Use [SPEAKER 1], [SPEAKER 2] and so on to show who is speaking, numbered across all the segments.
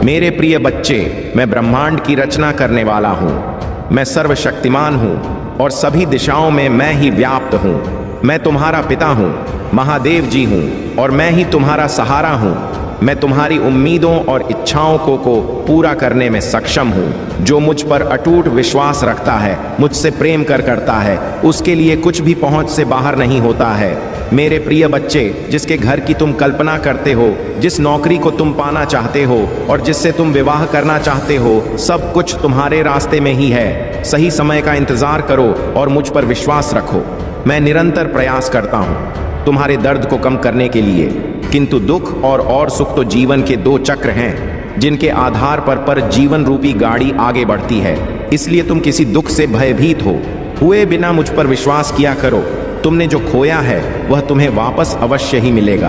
[SPEAKER 1] मेरे प्रिय बच्चे, मैं ब्रह्मांड की रचना करने वाला हूँ। मैं सर्वशक्तिमान हूँ और सभी दिशाओं में मैं ही व्याप्त हूँ। मैं तुम्हारा पिता हूँ, महादेव जी हूँ, और मैं ही तुम्हारा सहारा हूँ। मैं तुम्हारी उम्मीदों और इच्छाओं को पूरा करने में सक्षम हूँ। जो मुझ पर अटूट विश्वास रखता है, मुझसे प्रेम करता है, उसके लिए कुछ भी पहुँच से बाहर नहीं होता है। मेरे प्रिय बच्चे, जिसके घर की तुम कल्पना करते हो, जिस नौकरी को तुम पाना चाहते हो और जिससे तुम विवाह करना चाहते हो, सब कुछ तुम्हारे रास्ते में ही है। सही समय का इंतजार करो और मुझ पर विश्वास रखो। मैं निरंतर प्रयास करता हूँ तुम्हारे दर्द को कम करने के लिए, किंतु दुख और सुख तो जीवन के दो चक्र हैं जिनके आधार पर जीवन रूपी गाड़ी आगे बढ़ती है। इसलिए तुम किसी दुख से भयभीत हुए बिना मुझ पर विश्वास किया करो। तुमने जो खोया है वह तुम्हें वापस अवश्य ही मिलेगा।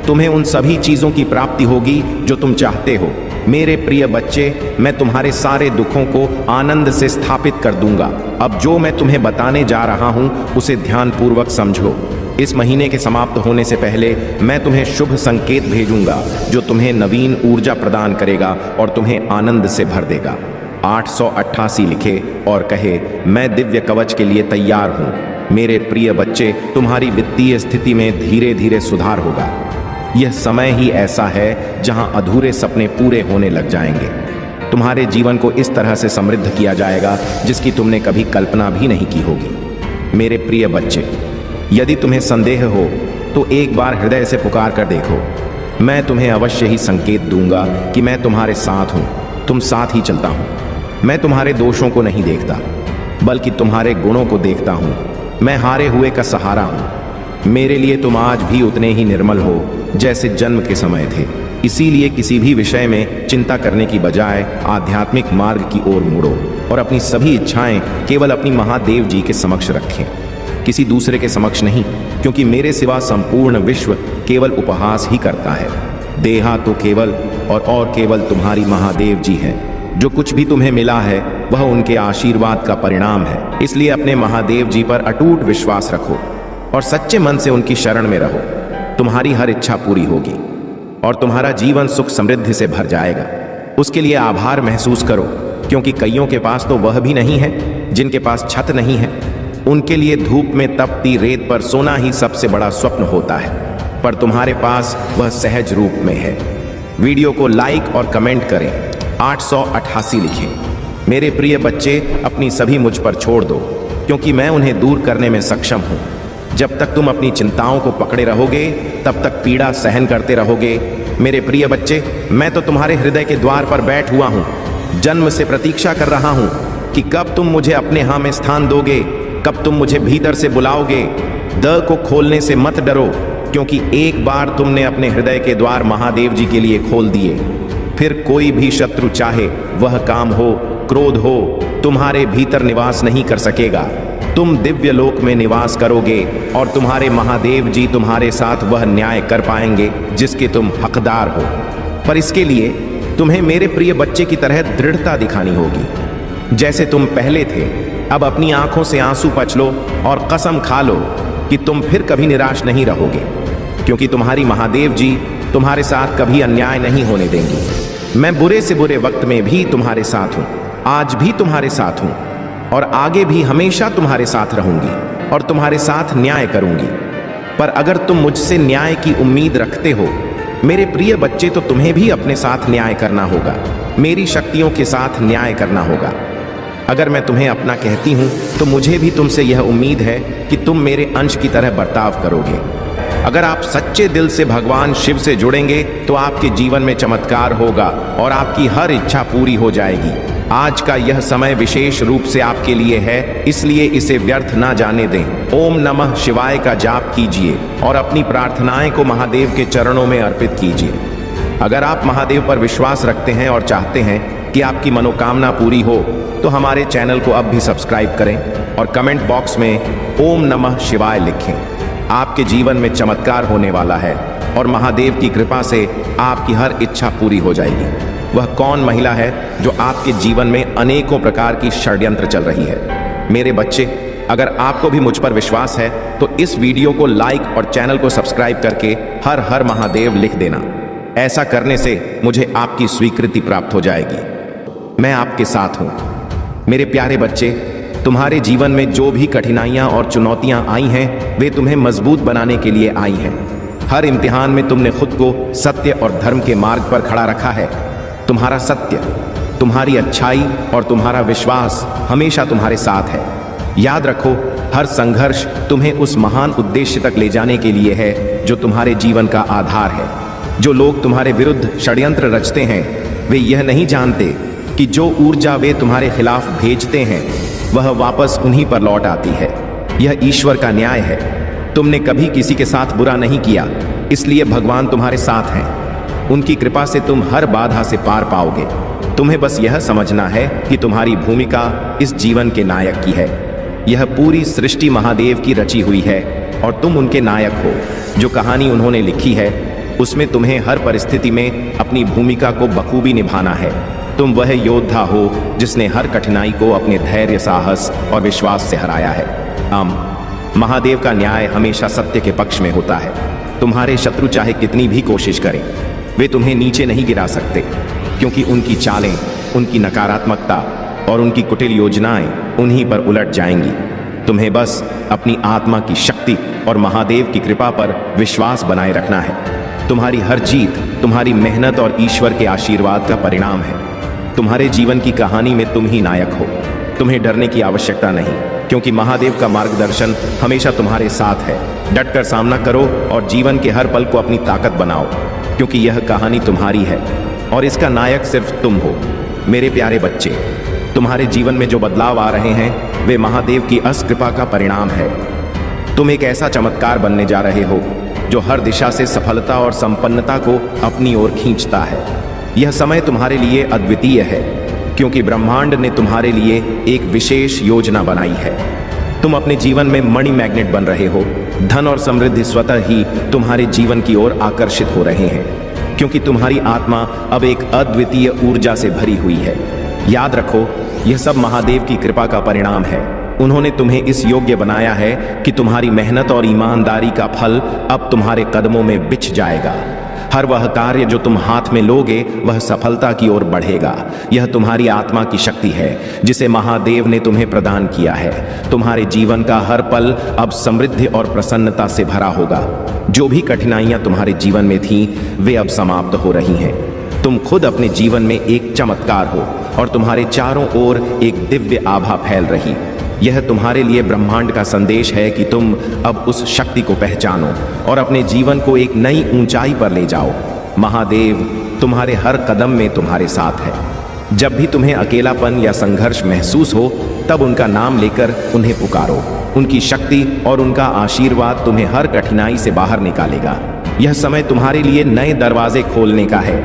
[SPEAKER 1] तुम्हें उन सभी चीज़ों की प्राप्ति होगी जो तुम चाहते हो। मेरे प्रिय बच्चे, मैं तुम्हारे सारे दुखों को आनंद से स्थापित कर दूंगा। अब जो मैं तुम्हें बताने जा रहा हूँ उसे ध्यानपूर्वक समझो। इस महीने के समाप्त होने से पहले मैं तुम्हें शुभ संकेत भेजूंगा जो तुम्हें नवीन ऊर्जा प्रदान करेगा और तुम्हें आनंद से भर देगा। 888 लिखे और कहे, मैं दिव्य कवच के लिए तैयार हूँ। मेरे प्रिय बच्चे, तुम्हारी वित्तीय स्थिति में धीरे धीरे सुधार होगा। यह समय ही ऐसा है जहां अधूरे सपने पूरे होने लग जाएंगे। तुम्हारे जीवन को इस तरह से समृद्ध किया जाएगा जिसकी तुमने कभी कल्पना भी नहीं की होगी। मेरे प्रिय बच्चे, यदि तुम्हें संदेह हो तो एक बार हृदय से पुकार कर देखो। मैं तुम्हें अवश्य ही संकेत दूंगा कि मैं तुम्हारे साथ हूँ, तुम साथ ही चलता हूँ। मैं तुम्हारे दोषों को नहीं देखता बल्कि तुम्हारे गुणों को देखता हूँ। मैं हारे हुए का सहारा हूँ। मेरे लिए तुम आज भी उतने ही निर्मल हो जैसे जन्म के समय थे। इसीलिए किसी भी विषय में चिंता करने की बजाय आध्यात्मिक मार्ग की ओर मुड़ो और अपनी सभी इच्छाएं केवल अपनी महादेव जी के समक्ष रखें, किसी दूसरे के समक्ष नहीं, क्योंकि मेरे सिवा संपूर्ण विश्व केवल उपहास ही करता है। देहा तो केवल और केवल तुम्हारी महादेव जी हैं। जो कुछ भी तुम्हें मिला है वह उनके आशीर्वाद का परिणाम है। इसलिए अपने महादेव जी पर अटूट विश्वास रखो और सच्चे मन से उनकी शरण में रहो। तुम्हारी हर इच्छा पूरी होगी और तुम्हारा जीवन सुख समृद्धि से भर जाएगा। उसके लिए आभार महसूस करो, क्योंकि कईयों के पास तो वह भी नहीं है जिनके पास छत नहीं है। उनके लिए धूप में तपती रेत पर सोना ही सबसे बड़ा स्वप्न होता है, पर तुम्हारे पास वह सहज रूप में है। वीडियो को लाइक और कमेंट करें। 888 लिखें। मेरे प्रिय बच्चे, अपनी सभी मुझ पर छोड़ दो, क्योंकि मैं उन्हें दूर करने में सक्षम हूँ। जब तक तुम अपनी चिंताओं को पकड़े रहोगे तब तक पीड़ा सहन करते रहोगे। मेरे प्रिय बच्चे, मैं तो तुम्हारे हृदय के द्वार पर बैठ हुआ हूँ। जन्म से प्रतीक्षा कर रहा हूँ कि कब तुम मुझे अपने यहाँ में स्थान दोगे, कब तुम मुझे भीतर से बुलाओगे। द को खोलने से मत डरो, क्योंकि एक बार तुमने अपने हृदय के द्वार महादेव जी के लिए खोल दिए, फिर कोई भी शत्रु, चाहे वह काम हो, क्रोध हो, तुम्हारे भीतर निवास नहीं कर सकेगा। तुम दिव्य लोक में निवास करोगे और तुम्हारे महादेव जी तुम्हारे साथ वह न्याय कर पाएंगे जिसके तुम हकदार हो। पर इसके लिए तुम्हें मेरे प्रिय बच्चे की तरह दृढ़ता दिखानी होगी। जैसे तुम पहले थे, अब अपनी आंखों से आंसू पच लो और कसम खा लो कि तुम फिर कभी निराश नहीं रहोगे, क्योंकि तुम्हारी महादेव जी तुम्हारे साथ कभी अन्याय नहीं होने देंगी। मैं बुरे से बुरे वक्त में भी तुम्हारे साथ हूँ, आज भी तुम्हारे साथ हूँ और आगे भी हमेशा तुम्हारे साथ रहूंगी और तुम्हारे साथ न्याय करूंगी। पर अगर तुम मुझसे न्याय की उम्मीद रखते हो मेरे प्रिय बच्चे, तो तुम्हें भी अपने साथ न्याय करना होगा, मेरी शक्तियों के साथ न्याय करना होगा। अगर मैं तुम्हें अपना कहती हूँ तो मुझे भी तुमसे यह उम्मीद है कि तुम मेरे अंश की तरह बर्ताव करोगे। अगर आप सच्चे दिल से भगवान शिव से जुड़ेंगे तो आपके जीवन में चमत्कार होगा और आपकी हर इच्छा पूरी हो जाएगी। आज का यह समय विशेष रूप से आपके लिए है, इसलिए इसे व्यर्थ ना जाने दें। ओम नमः शिवाय का जाप कीजिए और अपनी प्रार्थनाएं को महादेव के चरणों में अर्पित कीजिए। अगर आप महादेव पर विश्वास रखते हैं और चाहते हैं कि आपकी मनोकामना पूरी हो तो हमारे चैनल को अब भी सब्सक्राइब करें और कमेंट बॉक्स में ओम नमः शिवाय लिखें। आपके जीवन में चमत्कार होने वाला है और महादेव की कृपा से आपकी हर इच्छा पूरी हो जाएगी। वह कौन महिला है जो आपके जीवन में अनेकों प्रकार की षड्यंत्र चल रही है? मेरे बच्चे, अगर आपको भी मुझ पर विश्वास है तो इस वीडियो को लाइक और चैनल को सब्सक्राइब करके हर हर महादेव लिख देना। ऐसा करने से मुझे आपकी स्वीकृति प्राप्त हो जाएगी। मैं आपके साथ हूं। मेरे प्यारे बच्चे, तुम्हारे जीवन में जो भी कठिनाइयां और चुनौतियां आई हैं, वे तुम्हें मजबूत बनाने के लिए आई हैं। हर इम्तिहान में तुमने खुद को सत्य और धर्म के मार्ग पर खड़ा रखा है। तुम्हारा सत्य, तुम्हारी अच्छाई और तुम्हारा विश्वास हमेशा तुम्हारे साथ है। याद रखो, हर संघर्ष तुम्हें उस महान उद्देश्य तक ले जाने के लिए है जो तुम्हारे जीवन का आधार है। जो लोग तुम्हारे विरुद्ध षड्यंत्र रचते हैं, वे यह नहीं जानते कि जो ऊर्जा वे तुम्हारे खिलाफ भेजते हैं वह वापस उन्हीं पर लौट आती है। यह ईश्वर का न्याय है। तुमने कभी किसी के साथ बुरा नहीं किया, इसलिए भगवान तुम्हारे साथ हैं। उनकी कृपा से तुम हर बाधा से पार पाओगे। तुम्हें बस यह समझना है कि तुम्हारी भूमिका इस जीवन के नायक की है। यह पूरी सृष्टि महादेव की रची हुई है और तुम उनके नायक हो। जो कहानी उन्होंने लिखी है उसमें तुम्हें हर परिस्थिति में अपनी भूमिका को बखूबी निभाना है। तुम वह योद्धा हो जिसने हर कठिनाई को अपने धैर्य, साहस और विश्वास से हराया है। महादेव का न्याय हमेशा सत्य के पक्ष में होता है। तुम्हारे शत्रु चाहे कितनी भी कोशिश करें, वे तुम्हें नीचे नहीं गिरा सकते, क्योंकि उनकी चालें, उनकी नकारात्मकता और उनकी कुटिल योजनाएं उन्हीं पर उलट जाएंगी। तुम्हें बस अपनी आत्मा की शक्ति और महादेव की कृपा पर विश्वास बनाए रखना है। तुम्हारी हर जीत तुम्हारी मेहनत और ईश्वर के आशीर्वाद का परिणाम है। तुम्हारे जीवन की कहानी में तुम ही नायक हो। तुम्हें डरने की आवश्यकता नहीं, क्योंकि महादेव का मार्गदर्शन हमेशा तुम्हारे साथ है। डटकर सामना करो और जीवन के हर पल को अपनी ताकत बनाओ, क्योंकि यह कहानी तुम्हारी है और इसका नायक सिर्फ तुम हो। मेरे प्यारे बच्चे, तुम्हारे जीवन में जो बदलाव आ रहे हैं वे महादेव की असकृपा का परिणाम है। तुम एक ऐसा चमत्कार बनने जा रहे हो जो हर दिशा से सफलता और संपन्नता को अपनी ओर खींचता है। यह समय तुम्हारे लिए अद्वितीय है, क्योंकि ब्रह्मांड ने तुम्हारे लिए एक विशेष योजना बनाई है। तुम अपने जीवन में मनी मैग्नेट बन रहे हो। धन और समृद्धि स्वतः ही तुम्हारे जीवन की ओर आकर्षित हो रहे हैं, क्योंकि तुम्हारी आत्मा अब एक अद्वितीय ऊर्जा से भरी हुई है। याद रखो, यह सब महादेव की कृपा का परिणाम है। उन्होंने तुम्हें इस योग्य बनाया है कि तुम्हारी मेहनत और ईमानदारी का फल अब तुम्हारे कदमों में बिछ जाएगा। हर वह कार्य जो तुम हाथ में लोगे वह सफलता की ओर बढ़ेगा। यह तुम्हारी आत्मा की शक्ति है जिसे महादेव ने तुम्हें प्रदान किया है। तुम्हारे जीवन का हर पल अब समृद्धि और प्रसन्नता से भरा होगा। जो भी कठिनाइयां तुम्हारे जीवन में थीं, वे अब समाप्त हो रही हैं। तुम खुद अपने जीवन में एक चमत्कार हो और तुम्हारे चारों ओर एक दिव्य आभा फैल रही। यह तुम्हारे लिए ब्रह्मांड का संदेश है कि तुम अब उस शक्ति को पहचानो और अपने जीवन को एक नई ऊंचाई पर ले जाओ। महादेव तुम्हारे हर कदम में तुम्हारे साथ है। जब भी तुम्हें अकेलापन या संघर्ष महसूस हो, तब उनका नाम लेकर उन्हें पुकारो। उनकी शक्ति और उनका आशीर्वाद तुम्हें हर कठिनाई से बाहर निकालेगा। यह समय तुम्हारे लिए नए दरवाजे खोलने का है।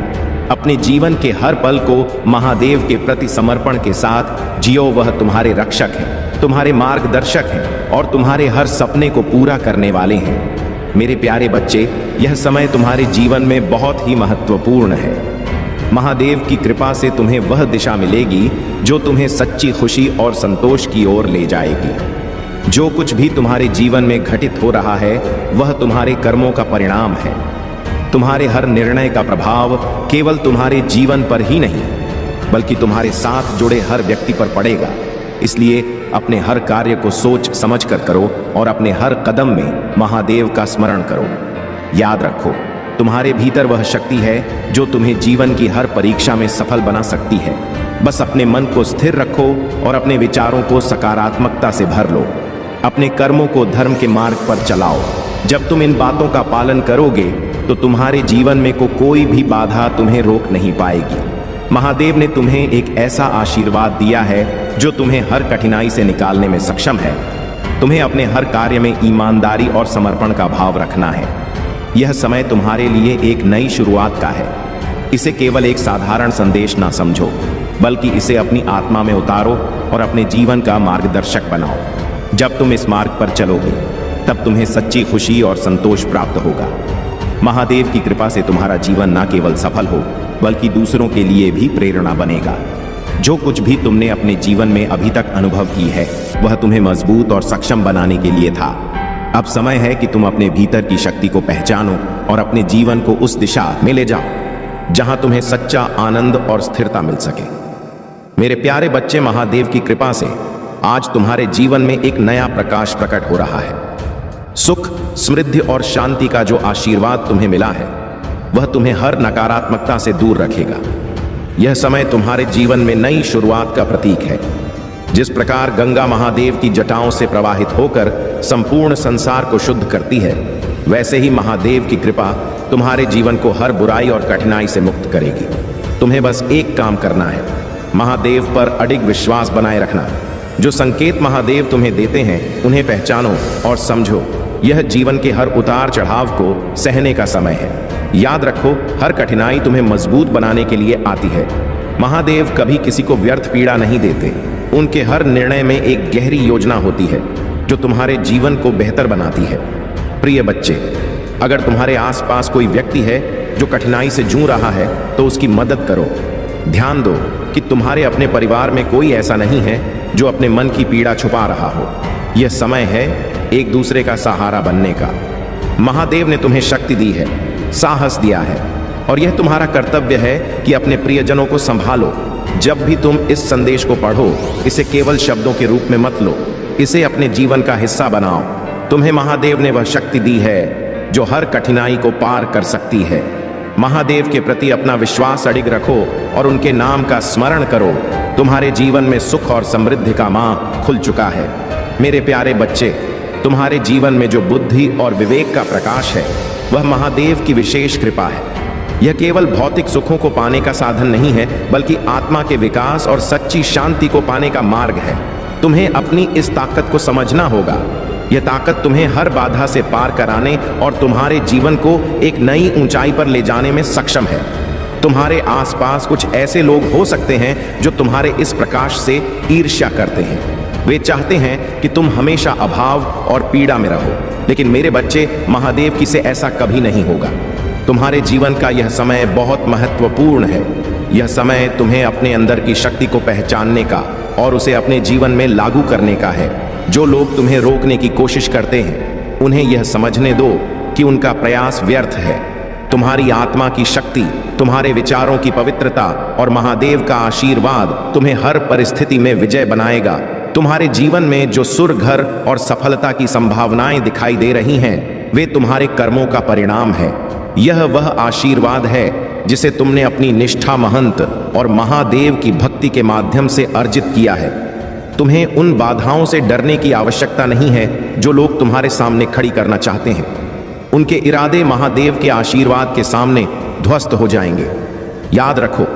[SPEAKER 1] अपने जीवन के हर पल को महादेव के प्रति समर्पण के साथ जियो। वह तुम्हारे रक्षक हैं, तुम्हारे मार्गदर्शक हैं और तुम्हारे हर सपने को पूरा करने वाले हैं। मेरे प्यारे बच्चे, यह समय तुम्हारे जीवन में बहुत ही महत्वपूर्ण है। महादेव की कृपा से तुम्हें वह दिशा मिलेगी जो तुम्हें सच्ची खुशी और संतोष की ओर ले जाएगी। जो कुछ भी तुम्हारे जीवन में घटित हो रहा है वह तुम्हारे कर्मों का परिणाम है। तुम्हारे हर निर्णय का प्रभाव केवल तुम्हारे जीवन पर ही नहीं, बल्कि तुम्हारे साथ जुड़े हर व्यक्ति पर पड़ेगा। इसलिए अपने हर कार्य को सोच समझ कर करो और अपने हर कदम में महादेव का स्मरण करो। याद रखो, तुम्हारे भीतर वह शक्ति है जो तुम्हें जीवन की हर परीक्षा में सफल बना सकती है। बस अपने मन को स्थिर रखो और अपने विचारों को सकारात्मकता से भर लो। अपने कर्मों को धर्म के मार्ग पर चलाओ। जब तुम इन बातों का पालन करोगे तो तुम्हारे जीवन में कोई भी बाधा तुम्हें रोक नहीं पाएगी। महादेव ने तुम्हें एक ऐसा आशीर्वाद दिया है जो तुम्हें हर कठिनाई से निकालने में सक्षम है। तुम्हें अपने हर कार्य में ईमानदारी और समर्पण का भाव रखना है। यह समय तुम्हारे लिए एक नई शुरुआत का है। इसे केवल एक साधारण संदेश ना समझो, बल्कि इसे अपनी आत्मा में उतारो और अपने जीवन का मार्गदर्शक बनाओ। जब तुम इस मार्ग पर चलोगे तब तुम्हें सच्ची खुशी और संतोष प्राप्त होगा। महादेव की कृपा से तुम्हारा जीवन न केवल सफल हो, बल्कि दूसरों के लिए भी प्रेरणा बनेगा। जो कुछ भी तुमने अपने जीवन में अभी तक अनुभव की है वह तुम्हें मजबूत और सक्षम बनाने के लिए था। अब समय है कि तुम अपने भीतर की शक्ति को पहचानो और अपने जीवन को उस दिशा में ले जाओ जहां तुम्हें सच्चा आनंद और स्थिरता मिल सके। मेरे प्यारे बच्चे, महादेव की कृपा से आज तुम्हारे जीवन में एक नया प्रकाश प्रकट हो रहा है। सुख, समृद्धि और शांति का जो आशीर्वाद तुम्हें मिला है वह तुम्हें हर नकारात्मकता से दूर रखेगा। यह समय तुम्हारे जीवन में नई शुरुआत का प्रतीक है। जिस प्रकार गंगा महादेव की जटाओं से प्रवाहित होकर संपूर्ण संसार को शुद्ध करती है, वैसे ही महादेव की कृपा तुम्हारे जीवन को हर बुराई और कठिनाई से मुक्त करेगी। तुम्हें बस एक काम करना है, महादेव पर अडिग विश्वास बनाए रखना। जो संकेत महादेव तुम्हें देते हैं उन्हें पहचानो और समझो। यह जीवन के हर उतार चढ़ाव को सहने का समय है। याद रखो, हर कठिनाई तुम्हें मजबूत बनाने के लिए आती है। महादेव कभी किसी को व्यर्थ पीड़ा नहीं देते। उनके हर निर्णय में एक गहरी योजना होती है जो तुम्हारे जीवन को बेहतर बनाती है। प्रिय बच्चे, अगर तुम्हारे आसपास कोई व्यक्ति है जो कठिनाई से जूझ रहा है तो उसकी मदद करो। ध्यान दो कि तुम्हारे अपने परिवार में कोई ऐसा नहीं है जो अपने मन की पीड़ा छुपा रहा हो। यह समय है एक दूसरे का सहारा बनने का। महादेव ने तुम्हें शक्ति दी है, साहस दिया है और यह तुम्हारा कर्तव्य है कि अपने प्रियजनों को संभालो। जब भी तुम इस संदेश को पढ़ो, इसे केवल शब्दों के रूप में मत लो, इसे अपने जीवन का हिस्सा बनाओ। तुम्हें महादेव ने वह शक्ति दी है जो हर कठिनाई को पार कर सकती है। महादेव के प्रति अपना विश्वास अडिग रखो और उनके नाम का स्मरण करो। तुम्हारे जीवन में सुख और समृद्धि का माँ खुल चुका है। मेरे प्यारे बच्चे, तुम्हारे जीवन में जो बुद्धि और विवेक का प्रकाश है वह महादेव की विशेष कृपा है। यह केवल भौतिक सुखों को पाने का साधन नहीं है, बल्कि आत्मा के विकास और सच्ची शांति को पाने का मार्ग है। तुम्हें अपनी इस ताकत को समझना होगा। यह ताकत तुम्हें हर बाधा से पार कराने और तुम्हारे जीवन को एक नई ऊंचाई पर ले जाने में सक्षम है। तुम्हारे आसपास कुछ ऐसे लोग हो सकते हैं जो तुम्हारे इस प्रकाश से ईर्ष्या करते हैं। वे चाहते हैं कि तुम हमेशा अभाव और पीड़ा में रहो, लेकिन मेरे बच्चे, महादेव की से ऐसा कभी नहीं होगा। तुम्हारे जीवन का यह समय बहुत महत्वपूर्ण है। यह समय तुम्हें अपने अंदर की शक्ति को पहचानने का और उसे अपने जीवन में लागू करने का है। जो लोग तुम्हें रोकने की कोशिश करते हैं उन्हें यह समझने दो कि उनका प्रयास व्यर्थ है। तुम्हारी आत्मा की शक्ति, तुम्हारे विचारों की पवित्रता और महादेव का आशीर्वाद तुम्हें हर परिस्थिति में विजय बनाएगा। तुम्हारे जीवन में जो सुरघर और सफलता की संभावनाएं दिखाई दे रही हैं, वे तुम्हारे कर्मों का परिणाम है। यह वह आशीर्वाद है जिसे तुमने अपनी निष्ठा, महंत और महादेव की भक्ति के माध्यम से अर्जित किया है। तुम्हें उन बाधाओं से डरने की आवश्यकता नहीं है जो लोग तुम्हारे सामने खड़ी करना चाहते हैं। उनके इरादे महादेव के आशीर्वाद के सामने ध्वस्त हो जाएंगे। याद रखो,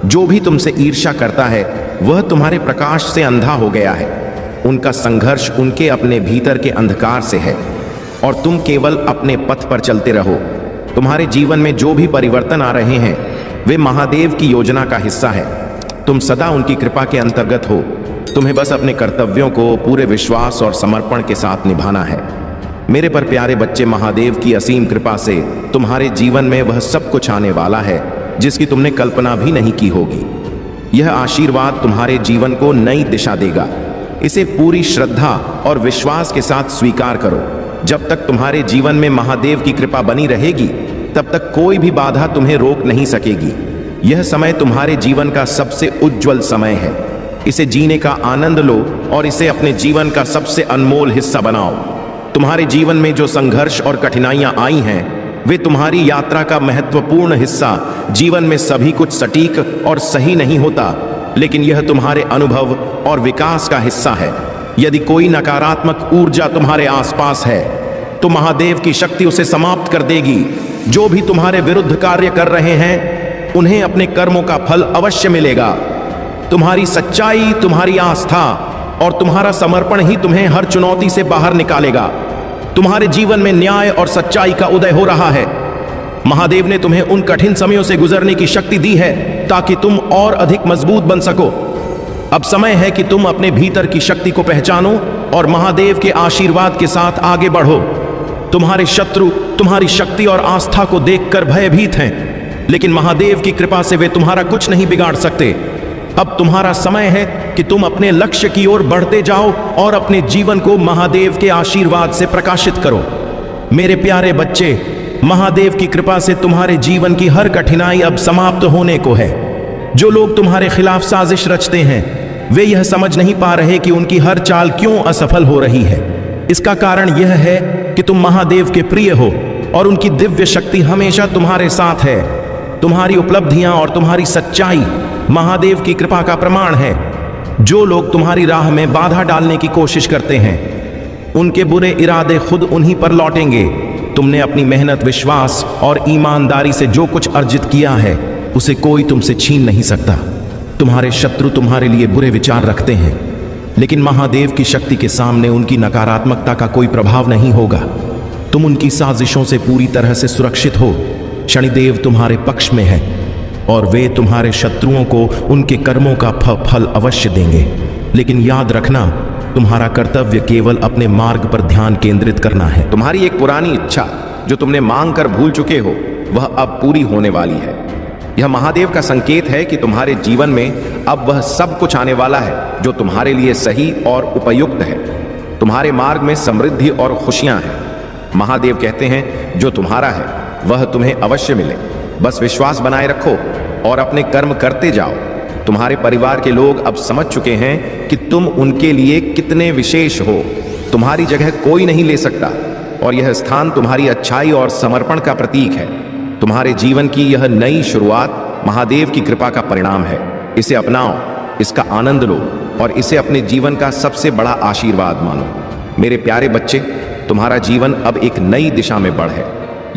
[SPEAKER 1] जो भी तुमसे ईर्ष्या करता है वह तुम्हारे प्रकाश से अंधा हो गया है। उनका संघर्ष उनके अपने भीतर के अंधकार से है और तुम केवल अपने पथ पर चलते रहो। तुम्हारे जीवन में जो भी परिवर्तन आ रहे हैं वे महादेव की योजना का हिस्सा है। तुम सदा उनकी कृपा के अंतर्गत हो। तुम्हें बस अपने कर्तव्यों को पूरे विश्वास और समर्पण के साथ निभाना है। मेरे पर प्यारे बच्चे, महादेव की असीम कृपा से तुम्हारे जीवन में वह सब कुछ आने वाला है जिसकी तुमने कल्पना भी नहीं की होगी। यह आशीर्वाद तुम्हारे जीवन को नई दिशा देगा। इसे पूरी श्रद्धा और विश्वास के साथ स्वीकार करो। जब तक तुम्हारे जीवन में महादेव की कृपा बनी रहेगी, तब तक कोई भी बाधा तुम्हें रोक नहीं सकेगी। यह समय तुम्हारे जीवन का सबसे उज्जवल समय है। इसे जीने का आनंद लो और इसे अपने जीवन का सबसे अनमोल हिस्सा बनाओ। तुम्हारे जीवन में जो संघर्ष और कठिनाइयां आई हैं, वे तुम्हारी यात्रा का महत्वपूर्ण हिस्सा। जीवन में सभी कुछ सटीक और सही नहीं होता, लेकिन यह तुम्हारे अनुभव और विकास का हिस्सा है। यदि कोई नकारात्मक ऊर्जा तुम्हारे आसपास है तो महादेव की शक्ति उसे समाप्त कर देगी। जो भी तुम्हारे विरुद्ध कार्य कर रहे हैं उन्हें अपने कर्मों का फल अवश्य मिलेगा। तुम्हारी सच्चाई, तुम्हारी आस्था और तुम्हारा समर्पण ही तुम्हें हर चुनौती से बाहर निकालेगा। तुम्हारे जीवन में न्याय और सच्चाई का उदय हो रहा है। महादेव ने तुम्हें उन कठिन समयों से गुजरने की शक्ति दी है ताकि तुम और अधिक मजबूत बन सको। अब समय है कि तुम अपने भीतर की शक्ति को पहचानो और महादेव के आशीर्वाद के साथ आगे बढ़ो। तुम्हारे शत्रु तुम्हारी शक्ति और आस्था को देखकर भयभीत हैं, लेकिन महादेव की कृपा से वे तुम्हारा कुछ नहीं बिगाड़ सकते। अब तुम्हारा समय है कि तुम अपने लक्ष्य की ओर बढ़ते जाओ और अपने जीवन को महादेव के आशीर्वाद से प्रकाशित करो। मेरे प्यारे बच्चे,
[SPEAKER 2] महादेव की कृपा से तुम्हारे जीवन की हर कठिनाई अब समाप्त होने को है। जो लोग तुम्हारे खिलाफ साजिश रचते हैं वे यह समझ नहीं पा रहे कि उनकी हर चाल क्यों असफल हो रही है। इसका कारण यह है कि तुम महादेव के प्रिय हो और उनकी दिव्य शक्ति हमेशा तुम्हारे साथ है। तुम्हारी उपलब्धियां और तुम्हारी सच्चाई महादेव की कृपा का प्रमाण है। जो लोग तुम्हारी राह में बाधा डालने की कोशिश करते हैं उनके बुरे इरादे खुद उन्हीं पर लौटेंगे। तुमने अपनी मेहनत, विश्वास और ईमानदारी से जो कुछ अर्जित किया है उसे कोई तुमसे छीन नहीं सकता। तुम्हारे शत्रु तुम्हारे लिए बुरे विचार रखते हैं, लेकिन महादेव की शक्ति के सामने उनकी नकारात्मकता का कोई प्रभाव नहीं होगा। तुम उनकी साजिशों से पूरी तरह से सुरक्षित हो। शनिदेव तुम्हारे पक्ष में है और वे तुम्हारे शत्रुओं को उनके कर्मों का फल अवश्य देंगे। लेकिन याद रखना, तुम्हारा कर्तव्य केवल अपने मार्ग पर ध्यान केंद्रित करना है।
[SPEAKER 1] तुम्हारी एक पुरानी इच्छा जो तुमने मांग कर भूल चुके हो वह अब पूरी होने वाली है। यह महादेव का संकेत है कि तुम्हारे जीवन में अब वह सब कुछ आने वाला है जो तुम्हारे लिए सही और उपयुक्त है। तुम्हारे मार्ग में समृद्धि और खुशियां हैं। महादेव कहते हैं जो तुम्हारा है वह तुम्हें अवश्य मिले। बस विश्वास बनाए रखो और अपने कर्म करते जाओ। तुम्हारे परिवार के लोग अब समझ चुके हैं कि तुम उनके लिए कितने विशेष हो। तुम्हारी जगह कोई नहीं ले सकता और यह स्थान तुम्हारी अच्छाई और समर्पण का प्रतीक है। तुम्हारे जीवन की यह नई शुरुआत महादेव की कृपा का परिणाम है। इसे अपनाओ, इसका आनंद लो और इसे अपने जीवन का सबसे बड़ा आशीर्वाद मानो। मेरे प्यारे बच्चे, तुम्हारा जीवन अब एक नई दिशा में बढ़े।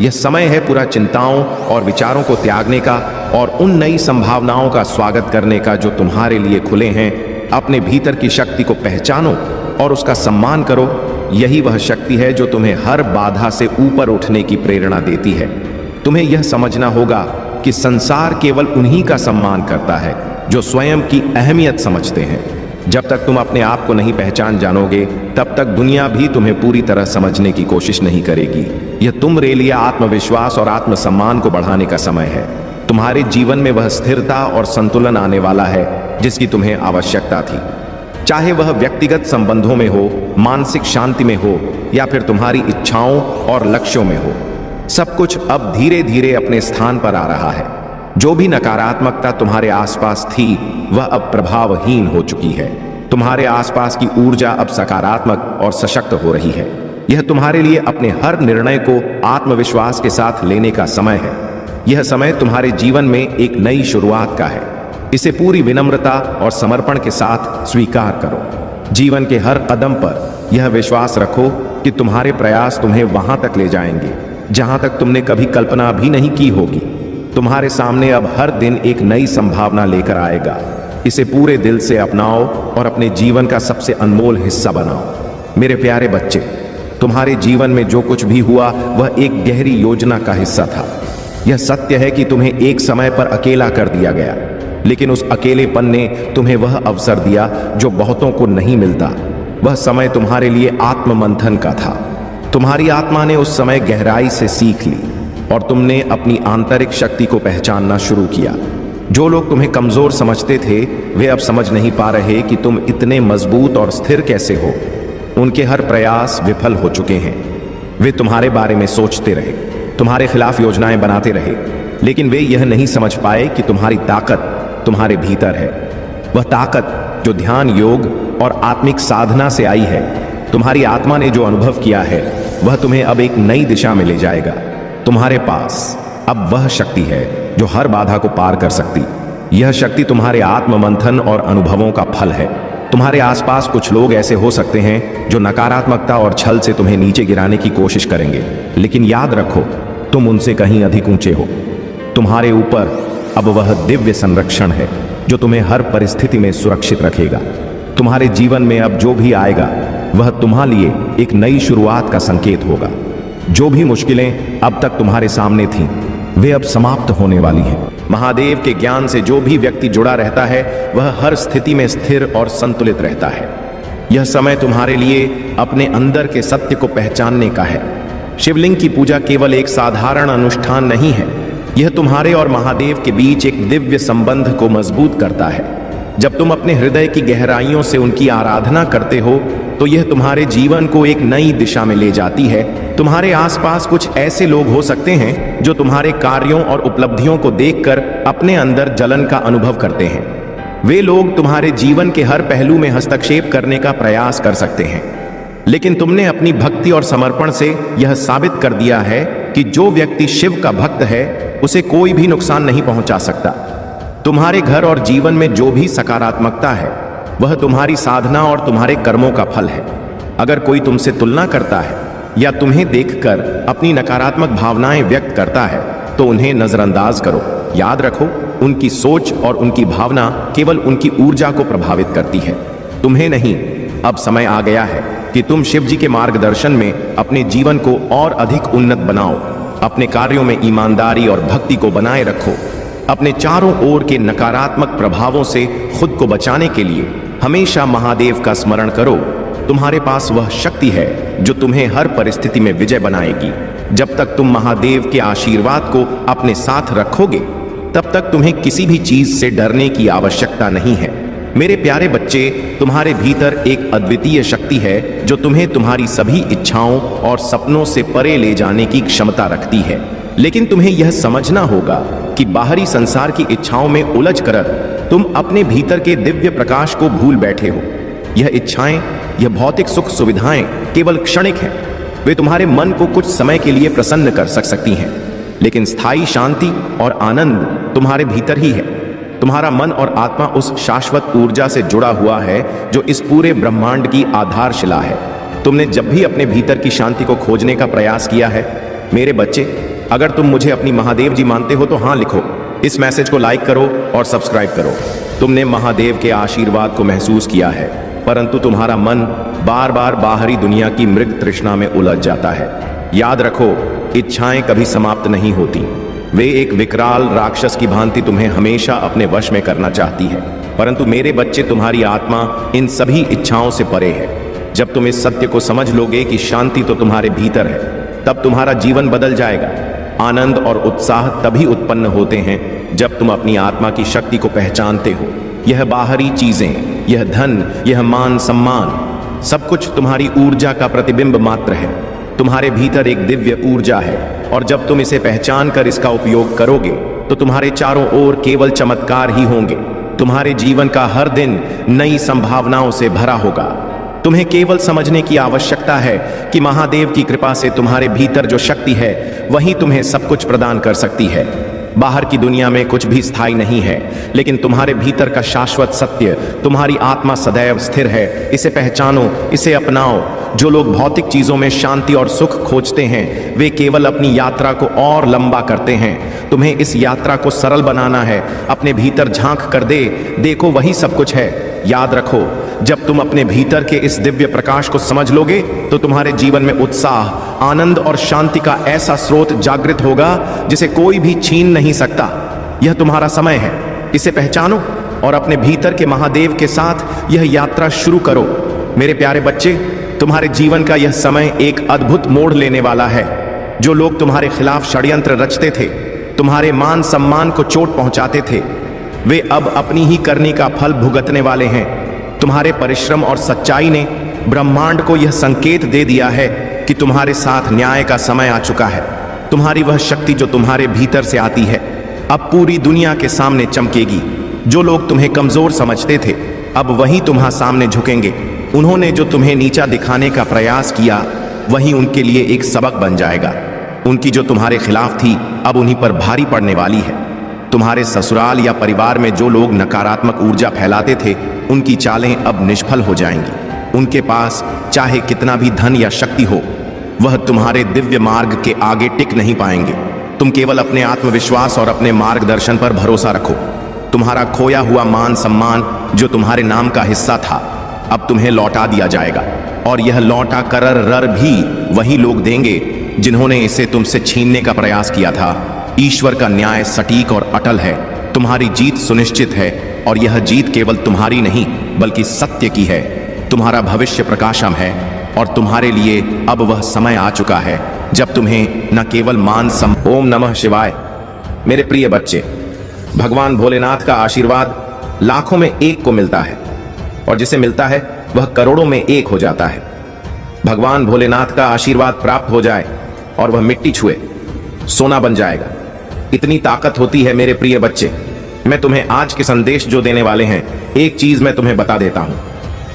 [SPEAKER 1] यह समय है पूरा चिंताओं और विचारों को त्यागने का और उन नई संभावनाओं का स्वागत करने का जो तुम्हारे लिए खुले हैं। अपने भीतर की शक्ति को पहचानो और उसका सम्मान करो। यही वह शक्ति है जो तुम्हें हर बाधा से ऊपर उठने की प्रेरणा देती है। तुम्हें यह समझना होगा कि संसार केवल उन्हीं का सम्मान करता है जो स्वयं की अहमियत समझते हैं। जब तक तुम अपने आप को नहीं पहचान जानोगे तब तक दुनिया भी तुम्हें पूरी तरह समझने की कोशिश नहीं करेगी। यह तुम्हारे लिए आत्मविश्वास और आत्मसम्मान को बढ़ाने का समय है। तुम्हारे जीवन में वह स्थिरता और संतुलन आने वाला है जिसकी तुम्हें आवश्यकता थी। चाहे वह व्यक्तिगत संबंधों में हो, मानसिक शांति में हो या फिर तुम्हारी इच्छाओं और लक्ष्यों में हो, सब कुछ अब धीरे धीरे अपने स्थान पर आ रहा है। जो भी नकारात्मकता तुम्हारे आसपास थी वह अब प्रभावहीन हो चुकी है। तुम्हारे आसपास की ऊर्जा अब सकारात्मक और सशक्त हो रही है। यह तुम्हारे लिए अपने हर निर्णय को आत्मविश्वास के साथ लेने का समय है। यह समय तुम्हारे जीवन में एक नई शुरुआत का है। इसे पूरी विनम्रता और समर्पण के साथ स्वीकार करो। जीवन के हर कदम पर यह विश्वास रखो कि तुम्हारे प्रयास तुम्हें वहां तक ले जाएंगे जहां तक तुमने कभी कल्पना भी नहीं की होगी। तुम्हारे सामने अब हर दिन एक नई संभावना लेकर आएगा। इसे पूरे दिल से अपनाओ और अपने जीवन का सबसे अनमोल हिस्सा बनाओ। मेरे प्यारे बच्चे, तुम्हारे जीवन में जो कुछ भी हुआ वह एक गहरी योजना का हिस्सा था। यह सत्य है कि तुम्हें एक समय पर अकेला कर दिया गया, लेकिन उस अकेलेपन ने तुम्हें वह अवसर दिया जो बहुतों को नहीं मिलता। वह समय तुम्हारे लिए आत्ममंथन का था। तुम्हारी आत्मा ने उस समय गहराई से सीख ली और तुमने अपनी आंतरिक शक्ति को पहचानना शुरू किया। जो लोग तुम्हें कमजोर समझते थे वे अब समझ नहीं पा रहे कि तुम इतने मजबूत और स्थिर कैसे हो। उनके हर प्रयास विफल हो चुके हैं। वे तुम्हारे बारे में सोचते रहे, तुम्हारे खिलाफ योजनाएं बनाते रहे, लेकिन वे यह नहीं समझ पाए कि तुम्हारी ताकत तुम्हारे भीतर है। वह ताकत जो ध्यान, योग और आत्मिक साधना से आई है। तुम्हारी आत्मा ने जो अनुभव किया है वह तुम्हें अब एक नई दिशा में ले जाएगा। तुम्हारे पास अब वह शक्ति है जो हर बाधा को पार कर सकती। यह शक्ति तुम्हारे आत्ममंथन और अनुभवों का फल है। तुम्हारे आसपास कुछ लोग ऐसे हो सकते हैं जो नकारात्मकता और छल से तुम्हें नीचे गिराने की कोशिश करेंगे, लेकिन याद रखो तुम उनसे कहीं अधिक ऊंचे हो। तुम्हारे ऊपर अब वह दिव्य संरक्षण है जो तुम्हें हर परिस्थिति में सुरक्षित रखेगा। तुम्हारे जीवन में अब जो भी आएगा वह तुम्हारे लिए एक नई शुरुआत का संकेत होगा। जो भी मुश्किलें अब तक तुम्हारे सामने थीं वे अब समाप्त होने वाली हैं। महादेव के ज्ञान से जो भी व्यक्ति जुड़ा रहता है वह हर स्थिति में स्थिर और संतुलित रहता है। यह समय तुम्हारे लिए अपने अंदर के सत्य को पहचानने का है। शिवलिंग की पूजा केवल एक साधारण अनुष्ठान नहीं है, यह तुम्हारे और महादेव के बीच एक दिव्य संबंध को मजबूत करता है। जब तुम अपने हृदय की गहराइयों से उनकी आराधना करते हो तो यह तुम्हारे जीवन को एक नई दिशा में ले जाती है तुम्हारे आसपास कुछ ऐसे लोग हो सकते हैं जो तुम्हारे कार्यों और उपलब्धियों को देखकर अपने अंदर जलन का अनुभव करते हैं। वे लोग तुम्हारे जीवन के हर पहलू में हस्तक्षेप करने का प्रयास कर सकते हैं, लेकिन तुमने अपनी भक्ति और समर्पण से यह साबित कर दिया है कि जो व्यक्ति शिव का भक्त है उसे कोई भी नुकसान नहीं पहुंचा सकता। तुम्हारे घर और जीवन में जो भी सकारात्मकता है वह तुम्हारी साधना और तुम्हारे कर्मों का फल है। अगर कोई तुमसे तुलना करता है या तुम्हें देखकर अपनी नकारात्मक भावनाएं व्यक्त करता है तो उन्हें नजरअंदाज करो। याद रखो, उनकी सोच और उनकी भावना केवल उनकी ऊर्जा को प्रभावित करती है, तुम्हें नहीं। अब समय आ गया है कि तुम शिव जी के मार्गदर्शन में अपने जीवन को और अधिक उन्नत बनाओ। अपने कार्यों में ईमानदारी और भक्ति को बनाए रखो। अपने चारों ओर के नकारात्मक प्रभावों से खुद को बचाने के लिए हमेशा महादेव का स्मरण करो। तुम्हारे पास वह शक्ति है जो तुम्हें हर परिस्थिति में विजय बनाएगी। जब तक तुम महादेव के आशीर्वाद को अपने साथ रखोगे तब तक तुम्हें किसी भी चीज से डरने की आवश्यकता नहीं है। मेरे प्यारे बच्चे, तुम्हारे भीतर एक अद्वितीय शक्ति है जो तुम्हें तुम्हारी सभी इच्छाओं और सपनों से परे ले जाने की क्षमता रखती है। लेकिन तुम्हें यह समझना होगा कि बाहरी संसार की इच्छाओं में उलझ कर तुम अपने भीतर के दिव्य प्रकाश को भूल बैठे हो। यह इच्छाएं, यह भौतिक सुख सुविधाएं केवल क्षणिक हैं। वे तुम्हारे मन को कुछ समय के लिए प्रसन्न कर सकती हैं, लेकिन स्थायी शांति और आनंद तुम्हारे भीतर ही है। तुम्हारा मन और आत्मा उस शाश्वत ऊर्जा से जुड़ा हुआ है जो इस पूरे ब्रह्मांड की आधारशिला है। तुमने जब भी अपने भीतर की शांति को खोजने का प्रयास किया है, मेरे बच्चे, अगर तुम मुझे अपनी महादेव जी मानते हो तो हाँ लिखो। इस मैसेज को लाइक करो और सब्सक्राइब करो। तुमने महादेव के आशीर्वाद को महसूस किया है, परंतु तुम्हारा मन बार बार बाहरी दुनिया की मृग तृष्णा में उलझ जाता है। याद रखो, इच्छाएं कभी समाप्त नहीं होती। वे एक विकराल राक्षस की भांति तुम्हें हमेशा अपने वश में करना चाहती है, परंतु मेरे बच्चे, तुम्हारी आत्मा इन सभी इच्छाओं से परे है। जब तुम इस सत्य को समझ लोगे कि शांति तो तुम्हारे भीतर है, तब तुम्हारा जीवन बदल जाएगा। आनंद और उत्साह तभी उत्पन्न होते हैं जब तुम अपनी आत्मा की शक्ति को पहचानते हो। यह बाहरी चीजें, यह धन, यह मान सम्मान, सब कुछ तुम्हारी ऊर्जा का प्रतिबिंब मात्र है। तुम्हारे भीतर एक दिव्य ऊर्जा है और जब तुम इसे पहचान कर इसका उपयोग करोगे तो तुम्हारे चारों ओर केवल चमत्कार ही होंगे। तुम्हारे जीवन का हर दिन नई संभावनाओं से भरा होगा। तुम्हें केवल समझने की आवश्यकता है कि महादेव की कृपा से तुम्हारे भीतर जो शक्ति है वही तुम्हें सब कुछ प्रदान कर सकती है। बाहर की दुनिया में कुछ भी स्थायी नहीं है, लेकिन तुम्हारे भीतर का शाश्वत सत्य, तुम्हारी आत्मा सदैव स्थिर है। इसे पहचानो, इसे अपनाओ। जो लोग भौतिक चीजों में शांति और सुख खोजते हैं वे केवल अपनी यात्रा को और लंबा करते हैं। तुम्हें इस यात्रा को सरल बनाना है। अपने भीतर झांक कर देखो, वही सब कुछ है। याद रखो, जब तुम अपने भीतर के इस दिव्य प्रकाश को समझ लोगे तो तुम्हारे जीवन में उत्साह, आनंद और शांति का ऐसा स्रोत जागृत होगा जिसे कोई भी छीन नहीं सकता। यह तुम्हारा समय है, इसे पहचानो और अपने भीतर के महादेव के साथ यह यात्रा शुरू करो। मेरे प्यारे बच्चे, तुम्हारे जीवन का यह समय एक अद्भुत मोड़ लेने वाला है। जो लोग तुम्हारे खिलाफ षड्यंत्र रचते थे, तुम्हारे मान सम्मान को चोट पहुंचाते थे, वे अब अपनी ही करनी का फल भुगतने वाले हैं। तुम्हारे परिश्रम और सच्चाई ने ब्रह्मांड को यह संकेत दे दिया है कि तुम्हारे साथ न्याय का समय आ चुका है। तुम्हारी वह शक्ति जो तुम्हारे भीतर से आती है अब पूरी दुनिया के सामने चमकेगी। जो लोग तुम्हें कमजोर समझते थे अब वही तुम्हारे सामने झुकेंगे। उन्होंने जो तुम्हें नीचा दिखाने का प्रयास किया वही उनके लिए एक सबक बन जाएगा। उनकी जो तुम्हारे खिलाफ थी अब उन्हीं पर भारी पड़ने वाली है। तुम्हारे ससुराल या परिवार में जो लोग नकारात्मक ऊर्जा फैलाते थे उनकी चालें अब निष्फल हो जाएंगी। उनके पास चाहे कितना भी धन या शक्ति हो, वह तुम्हारे दिव्य मार्ग के आगे टिक नहीं पाएंगे। तुम केवल अपने आत्मविश्वास और अपने मार्गदर्शन पर भरोसा रखो। तुम्हारा खोया हुआ मान सम्मान जो तुम्हारे नाम का हिस्सा था अब तुम्हें लौटा दिया जाएगा, और यह लौटा कर भी वही लोग देंगे जिन्होंने इसे तुमसे छीनने का प्रयास किया था। ईश्वर का न्याय सटीक और अटल है। तुम्हारी जीत सुनिश्चित है और यह जीत केवल तुम्हारी नहीं बल्कि सत्य की है। तुम्हारा भविष्य प्रकाशम है और तुम्हारे लिए अब वह समय आ चुका है जब तुम्हें न केवल मान ओम नमः शिवाय। मेरे प्रिय बच्चे, भगवान भोलेनाथ का आशीर्वाद लाखों में एक को मिलता है और जिसे मिलता है वह करोड़ों में एक हो जाता है। भगवान भोलेनाथ का आशीर्वाद प्राप्त हो जाए और वह मिट्टी छुए सोना बन जाएगा। इतनी ताकत होती है मेरे प्रिय बच्चे। मैं तुम्हें आज के संदेश जो देने वाले हैं, एक चीज मैं तुम्हें बता देता हूं।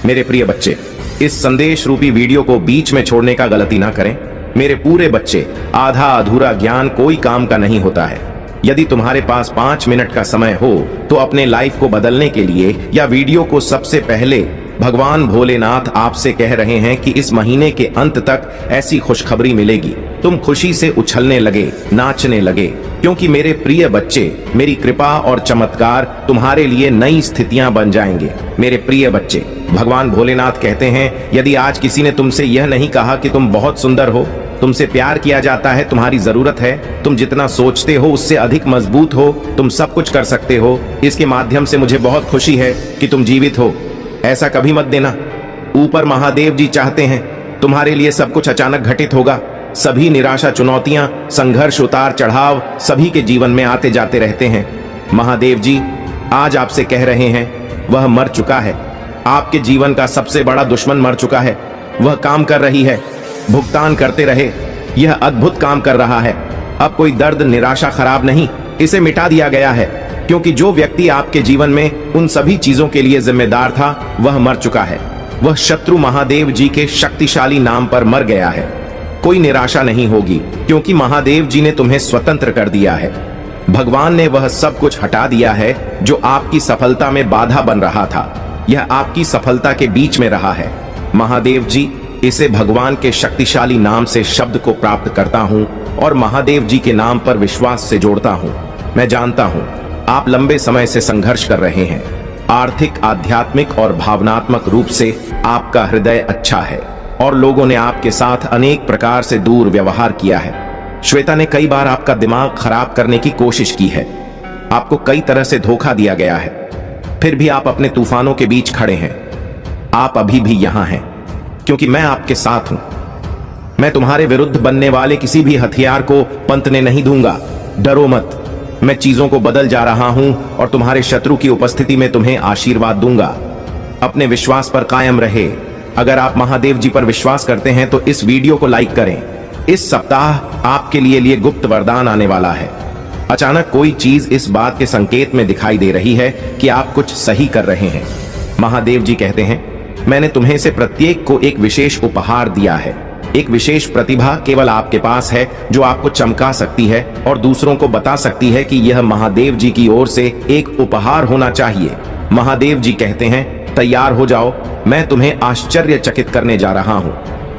[SPEAKER 1] मेरे प्रिय बच्चे, इस संदेश रूपी वीडियो को बीच में छोड़ने का गलती ना करें। मेरे पूरे बच्चे, आधा अधूरा ज्ञान कोई काम का नहीं होता है। यदि तुम्हारे पास 5 मिनट का समय हो तो अपने लाइफ को बदलने के लिए या वीडियो को सबसे पहले भगवान भोलेनाथ आपसे कह रहे हैं कि इस महीने के अंत तक ऐसी खुशखबरी मिलेगी, तुम खुशी से उछलने लगे, नाचने लगे, क्योंकि मेरे प्रिय बच्चे, मेरी कृपा और चमत्कार तुम्हारे लिए नई स्थितियां बन जाएंगे। मेरे प्रिय बच्चे, भगवान भोलेनाथ कहते हैं, यदि आज किसी ने तुमसे यह नहीं कहा कि तुम बहुत सुंदर हो, तुमसे प्यार किया जाता है, तुम्हारी जरूरत है, तुम जितना सोचते हो उससे अधिक मजबूत हो, तुम सब कुछ कर सकते हो, इसके माध्यम से मुझे बहुत खुशी है कि तुम जीवित हो, ऐसा कभी मत देना। ऊपर महादेव जी चाहते हैं तुम्हारे लिए सब कुछ अचानक घटित होगा। सभी निराशा, चुनौतियां, संघर्ष, उतार चढ़ाव सभी के जीवन में आते जाते रहते हैं। महादेव जी आज आपसे कह रहे हैं, वह मर चुका है। आपके जीवन का सबसे बड़ा दुश्मन मर चुका है। वह काम कर रही है, भुगतान करते रहे, यह अद्भुत काम कर रहा है। अब कोई दर्द, निराशा खराब नहीं, इसे मिटा दिया गया है, क्योंकि जो व्यक्ति आपके जीवन में उन सभी चीजों के लिए जिम्मेदार था वह मर चुका है। वह शत्रु महादेव जी के शक्तिशाली नाम पर मर गया है। कोई निराशा नहीं होगी, क्योंकि महादेव जी ने तुम्हें स्वतंत्र कर दिया है। भगवान ने वह सब कुछ हटा दिया है जो आपकी सफलता में बाधा बन रहा था। यह आपकी सफलता के बीच में रहा है। महादेव जी इसे भगवान के शक्तिशाली नाम से शब्द को प्राप्त करता हूं और महादेव जी के नाम पर विश्वास से जोड़ता हूं। मैं जानता हूं आप लंबे समय से संघर्ष कर रहे हैं। आर्थिक, आध्यात्मिक और भावनात्मक रूप से आपका हृदय अच्छा है और लोगों ने आपके साथ अनेक प्रकार से दूर व्यवहार किया है। श्वेता ने कई बार आपका दिमाग खराब करने की कोशिश की है। आपको कई तरह से धोखा दिया गया है, फिर भी आप अपने तूफानों के बीच खड़े हैं। आप अभी भी यहां हैं क्योंकि मैं आपके साथ हूं। मैं तुम्हारे विरुद्ध बनने वाले किसी भी हथियार को पनपने नहीं दूंगा। डरो मत, मैं चीजों को बदल जा रहा हूं और तुम्हारे शत्रु की उपस्थिति में तुम्हें आशीर्वाद दूंगा। अपने विश्वास पर कायम रहे। अगर आप महादेव जी पर विश्वास करते हैं तो इस वीडियो को लाइक करें। इस सप्ताह आपके लिए गुप्त वरदान आने वाला है। अचानक कोई चीज इस बात के संकेत में दिखाई दे रही है कि आप कुछ सही कर रहे हैं। महादेव जी कहते हैं, मैंने तुम्हें से प्रत्येक को एक विशेष उपहार दिया है। एक विशेष प्रतिभा केवल आपके पास है जो आपको चमका सकती है और दूसरों को बता सकती है कि यह महादेव जी की ओर से एक उपहार होना चाहिए। महादेव जी कहते हैं, तैयार हो जाओ, मैं तुम्हें आश्चर्यचकित करने जा रहा हूं।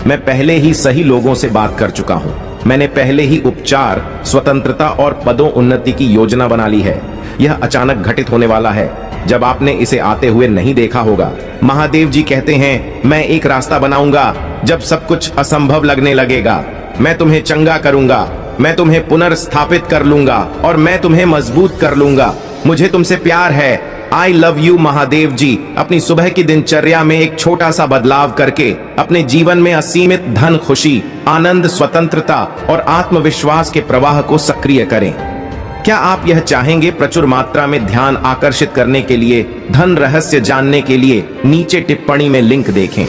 [SPEAKER 1] मैं पहले ही सही लोगों से बात कर चुका हूं। मैंने पहले ही उपचार, स्वतंत्रता और पदोन्नति की योजना बना ली है। यह अचानक घटित होने वाला है जब आपने इसे आते हुए नहीं देखा होगा। महादेव जी कहते हैं, मैं एक रास्ता बनाऊंगा जब सब कुछ असंभव लगने लगेगा। मैं तुम्हें चंगा करूंगा, मैं तुम्हें पुनर्स्थापित कर लूंगा और मैं तुम्हें मजबूत कर लूंगा। मुझे तुमसे प्यार है। आई लव यू महादेव जी। अपनी सुबह की दिनचर्या में एक छोटा सा बदलाव करके अपने जीवन में असीमित धन, खुशी, आनंद, स्वतंत्रता और आत्मविश्वास के प्रवाह को सक्रिय करें। क्या आप यह चाहेंगे? प्रचुर मात्रा में ध्यान आकर्षित करने के लिए, धन रहस्य जानने के लिए नीचे टिप्पणी में लिंक देखें।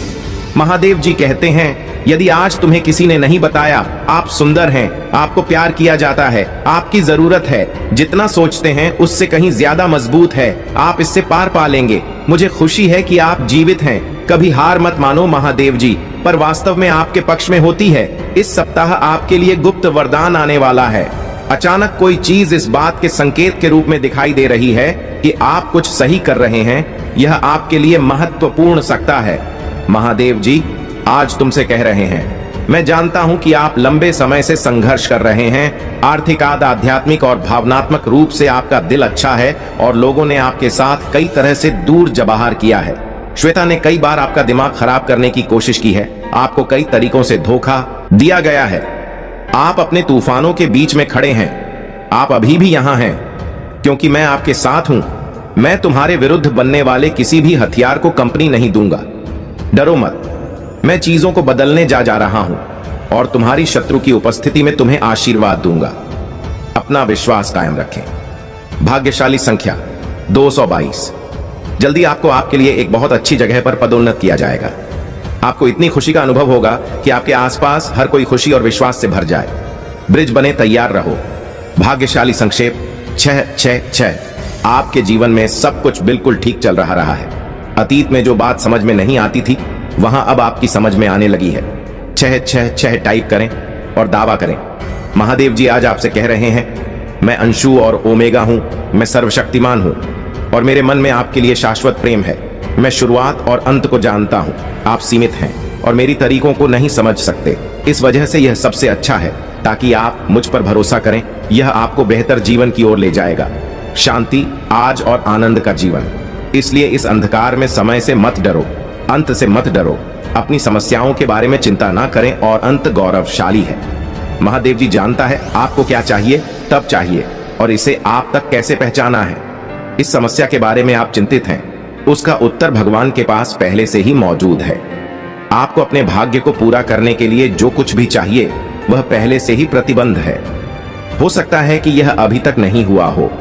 [SPEAKER 1] महादेव जी कहते हैं, यदि आज तुम्हें किसी ने नहीं बताया आप सुंदर हैं, आपको प्यार किया जाता है, आपकी जरूरत है, जितना सोचते हैं उससे कहीं ज्यादा मजबूत है, आप इससे पार पा लेंगे। मुझे खुशी है कि आप जीवित हैं। कभी हार मत मानो महादेव जी, पर वास्तव में आपके पक्ष में होती है। इस सप्ताह आपके लिए गुप्त वरदान आने वाला है। अचानक कोई चीज इस बात के संकेत के रूप में दिखाई दे रही है कि आप कुछ सही कर रहे हैं। यह आपके लिए महत्वपूर्ण सकता है। महादेव जी आज तुमसे कह रहे हैं, मैं जानता हूं कि आप लंबे समय से संघर्ष कर रहे हैं। आर्थिक, आध्यात्मिक और भावनात्मक रूप से आपका दिल अच्छा है और लोगों ने आपके साथ कई तरह से दूर जबाहर किया है। श्वेता ने कई बार आपका दिमाग खराब करने की कोशिश की है। आपको कई तरीकों से धोखा दिया गया है। आप अपने तूफानों के बीच में खड़े हैं। आप अभी भी यहां हैं क्योंकि मैं आपके साथ हूं। मैं तुम्हारे विरुद्ध बनने वाले किसी भी हथियार को कंपनी नहीं दूंगा। डरो मत, मैं चीजों को बदलने जा रहा हूं और तुम्हारी शत्रु की उपस्थिति में तुम्हें आशीर्वाद दूंगा। अपना विश्वास कायम रखें। भाग्यशाली संख्या 222। जल्दी आपको आपके लिए एक बहुत अच्छी जगह पर पदोन्नत किया जाएगा। आपको इतनी खुशी का अनुभव होगा कि आपके आसपास हर कोई खुशी और विश्वास से भर जाए। ब्रिज बने, तैयार रहो। भाग्यशाली संक्षेप 666। आपके जीवन में सब कुछ बिल्कुल ठीक चल रहा है। अतीत में जो बात समझ में नहीं आती थी वहां अब आपकी समझ में आने लगी है। 666 टाइप करें और दावा करें। महादेव जी आज आपसे कह रहे हैं, मैं अंशु और ओमेगा हूं, मैं सर्वशक्तिमान हूं और मेरे मन में आपके लिए शाश्वत प्रेम है। मैं शुरुआत और अंत को जानता हूं। आप सीमित हैं और मेरी तरीकों को नहीं समझ सकते। इस वजह से यह सबसे अच्छा है ताकि आप मुझ पर भरोसा करें। यह आपको बेहतर जीवन की ओर ले जाएगा। शांति, आज और आनंद का जीवन। इसलिए इस अंधकार में समय से मत डरो, अंत से मत डरो। अपनी समस्याओं के बारे में चिंता ना करें और अंत गौरवशाली है। महादेव जी जानता है आपको क्या चाहिए, तब चाहिए और इसे आप तक कैसे पहचाना है। इस समस्या के बारे में आप चिंतित हैं, उसका उत्तर भगवान के पास पहले से ही मौजूद है। आपको अपने भाग्य को पूरा करने के लिए जो कुछ भी चाहिए वह पहले से ही प्रतिबंध है। हो सकता है कि यह अभी तक नहीं हुआ हो,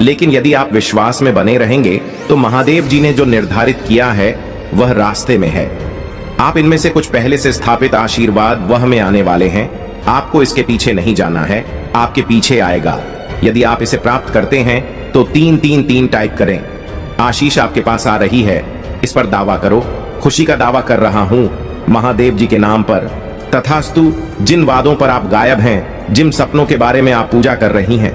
[SPEAKER 1] लेकिन यदि आप विश्वास में बने रहेंगे तो महादेव जी ने जो निर्धारित किया है वह रास्ते में है। आप इनमें से कुछ पहले से स्थापित आशीर्वाद वह में आने वाले हैं। आपको इसके पीछे नहीं जाना है, आपके पीछे आएगा। यदि आप इसे प्राप्त करते हैं तो 333 टाइप करें। आशीष आपके पास आ रही है, इस पर दावा करो। खुशी का दावा कर रहा हूं महादेव जी के नाम पर। तथास्तु। जिन वादों पर आप गायब हैं, जिन सपनों के बारे में आप पूजा कर रही हैं,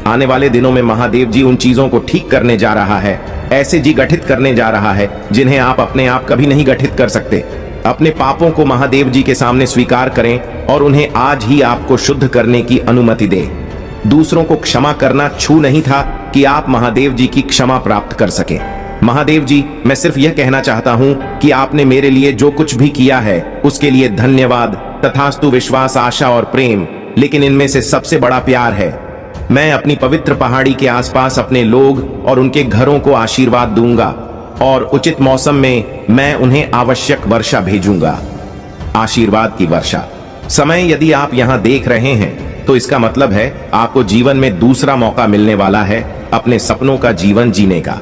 [SPEAKER 1] आने वाले दिनों में महादेव जी उन चीजों को ठीक करने जा रहा है। ऐसे जी गठित करने जा रहा है जिन्हें आप अपने आप कभी नहीं गठित कर सकते। अपने पापों को महादेव जी के सामने स्वीकार करें और उन्हें आज ही आपको शुद्ध करने की अनुमति दें। दूसरों को क्षमा करना छू नहीं था कि आप महादेव जी की क्षमा प्राप्त कर सके। महादेव जी, मैं सिर्फ यह कहना चाहता हूं कि आपने मेरे लिए जो कुछ भी किया है उसके लिए धन्यवाद। तथास्तु। विश्वास, आशा और प्रेम, लेकिन इनमें से सबसे बड़ा प्यार है। मैं अपनी पवित्र पहाड़ी के आसपास अपने लोग और उनके घरों को आशीर्वाद दूंगा और उचित मौसम में मैं उन्हें आवश्यक वर्षा भेजूंगा। आशीर्वाद की वर्षा। समय यदि आप यहां देख रहे हैं तो इसका मतलब है आपको जीवन में दूसरा मौका मिलने वाला है अपने सपनों का जीवन जीने का।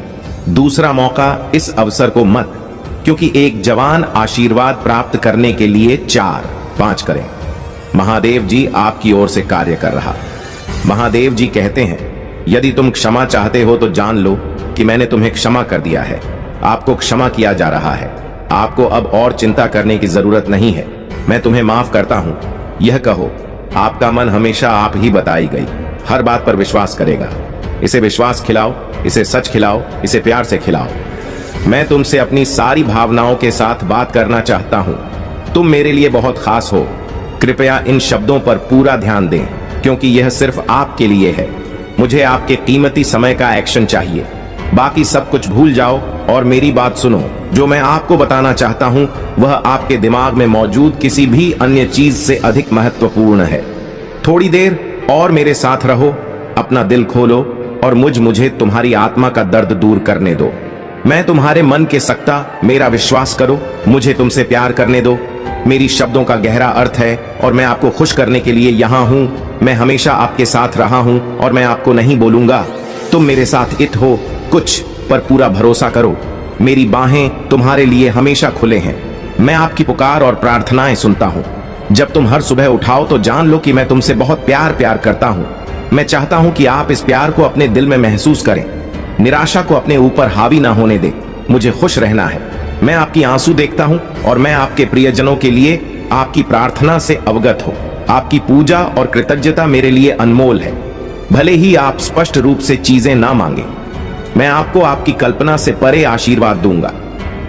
[SPEAKER 1] दूसरा मौका। इस अवसर को मत, क्योंकि एक जवान आशीर्वाद प्राप्त करने के लिए 4-5 करें। महादेव जी आपकी ओर से कार्य कर रहा। महादेव जी कहते हैं, यदि तुम क्षमा चाहते हो तो जान लो कि मैंने तुम्हें क्षमा कर दिया है। आपको क्षमा किया जा रहा है। आपको अब और चिंता करने की जरूरत नहीं है। मैं तुम्हें माफ करता हूं। यह कहो, आपका मन हमेशा आप ही बताई गई हर बात पर विश्वास करेगा। इसे विश्वास खिलाओ, इसे सच खिलाओ, इसे प्यार से खिलाओ। मैं तुमसे अपनी सारी भावनाओं के साथ बात करना चाहता हूं। तुम मेरे लिए बहुत खास हो। कृपया इन शब्दों पर पूरा ध्यान दें, क्योंकि यह सिर्फ आपके लिए है। मुझे आपके कीमती समय का एक्शन चाहिए। बाकी सब कुछ भूल जाओ और मेरी बात सुनो। जो मैं आपको बताना चाहता हूं वह आपके दिमाग में मौजूद किसी भी अन्य चीज से अधिक महत्वपूर्ण है। थोड़ी देर और मेरे साथ रहो, अपना दिल खोलो और मुझे तुम्हारी आत्मा का दर्द दूर करने दो। मैं तुम्हारे मन के सकता, मेरा विश्वास करो। मुझे तुमसे प्यार करने दो। मेरी शब्दों का गहरा अर्थ है और मैं आपको खुश करने के लिए यहाँ हूँ। मैं हमेशा आपके साथ रहा हूँ और मैं आपको नहीं बोलूंगा। तुम मेरे साथ इत हो कुछ, पर पूरा भरोसा करो। मेरी बाहें तुम्हारे लिए हमेशा खुले हैं। मैं आपकी पुकार और प्रार्थनाएं सुनता हूँ। जब तुम हर सुबह उठाओ तो जान लो कि मैं तुमसे बहुत प्यार करता हूँ। मैं चाहता हूँ कि आप इस प्यार को अपने दिल में महसूस करें। निराशा को अपने ऊपर हावी ना होने दें। मुझे खुश रहना है। मैं आपकी आंसू देखता हूं और मैं आपके प्रियजनों के लिए आपकी प्रार्थना से अवगत हो। आपकी पूजा और कृतज्ञता मेरे लिए अनमोल है। भले ही आप स्पष्ट रूप से चीजें ना मांगे, मैं आपको आपकी कल्पना से परे आशीर्वाद दूंगा।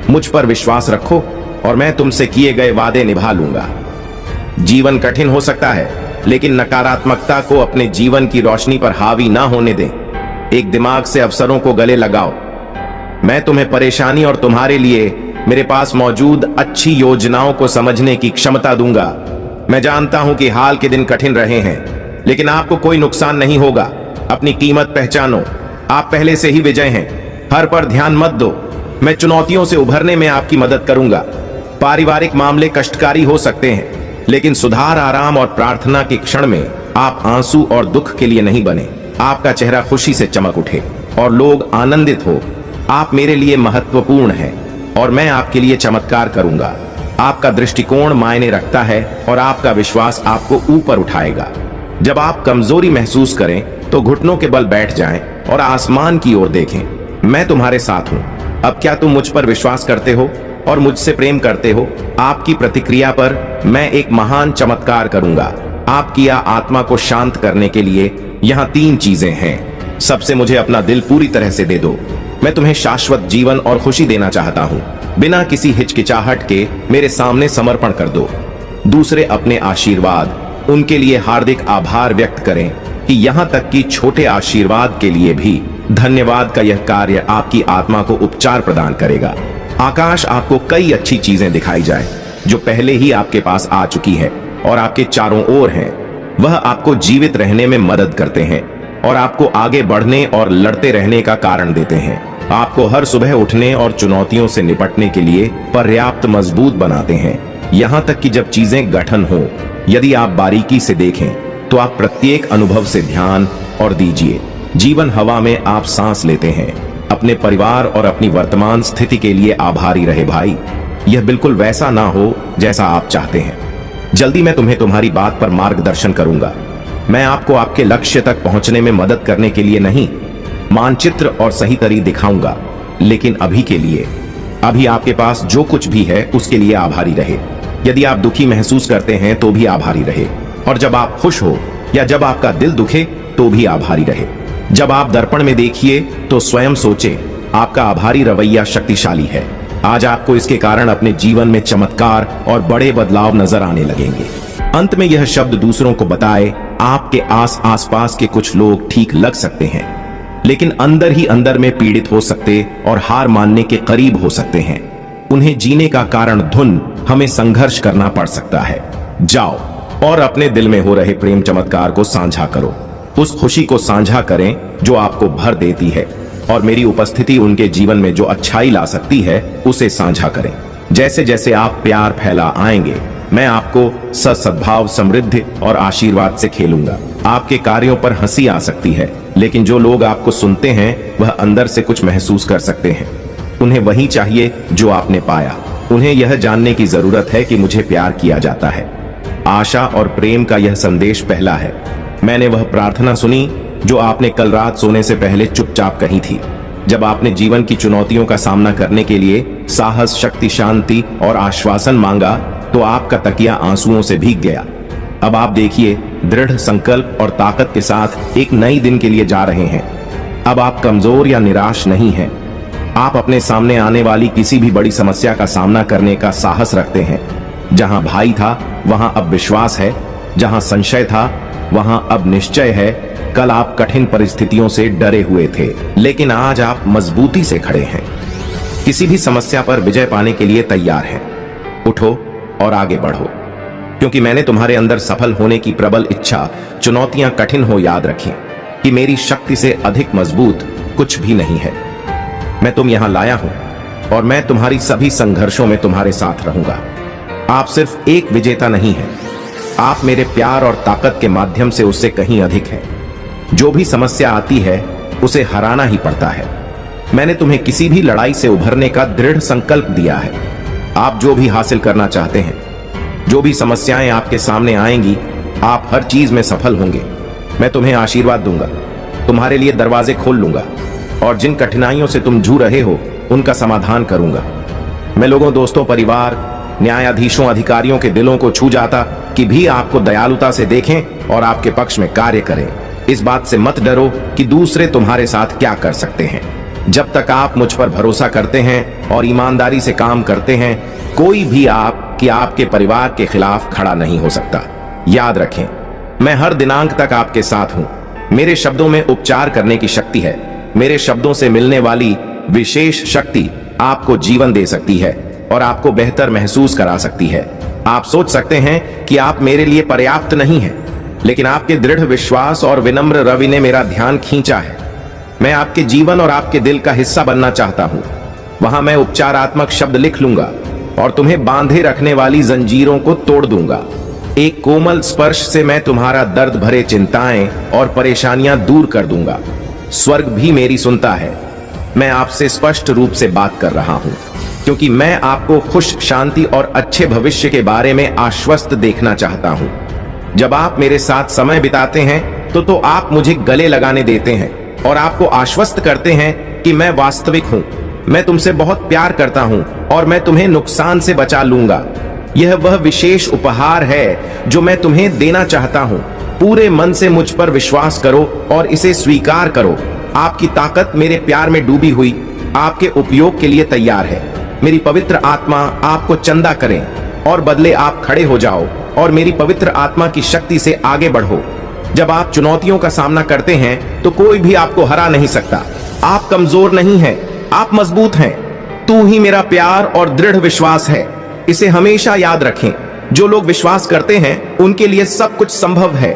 [SPEAKER 1] मुझ पर विश्वास रखो और मैं तुमसे किए गए वादे निभा लूंगा। जीवन कठिन हो सकता है, लेकिन नकारात्मकता को अपने जीवन की रोशनी पर हावी ना होने दें। एक दिमाग से अवसरों को गले लगाओ। मैं तुम्हें परेशानी और तुम्हारे लिए मेरे पास मौजूद अच्छी योजनाओं को समझने की क्षमता दूंगा। मैं जानता हूं कि हाल के दिन कठिन रहे हैं, लेकिन आपको कोई नुकसान नहीं होगा। अपनी कीमत पहचानो। आप पहले से ही विजय हैं। हर पर ध्यान मत दो। मैं चुनौतियों से उभरने में आपकी मदद करूंगा। पारिवारिक मामले कष्टकारी हो सकते हैं, लेकिन सुधार, आराम और प्रार्थना के क्षण में आप आंसू और दुख के लिए नहीं बने। आपका चेहरा खुशी से चमक उठे और लोग आनंदित हो। आप मेरे लिए महत्वपूर्ण हैं और मैं आपके लिए चमत्कार करूंगा। आपका दृष्टिकोण मायने रखता है और आपका विश्वास आपको ऊपर उठाएगा। जब आप कमजोरी महसूस करें तो घुटनों के बल बैठ जाएं और आसमान की ओर देखें। मैं तुम्हारे साथ हूं। अब क्या तुम मुझ पर विश्वास करते हो और मुझसे प्रेम करते हो? आपकी प्रतिक्रिया पर मैं एक महान चमत्कार करूंगा। आपकी आत्मा को शांत करने के लिए यहाँ 3 चीजें हैं। सबसे मुझे अपना दिल पूरी तरह से दे दो। मैं तुम्हें शाश्वत जीवन और खुशी देना चाहता हूँ। बिना किसी हिचकिचाहट के मेरे सामने समर्पण कर दो। दूसरे, अपने आशीर्वाद, उनके लिए हार्दिक आभार व्यक्त करें कि यहाँ तक कि छोटे आशीर्वाद के लिए भी धन्यवाद का यह कार्य आपकी आत्मा को उपचार प्रदान करेगा। आकाश आपको कई अच्छी चीजें दिखाई जाए जो पहले ही आपके पास आ चुकी है और आपके चारों ओर हैं। वह आपको जीवित रहने में मदद करते हैं और आपको आगे बढ़ने और लड़ते रहने का कारण देते हैं। आपको हर सुबह उठने और चुनौतियों से निपटने के लिए पर्याप्त मजबूत बनाते हैं। यहाँ तक कि जब चीजें गठन हो, यदि आप बारीकी से देखें तो आप प्रत्येक अनुभव से ध्यान और दीजिए। जीवन हवा में आप सांस लेते हैं। अपने परिवार और अपनी वर्तमान स्थिति के लिए आभारी रहे भाई। यह बिल्कुल वैसा ना हो जैसा आप चाहते हैं। जल्दी मैं तुम्हें तुम्हारी बात पर मार्गदर्शन करूंगा। मैं आपको आपके लक्ष्य तक पहुंचने में मदद करने के लिए नहीं, मानचित्र और सही तरीका दिखाऊंगा। लेकिन अभी के लिए, अभी आपके पास जो कुछ भी है उसके लिए आभारी रहे। यदि आप दुखी महसूस करते हैं तो भी आभारी रहे, और जब आप खुश हो या जब आपका दिल दुखे तो भी आभारी रहे। जब आप दर्पण में देखिए तो स्वयं सोचे, आपका आभारी रवैया शक्तिशाली है। आज आपको इसके कारण अपने जीवन में चमत्कार और बड़े बदलाव नजर आने लगेंगे। अंत में यह शब्द दूसरों को बताए, आपके आसपास के कुछ लोग ठीक लग सकते हैं, लेकिन अंदर ही अंदर में पीड़ित हो सकते और हार मानने के करीब हो सकते हैं। उन्हें जीने का कारण धुन हमें संघर्ष करना पड़ सकता है। जाओ और अपने दिल में हो रहे प्रेम चमत्कार को साझा करो। उस खुशी को साझा करें जो आपको भर देती है, और मेरी उपस्थिति उनके जीवन में जो अच्छाई ला सकती है उसे साझा करें। जैसे जैसे आप प्यार फैला आएंगे, मैं आपको सद्भाव, समृद्धि और आशीर्वाद से खेलूंगा। आपके कार्यों पर हंसी आ सकती है, लेकिन जो लोग आपको सुनते हैं वह अंदर से कुछ महसूस कर सकते हैं। उन्हें वही चाहिए जो आपने पाया। उन्हें यह जानने की जरूरत है कि मुझे प्यार किया जाता है। आशा और प्रेम का यह संदेश पहला है। मैंने वह प्रार्थना सुनी जो आपने कल रात सोने से पहले चुपचाप कही थी। जब आपने जीवन की चुनौतियों का सामना करने के लिए साहस, शक्ति, शांति और आश्वासन मांगा तो आपका तकिया आंसुओं से भीग गया। अब आप देखिए, दृढ़ संकल्प और ताकत के साथ एक नई दिन के लिए जा रहे हैं। अब आप कमजोर या निराश नहीं हैं। आप अपने सामने आने वाली किसी भी बड़ी समस्या का सामना करने का साहस रखते हैं। जहां भय था वहां अब विश्वास है, जहां संशय था वहां अब निश्चय है। कल आप कठिन परिस्थितियों से डरे हुए थे, लेकिन आज आप मजबूती से खड़े हैं। किसी भी समस्या पर विजय पाने के लिए तैयार हैं। उठो और आगे बढ़ो, क्योंकि मैंने तुम्हारे अंदर सफल होने की प्रबल इच्छा, चुनौतियां कठिन हो याद रखें कि मेरी शक्ति से अधिक मजबूत कुछ भी नहीं है। मैं तुम यहां लाया हूं और मैं तुम्हारी सभी संघर्षों में तुम्हारे साथ रहूंगा। आप सिर्फ एक विजेता नहीं हैं, आप मेरे प्यार और ताकत के माध्यम से उससे कहीं अधिक हैं। जो भी समस्या आती है उसे हराना ही पड़ता है। मैंने तुम्हें किसी भी लड़ाई से उभरने का दृढ़ संकल्प दिया है। आप जो भी हासिल करना चाहते हैं, जो भी समस्याएं आपके सामने आएंगी, आप हर चीज में सफल होंगे। मैं तुम्हें आशीर्वाद दूंगा, तुम्हारे लिए दरवाजे खोल लूंगा, और जिन कठिनाइयों से तुम जूझ रहे हो उनका समाधान करूंगा। मैं लोगों, दोस्तों, परिवार, न्यायाधीशों, अधिकारियों के दिलों को छू जाता कि भी आपको दयालुता से देखें और आपके पक्ष में कार्य करें। इस बात से मत डरो कि दूसरे तुम्हारे साथ क्या कर सकते हैं। जब तक आप मुझ पर भरोसा करते हैं और ईमानदारी से काम करते हैं, कोई भी आपके परिवार के खिलाफ खड़ा नहीं हो सकता। याद रखें, मैं हर दिनांक तक आपके साथ हूं। मेरे शब्दों में उपचार करने की शक्ति है। मेरे शब्दों से मिलने वाली विशेष शक्ति आपको जीवन दे सकती है और आपको बेहतर महसूस करा सकती है। आप सोच सकते हैं कि आप मेरे लिए पर्याप्त नहीं हैं, लेकिन आपके दृढ़ विश्वास और विनम्र रवि ने मेरा ध्यान खींचा है। मैं आपके जीवन और आपके दिल का हिस्सा बनना चाहता हूं। वहां मैं उपचारात्मक शब्द लिख लूंगा और तुम्हें बांधे रखने वाली जंजीरों को तोड़ दूंगा। एक कोमल स्पर्श से मैं तुम्हारा दर्द भरे चिंताएं और परेशानियां दूर कर दूंगा। स्वर्ग भी मेरी सुनता है। मैं आपसे स्पष्ट रूप से बात कर रहा हूं, क्योंकि मैं आपको खुश, शांति और अच्छे भविष्य के बारे में आश्वस्त देखना चाहता हूं। जब आप मेरे साथ समय बिताते हैं तो आप मुझे गले लगाने देते हैं और आपको आश्वस्त करते हैं कि मैं वास्तविक हूं, मैं तुमसे बहुत प्यार करता हूं और मैं तुम्हें नुकसान से बचा लूंगा। यह वह विशेष उपहार है जो मैं तुम्हें देना चाहता हूं। पूरे मन से मुझ पर विश्वास करो और इसे स्वीकार करो। आपकी ताकत मेरे प्यार में डूबी हुई आपके उपयोग के लिए तैयार है। मेरी पवित्र आत्मा आपको चंदा करें और बदले आप खड़े हो जाओ और मेरी पवित्र आत्मा की शक्ति से आगे बढ़ो। जब आप चुनौतियों का सामना करते हैं तो कोई भी आपको हरा नहीं सकता। आप कमजोर नहीं हैं, आप मजबूत हैं। तू ही मेरा प्यार और दृढ़ विश्वास है। इसे हमेशा याद रखें। जो लोग विश्वास करते हैं उनके लिए सब कुछ संभव है।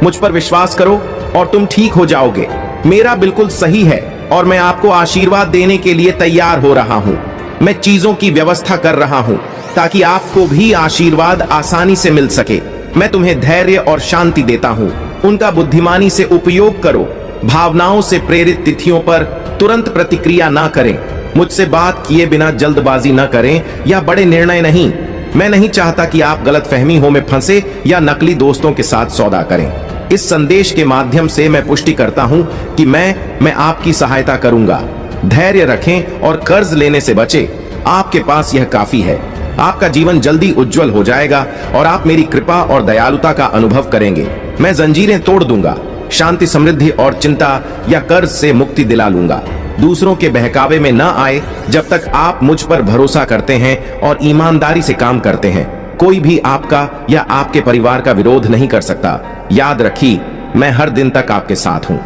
[SPEAKER 1] मुझ पर विश्वास करो और तुम ठीक हो जाओगे। मेरा बिल्कुल सही है और मैं आपको आशीर्वाद देने के लिए तैयार हो रहा हूं। मैं चीजों की व्यवस्था कर रहा हूं ताकि आपको भी आशीर्वाद आसानी से मिल सके। मैं तुम्हें धैर्य और शांति देता हूं, उनका बुद्धिमानी से उपयोग करो। भावनाओं से प्रेरित तिथियों पर तुरंत प्रतिक्रिया ना करें। मुझसे बात किए बिना जल्दबाजी न करें या बड़े निर्णय नहीं। मैं नहीं चाहता कि आप गलतफहमी में फंसे या नकली दोस्तों के साथ सौदा करें। इस संदेश के माध्यम से मैं पुष्टि करता हूं कि मैं आपकी सहायता करूंगा। धैर्य रखें और कर्ज लेने से बचें। आपके पास यह काफी है। आपका जीवन जल्दी उज्जवल हो जाएगा और आप मेरी कृपा और दयालुता का अनुभव करेंगे। मैं जंजीरें तोड़ दूंगा, शांति, समृद्धि और चिंता या कर्ज से मुक्ति दिला लूंगा। दूसरों के बहकावे में न आए जब तक आप मुझ पर भरोसा करते हैं और ईमानदारी से काम करते हैं। कोई भी आपका या आपके परिवार का विरोध नहीं कर सकता। याद रखिए, मैं हर दिन तक आपके साथ हूं।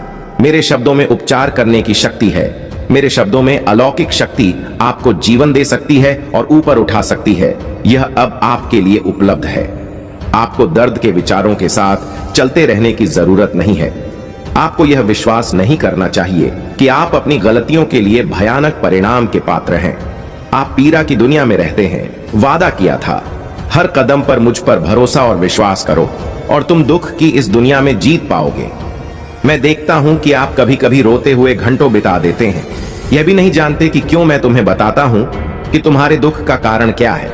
[SPEAKER 1] मेरे शब्दों में उपचार करने की शक्ति है। मेरे शब्दों में अलौकिक शक्ति आपको जीवन दे सकती है और ऊपर उठा सकती है। यह अब आपके लिए उपलब्ध है। आपको दर्द के विचारों के साथ चलते रहने की जरूरत नहीं है। आपको यह विश्वास नहीं करना चाहिए कि आप अपनी गलतियों के लिए भयानक परिणाम के पात्र हैं। आप पीड़ा की दुनिया में रहते हैं। वादा किया था, हर कदम पर मुझ पर भरोसा और विश्वास करो और तुम दुख की इस दुनिया में जीत पाओगे। मैं देखता हूं कि आप कभी कभी रोते हुए घंटों बिता देते हैं, यह भी नहीं जानते कि क्यों। मैं तुम्हें बताता हूं कि तुम्हारे दुख का कारण क्या है।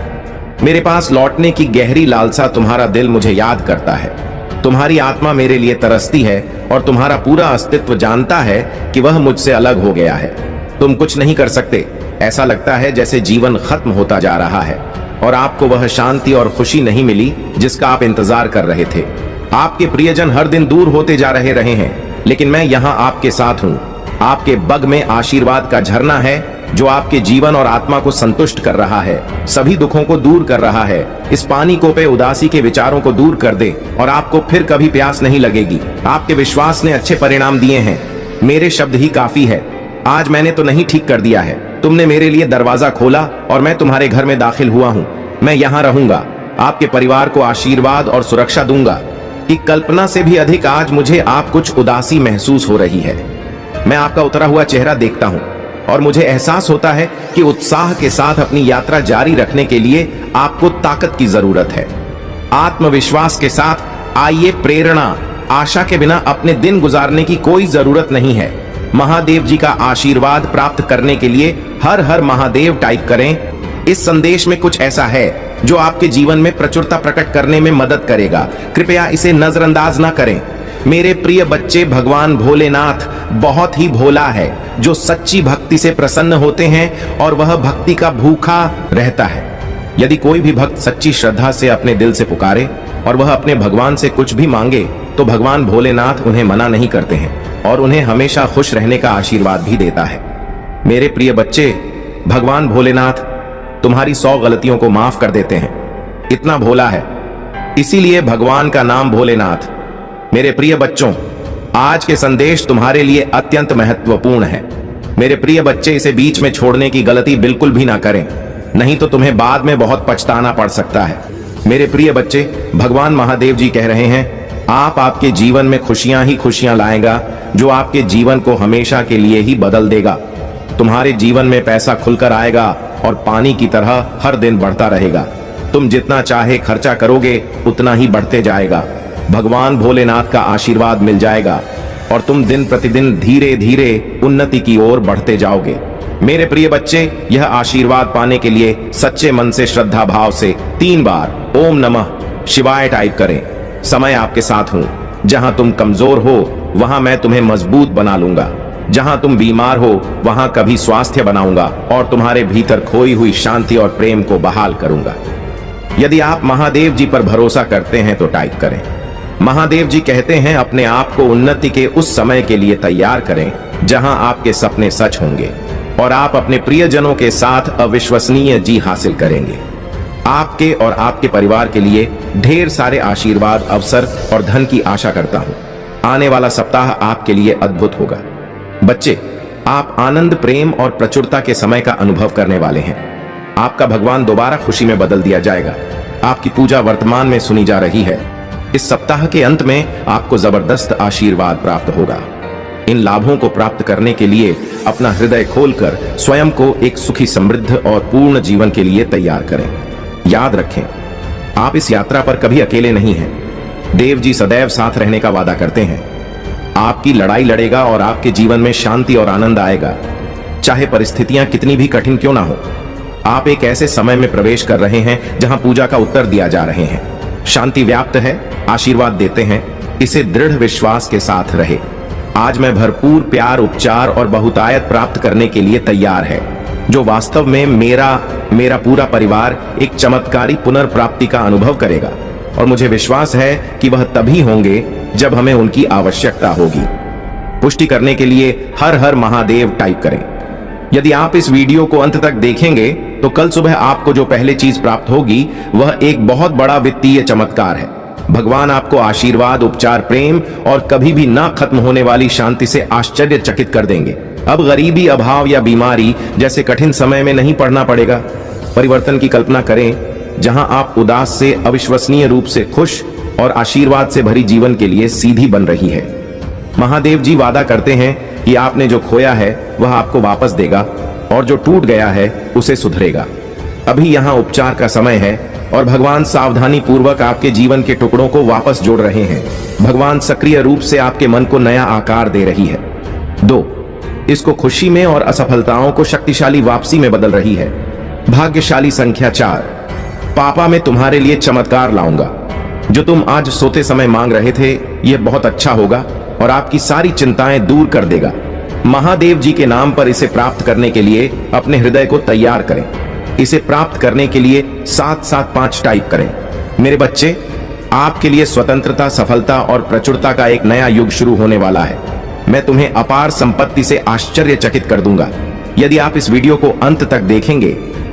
[SPEAKER 1] मेरे पास लौटने की गहरी लालसा तुम्हारा दिल मुझे याद करता है। तुम्हारी आत्मा मेरे लिए तरसती है और तुम्हारा पूरा अस्तित्व जानता है कि वह मुझसे अलग हो गया है। तुम कुछ नहीं कर सकते। ऐसा लगता है जैसे जीवन खत्म होता जा रहा है और आपको वह शांति और खुशी नहीं मिली जिसका आप इंतजार कर रहे थे। आपके प्रियजन हर दिन दूर होते जा रहे हैं, लेकिन मैं यहाँ आपके साथ हूँ। आपके बग में आशीर्वाद का झरना है जो आपके जीवन और आत्मा को संतुष्ट कर रहा है, सभी दुखों को दूर कर रहा है। इस पानी को पे उदासी के विचारों को दूर कर दे और आपको फिर कभी प्यास नहीं लगेगी। आपके विश्वास ने अच्छे परिणाम दिए हैं। मेरे शब्द ही काफी है। आज मैंने तो नहीं ठीक कर दिया है, तुमने मेरे लिए दरवाजा खोला और मैं तुम्हारे घर में दाखिल हुआ हूँ। मैं यहाँ रहूंगा, आपके परिवार को आशीर्वाद और सुरक्षा दूंगा। कि कल्पना से भी अधिक आज मुझे आप कुछ उदासी महसूस हो रही है। मैं आपका उतरा हुआ चेहरा देखता हूँ और मुझे एहसास होता है कि उत्साह के साथ अपनी यात्रा जारी रखने के लिए आपको ताकत की जरूरत है। आत्मविश्वास के साथ आइए। प्रेरणा, आशा के बिना अपने दिन गुजारने की कोई जरूरत नहीं है। महादेव जी का आशीर्वाद प्राप्त करने के लिए हर हर महादेव टाइप करें। इस संदेश में कुछ ऐसा है जो आपके जीवन में प्रचुरता प्रकट करने में मदद करेगा। कृपया इसे नजरअंदाज ना करें। मेरे प्रिय बच्चे, भगवान भोलेनाथ बहुत ही भोला है जो सच्ची भक्ति से प्रसन्न होते हैं और वह भक्ति का भूखा रहता है। यदि कोई भी भक्त सच्ची श्रद्धा से अपने दिल से पुकारे और वह अपने भगवान से कुछ भी मांगे तो भगवान भोलेनाथ उन्हें मना नहीं करते हैं और उन्हें हमेशा खुश रहने का आशीर्वाद भी देता है। मेरे प्रिय बच्चे, भगवान भोलेनाथ तुम्हारी 100 गलतियों को माफ कर देते हैं। इतना भोला है, इसीलिए भगवान का नाम भोलेनाथ। मेरे प्रिय बच्चों, आज के संदेश तुम्हारे लिए अत्यंत महत्वपूर्ण है। मेरे प्रिय बच्चे, इसे बीच में छोड़ने की गलती बिल्कुल भी ना करें, नहीं तो तुम्हें बाद में बहुत पछताना पड़ सकता है। मेरे प्रिय बच्चे, भगवान महादेव जी कह रहे हैं, आप आपके जीवन में खुशियां ही खुशियां लाएगा जो आपके जीवन को हमेशा के लिए ही बदल देगा। तुम्हारे जीवन में पैसा खुलकर आएगा और पानी की तरह हर दिन बढ़ता रहेगा। तुम जितना चाहे खर्चा करोगे उतना ही बढ़ते जाएगा। भगवान भोलेनाथ का आशीर्वाद मिल जाएगा और तुम दिन प्रतिदिन धीरे धीरे उन्नति की ओर बढ़ते जाओगे। मेरे प्रिय बच्चे, यह आशीर्वाद पाने के लिए सच्चे मन से श्रद्धा भाव से 3 बार ओम नमः शिवाय टाइप करें। समय आपके साथ हूं। जहां तुम कमजोर हो वहां मैं तुम्हें मजबूत बना लूंगा। जहां तुम बीमार हो वहां कभी स्वास्थ्य बनाऊंगा और तुम्हारे भीतर खोई हुई शांति और प्रेम को बहाल करूंगा। यदि आप महादेव जी पर भरोसा करते हैं तो टाइप करें। महादेव जी कहते हैं, अपने आप को उन्नति के उस समय के लिए तैयार करें जहां आपके सपने सच होंगे और आप अपने प्रियजनों के साथ अविश्वसनीय जी हासिल करेंगे। आपके और आपके परिवार के लिए ढेर सारे आशीर्वाद, अवसर और धन की आशा करता हूं। आने वाला सप्ताह आपके लिए अद्भुत होगा। बच्चे, आप आनंद, प्रेम और प्रचुरता के समय का अनुभव करने वाले हैं। आपका भगवान दोबारा खुशी में बदल दिया जाएगा। आपकी पूजा वर्तमान में सुनी जा रही है। इस सप्ताह के अंत में आपको जबरदस्त आशीर्वाद प्राप्त होगा। इन लाभों को प्राप्त करने के लिए अपना हृदय खोलकर स्वयं को एक सुखी, समृद्ध और पूर्ण जीवन के लिए तैयार करें। याद रखें, आप इस यात्रा पर कभी अकेले नहीं हैं। देव जी सदैव साथ रहने का वादा करते हैं। आपकी लड़ाई लड़ेगा और आपके जीवन में शांति और आनंद आएगा, चाहे परिस्थितियां कितनी भी कठिन क्यों ना हो। आप एक ऐसे समय में प्रवेश कर रहे हैं जहां पूजा का उत्तर दिया जा रहे हैं। शांति व्याप्त है, आशीर्वाद देते हैं। इसे दृढ़ विश्वास के साथ रहे। आज मैं भरपूर प्यार, उपचार और बहुतायत प्राप्त करने के लिए तैयार है, जो वास्तव में मेरा पूरा परिवार एक चमत्कारी पुनर्प्राप्ति का अनुभव करेगा। और मुझे विश्वास है कि वह तभी होंगे जब हमें उनकी आवश्यकता होगी। पुष्टि करने के लिए हर हर महादेव टाइप करें। यदि आप इस वीडियो को अंत तक देखेंगे तो कल सुबह आपको जो पहली चीज प्राप्त होगी वह एक बहुत बड़ा वित्तीय चमत्कार है। भगवान आपको आशीर्वाद, उपचार, प्रेम और कभी भी ना खत्म होने वाली शांति से आश्चर्यचकित कर देंगे। अब गरीबी, अभाव या बीमारी जैसे कठिन समय में नहीं पड़ना पड़ेगा। परिवर्तन की कल्पना करें जहां आप उदास से अविश्वसनीय रूप से खुश और आशीर्वाद से भरी जीवन के लिए सीधी बन रही है। महादेव जी वादा करते हैं कि आपने जो खोया है वह आपको वापस देगा और जो टूट गया है उसे सुधरेगा। अभी यहाँ उपचार का समय है और भगवान सावधानी पूर्वक आपके जीवन के टुकड़ों को वापस जोड़ रहे हैं। भगवान सक्रिय रूप से आपके मन को नया आकार दे रही है। 2, इसको खुशी में और असफलताओं को शक्तिशाली वापसी में बदल रही है। भाग्यशाली संख्या 4, पापा मैं तुम्हारे लिए चमत्कार लाऊंगा। जो तुम आज सोते समय मांग रहे थे यह बहुत अच्छा होगा और आपकी सारी चिंताएं दूर कर देगा। महादेव जी के नाम पर इसे प्राप्त करने के लिए अपने हृदय को तैयार करें। इसे प्राप्त करने के लिए 775 टाइप करें। मेरे बच्चे, आपके लिए स्वतंत्रता, सफलता और प्रचुरता का एक नया युग शुरू होने वाला है। मैं तुम्हें अपार संपत्ति से आश्चर्यचकित कर दूंगा। यदि आप इस वीडियो को अंत तक देखेंगे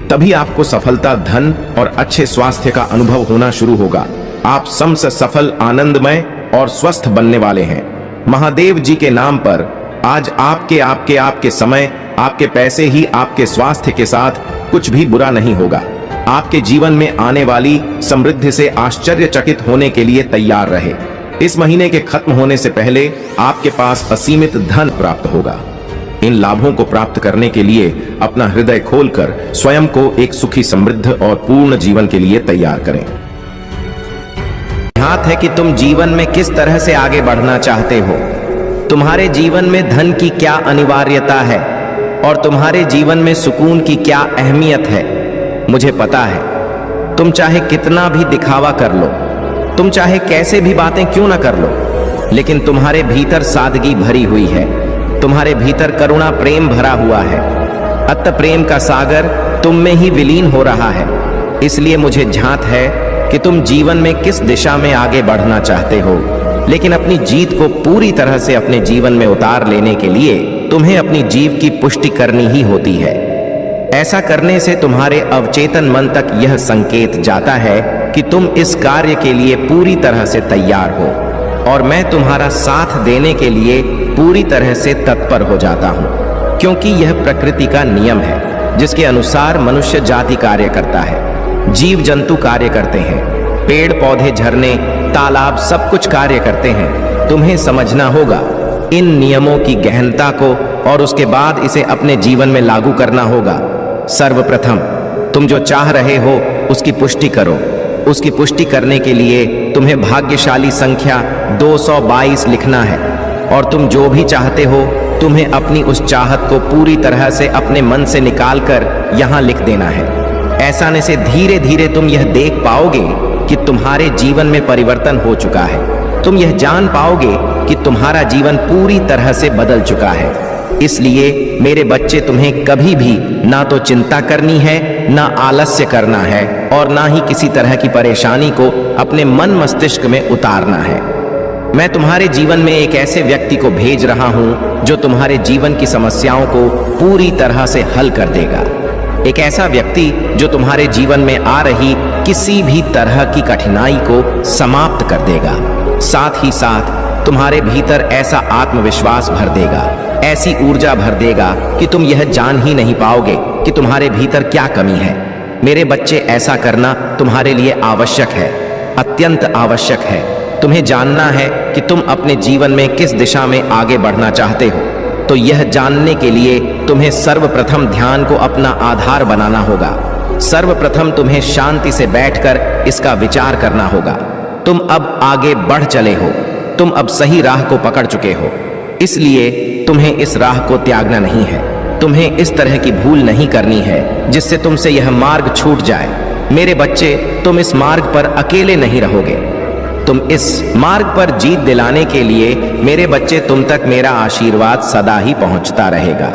[SPEAKER 1] तभी आपको सफलता, धन और अच्छे स्वास्थ्य का अनुभव होना शुरू होगा। आप समस्त सफल, आनंदमय और स्वस्थ बनने वाले हैं। महादेव जी के नाम पर आज आपके समय, आपके पैसे ही आपके स्वास्थ्य के साथ कुछ भी बुरा नहीं होगा। आपके जीवन में आने वाली समृद्धि से आश्चर्यचकित होने के लिए तैयार रहे। इस महीने के खत्म होने से पहले आपके पास असीमित धन प्राप्त होगा। इन लाभों को प्राप्त करने के लिए अपना हृदय खोलकर स्वयं को एक सुखी, समृद्ध और पूर्ण जीवन के लिए तैयार करें।
[SPEAKER 3] हाथ है कि तुम जीवन में किस तरह से आगे बढ़ना चाहते हो। तुम्हारे जीवन में धन की क्या अनिवार्यता है और तुम्हारे जीवन में सुकून की क्या अहमियत है। मुझे पता है, तुम चाहे कितना भी दिखावा कर लो, तुम चाहे कैसे भी बातें क्यों ना कर लो, लेकिन तुम्हारे भीतर सादगी भरी हुई है। तुम्हारे भीतर करुणा, प्रेम भरा हुआ है। अत प्रेम का सागर तुम में ही विलीन हो रहा है। इसलिए मुझे झांत है कि तुम जीवन में किस दिशा में आगे बढ़ना चाहते हो, लेकिन अपनी जीत को पूरी तरह से अपने जीवन में उतार लेने के लिए तुम्हें अपनी जीव की पुष्टि करनी ही होती है। ऐसा करने से तुम्हारे अवचेतन मन तक यह संकेत जाता है कि तुम इस कार्य के लिए पूरी तरह से तैयार हो और मैं तुम्हारा साथ देने के लिए पूरी तरह से तत्पर हो जाता हूँ, क्योंकि यह प्रकृति का नियम है जिसके अनुसार मनुष्य जाति कार्य करता है, जीव जंतु कार्य करते हैं, पेड़ पौधे, झरने, तालाब सब कुछ कार्य करते हैं। तुम्हें समझना होगा इन नियमों की गहनता को और उसके बाद इसे अपने जीवन में लागू करना होगा। सर्वप्रथम तुम जो चाह रहे हो उसकी पुष्टि करो। उसकी पुष्टि करने के लिए तुम्हें भाग्यशाली संख्या 222 लिखना है और तुम जो भी चाहते हो तुम्हें अपनी उस चाहत को पूरी तरह से अपने मन से निकालकर यहां लिख देना है। ऐसा आने से धीरे धीरे तुम यह देख पाओगे कि तुम्हारे जीवन में परिवर्तन हो चुका है। तुम यह जान पाओगे कि तुम्हारा जीवन पूरी तरह से बदल चुका है। इसलिए मेरे बच्चे, तुम्हें कभी भी ना तो चिंता करनी है, ना आलस्य करना है, और ना ही किसी तरह की परेशानी को अपने मन मस्तिष्क में उतारना है। मैं तुम्हारे जीवन में एक ऐसे व्यक्ति को भेज रहा हूं जो तुम्हारे जीवन की समस्याओं को पूरी तरह से हल कर देगा। एक ऐसा व्यक्ति जो तुम्हारे जीवन में आ रही किसी भी तरह की कठिनाई को समाप्त कर देगा। साथ ही साथ तुम्हारे भीतर ऐसा आत्मविश्वास भर देगा, ऐसी ऊर्जा भर देगा कि तुम यह जान ही नहीं पाओगे कि तुम्हारे भीतर क्या कमी है। मेरे बच्चे, ऐसा करना तुम्हारे लिए आवश्यक है, अत्यंत आवश्यक है। तुम्हें जानना है कि तुम अपने जीवन में किस दिशा में आगे बढ़ना चाहते हो। तो यह जानने के लिए तुम्हें सर्वप्रथम ध्यान को अपना आधार बनाना होगा। सर्वप्रथम तुम्हें शांति से बैठकर इसका विचार करना होगा। तुम अब आगे बढ़ चले हो, तुम अब सही राह को पकड़ चुके हो, इसलिए तुम्हें इस राह को त्यागना नहीं है। तुम्हें इस तरह की भूल नहीं करनी है जिससे तुमसे यह मार्ग छूट जाए। मेरे बच्चे, तुम इस मार्ग पर अकेले नहीं रहोगे। तुम इस मार्ग पर जीत दिलाने के लिए मेरे बच्चे, तुम तक मेरा आशीर्वाद सदा ही पहुंचता रहेगा।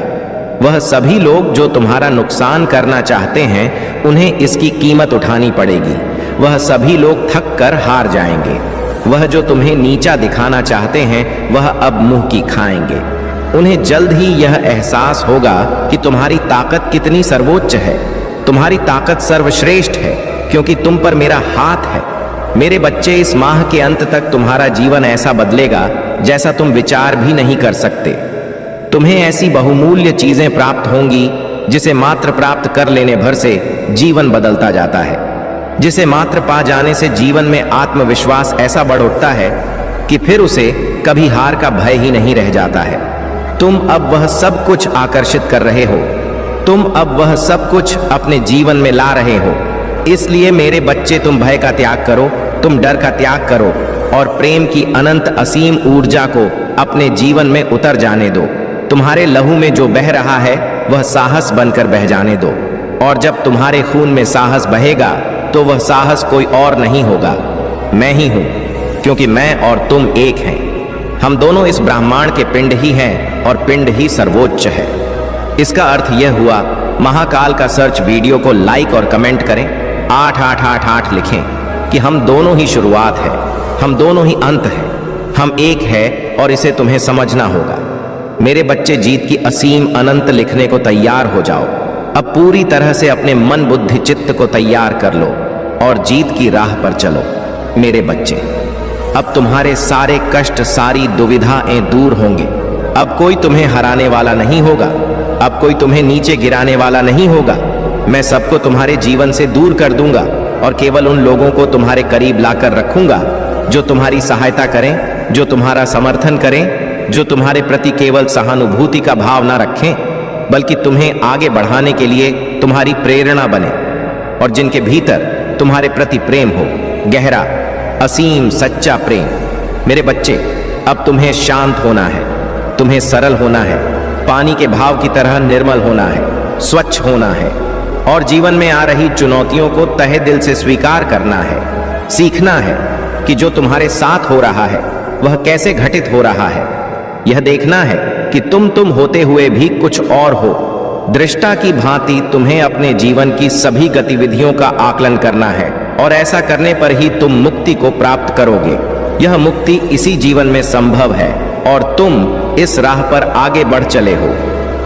[SPEAKER 3] वह सभी लोग जो तुम्हारा नुकसान करना चाहते हैं, उन्हें इसकी कीमत उठानी पड़ेगी। वह सभी लोग थक कर हार जाएंगे। वह जो तुम्हें नीचा दिखाना चाहते हैं, वह अब मुंह की खाएंगे। उन्हें जल्द ही यह एहसास होगा कि तुम्हारी ताकत कितनी सर्वोच्च है। तुम्हारी ताकत सर्वश्रेष्ठ है, क्योंकि तुम पर मेरा हाथ है। मेरे बच्चे, इस माह के अंत तक तुम्हारा जीवन ऐसा बदलेगा जैसा तुम विचार भी नहीं कर सकते। तुम्हें ऐसी बहुमूल्य चीजें प्राप्त होंगी जिसे मात्र प्राप्त कर लेने भर से जीवन बदलता जाता है, जिसे मात्र पा जाने से जीवन में आत्मविश्वास ऐसा बढ़ उठता है कि फिर उसे कभी हार का भय ही नहीं रह जाता है। तुम अब वह सब कुछ आकर्षित कर रहे हो, तुम अब वह सब कुछ अपने जीवन में ला रहे हो। इसलिए मेरे बच्चे, तुम भय का त्याग करो, तुम डर का त्याग करो और प्रेम की अनंत असीम ऊर्जा को अपने जीवन में उतर जाने दो। तुम्हारे लहू में जो बह रहा है वह साहस बनकर बह जाने दो, और जब तुम्हारे खून में साहस बहेगा तो वह साहस कोई और नहीं होगा, मैं ही हूं, क्योंकि मैं और तुम एक हैं। हम दोनों इस ब्रह्मांड के पिंड ही हैं और पिंड ही सर्वोच्च है। इसका अर्थ यह हुआ, महाकाल का सर्च वीडियो को लाइक और कमेंट करें, 8888 लिखें कि हम दोनों ही शुरुआत है, हम दोनों ही अंत है, हम एक है, और इसे तुम्हें समझना होगा। मेरे बच्चे, जीत की असीम अनंत लिखने को तैयार हो जाओ। अब पूरी तरह से अपने मन बुद्धि चित्त को तैयार कर लो और जीत की राह पर चलो। मेरे बच्चे, अब तुम्हारे सारे कष्ट, सारी दुविधाएं दूर होंगे। अब कोई तुम्हें हराने वाला नहीं होगा, अब कोई तुम्हें नीचे गिराने वाला नहीं होगा। मैं सबको तुम्हारे जीवन से दूर कर दूंगा और केवल उन लोगों को तुम्हारे करीब लाकर रखूंगा जो तुम्हारी सहायता करें, जो तुम्हारा समर्थन करें, जो तुम्हारे प्रति केवल सहानुभूति का भाव ना रखें, बल्कि तुम्हें आगे बढ़ाने के लिए तुम्हारी प्रेरणा बने, और जिनके भीतर तुम्हारे प्रति प्रेम हो, गहरा, असीम, सच्चा प्रेम। मेरे बच्चे, अब तुम्हें शांत होना है, तुम्हें सरल होना है, पानी के भाव की तरह निर्मल होना है, स्वच्छ होना है, और जीवन में आ रही चुनौतियों को तहे दिल से स्वीकार करना है। सीखना है कि जो तुम्हारे साथ हो रहा है वह कैसे घटित हो रहा है। यह देखना है कि तुम होते हुए भी कुछ और हो। दृष्टा की भांति तुम्हें अपने जीवन की सभी गतिविधियों का आकलन करना है, और ऐसा करने पर ही तुम मुक्ति को प्राप्त करोगे। यह मुक्ति इसी जीवन में संभव है, और तुम इस राह पर आगे बढ़ चले हो।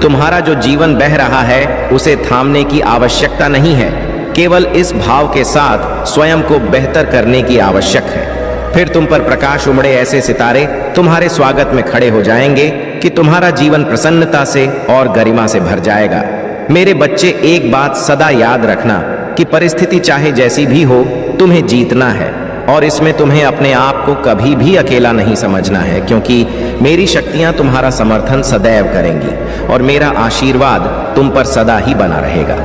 [SPEAKER 3] तुम्हारा जो जीवन बह रहा है उसे थामने की आवश्यकता नहीं है, केवल इस भाव के साथ स्वयं को बेहतर करने की आवश्यक है। फिर तुम पर प्रकाश उमड़े ऐसे सितारे तुम्हारे स्वागत में खड़े हो जाएंगे कि तुम्हारा जीवन प्रसन्नता से और गरिमा से भर जाएगा। मेरे बच्चे, एक बात सदा याद रखना कि परिस्थिति चाहे जैसी भी हो, तुम्हें जीतना है, और इसमें तुम्हें अपने आप को कभी भी अकेला नहीं समझना है, क्योंकि मेरी शक्तियां तुम्हारा समर्थन सदैव करेंगी और मेरा आशीर्वाद तुम पर सदा ही बना रहेगा।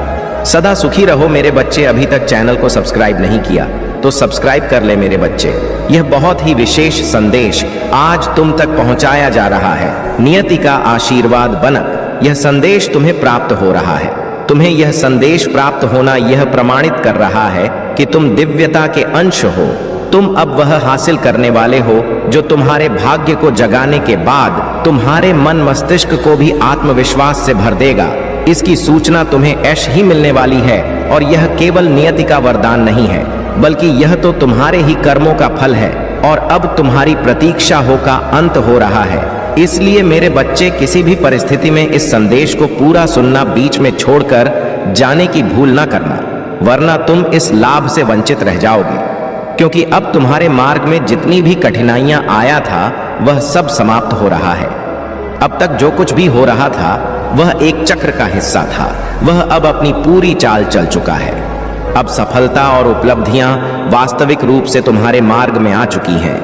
[SPEAKER 3] सदा सुखी रहो मेरे बच्चे। अभी तक चैनल को सब्सक्राइब नहीं किया तो सब्सक्राइब कर ले मेरे बच्चे। यह बहुत ही विशेष संदेश आज तुम तक पहुंचाया जा रहा है। नियति का आशीर्वाद बनक यह संदेश तुम्हें प्राप्त हो रहा है। तुम्हें यह संदेश प्राप्त होना यह प्रमाणित कर रहा है कि तुम दिव्यता के अंश हो। तुम अब वह हासिल करने वाले हो जो तुम्हारे भाग्य को जगाने के बाद तुम्हारे मन मस्तिष्क को भी आत्मविश्वास से भर देगा। इसकी सूचना तुम्हें ऐश ही मिलने वाली है और यह केवल नियति का वरदान नहीं है, बल्कि यह तो तुम्हारे ही कर्मों का फल है और अब तुम्हारी प्रतीक्षा हो का अंत हो रहा है। इसलिए मेरे बच्चे, किसी भी परिस्थिति में इस संदेश को पूरा सुनना बीच में छोड़कर जाने की भूल ना करना, वरना तुम इस लाभ से वंचित रह जाओगे। क्योंकि अब तुम्हारे मार्ग में जितनी भी कठिनाइयां आया था वह सब समाप्त हो रहा है। अब तक जो कुछ भी हो रहा था वह एक चक्र का हिस्सा था। वह अब अपनी पूरी चाल चल चुका है। अब सफलता और उपलब्धियां वास्तविक रूप से तुम्हारे मार्ग में आ चुकी हैं।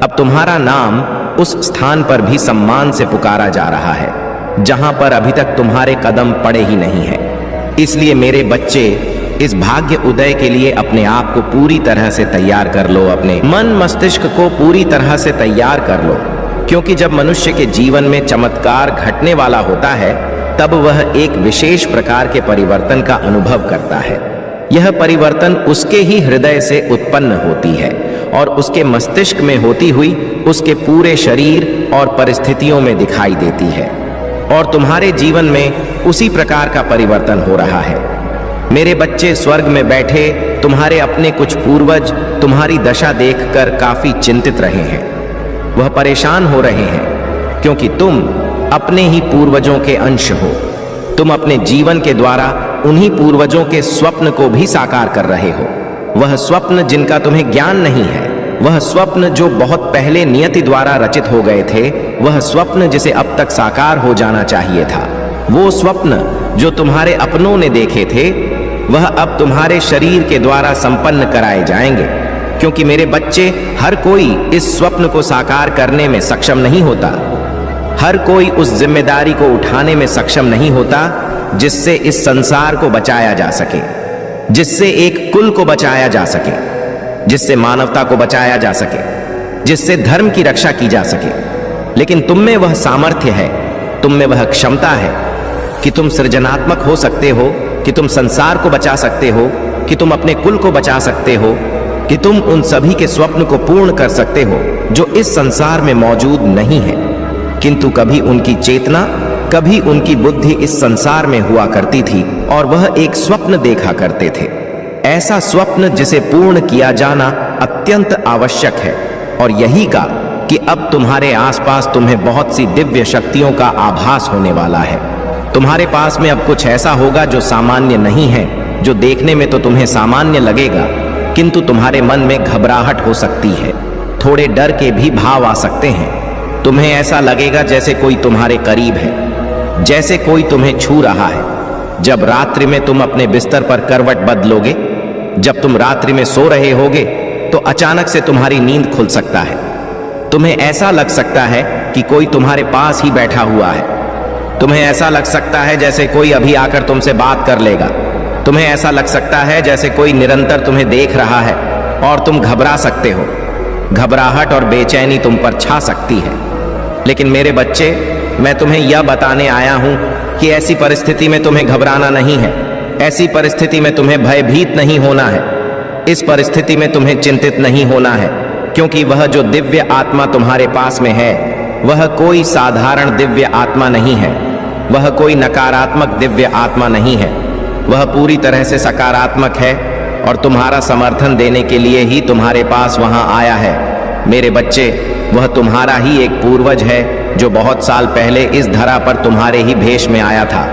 [SPEAKER 3] अब तुम्हारा नाम उस स्थान पर भी सम्मान से पुकारा जा रहा है जहां पर अभी तक तुम्हारे कदम पड़े ही नहीं है। इसलिए मेरे बच्चे, इस भाग्य उदय के लिए अपने आप को पूरी तरह से तैयार कर लो। अपने मन मस्तिष्क को पूरी तरह से तैयार कर लो, क्योंकि जब मनुष्य के जीवन में चमत्कार घटने वाला होता है तब वह एक विशेष प्रकार के परिवर्तन का अनुभव करता है। यह परिवर्तन उसके ही हृदय से उत्पन्न होती है और उसके मस्तिष्क में होती हुई उसके पूरे शरीर और परिस्थितियों में दिखाई देती है। और तुम्हारे जीवन में उसी प्रकार का परिवर्तन हो रहा है। मेरे बच्चे, स्वर्ग में बैठे तुम्हारे अपने कुछ पूर्वज तुम्हारी दशा देखकर काफी चिंतित रहे हैं। वह परेशान हो रहे हैं क्योंकि तुम अपने ही पूर्वजों के अंश हो। तुम अपने जीवन के द्वारा उन्हीं पूर्वजों के स्वप्न को भी साकार कर रहे हो। वह स्वप्न जिनका तुम्हें ज्ञान नहीं है, वह स्वप्न जो बहुत पहले नियति द्वारा रचित हो गए थे, वह स्वप्न जिसे अब तक साकार हो जाना चाहिए था, वो स्वप्न जो तुम्हारे अपनों ने देखे थे, वह अब तुम्हारे शरीर के द्वारा संपन्न कराए जाएंगे। क्योंकि मेरे बच्चे, हर कोई इस स्वप्न को साकार करने में सक्षम नहीं होता। हर कोई उस जिम्मेदारी को उठाने में सक्षम नहीं होता जिससे इस संसार को बचाया जा सके, जिससे एक कुल को बचाया जा सके, जिससे मानवता को बचाया जा सके, जिससे धर्म की रक्षा की जा सके। लेकिन तुम में वह सामर्थ्य है, तुम में वह क्षमता है कि तुम सृजनात्मक हो सकते हो, कि तुम संसार को बचा सकते हो, कि तुम अपने कुल को बचा सकते हो, कि तुम उन सभी के स्वप्न को पूर्ण कर सकते हो जो इस संसार में मौजूद नहीं है, किंतु कभी उनकी चेतना, कभी उनकी बुद्धि इस संसार में हुआ करती थी और वह एक स्वप्न देखा करते थे। ऐसा स्वप्न जिसे पूर्ण किया जाना अत्यंत आवश्यक है। और यही का कि अब तुम्हारे आसपास तुम्हें बहुत सी दिव्य शक्तियों का आभास होने वाला है। तुम्हारे पास में अब कुछ ऐसा होगा जो सामान्य नहीं है, जो देखने में तो तुम्हें सामान्य लगेगा, किंतु तुम्हारे मन में घबराहट हो सकती है, थोड़े डर के भी भाव आ सकते हैं। तुम्हें ऐसा लगेगा जैसे कोई तुम्हारे करीब है, जैसे कोई तुम्हें छू रहा है। जब रात्रि में तुम अपने बिस्तर पर करवट बदलोगे, जब तुम रात्रि में सो रहे होगे, तो अचानक से तुम्हारी नींद खुल सकता है। तुम्हें ऐसा लग सकता है कि कोई तुम्हारे पास ही बैठा हुआ है। तुम्हें ऐसा लग सकता है जैसे कोई अभी आकर तुमसे बात कर लेगा। तुम्हें ऐसा लग सकता है जैसे कोई निरंतर तुम्हें देख रहा है और तुम घबरा सकते हो। घबराहट और बेचैनी तुम पर छा सकती है। लेकिन मेरे बच्चे, मैं तुम्हें यह बताने आया हूं कि ऐसी परिस्थिति में तुम्हें घबराना नहीं है। ऐसी परिस्थिति में तुम्हें भयभीत नहीं होना है। इस परिस्थिति में तुम्हें चिंतित नहीं होना है, क्योंकि वह जो दिव्य आत्मा तुम्हारे पास में है, वह कोई साधारण दिव्य आत्मा नहीं है। वह कोई नकारात्मक दिव्य आत्मा नहीं है। वह पूरी तरह से सकारात्मक है और तुम्हारा समर्थन देने के लिए ही तुम्हारे पास वहां आया है। मेरे बच्चे, वह तुम्हारा ही एक पूर्वज है जो बहुत साल पहले इस धरा पर तुम्हारे ही भेष में आया था,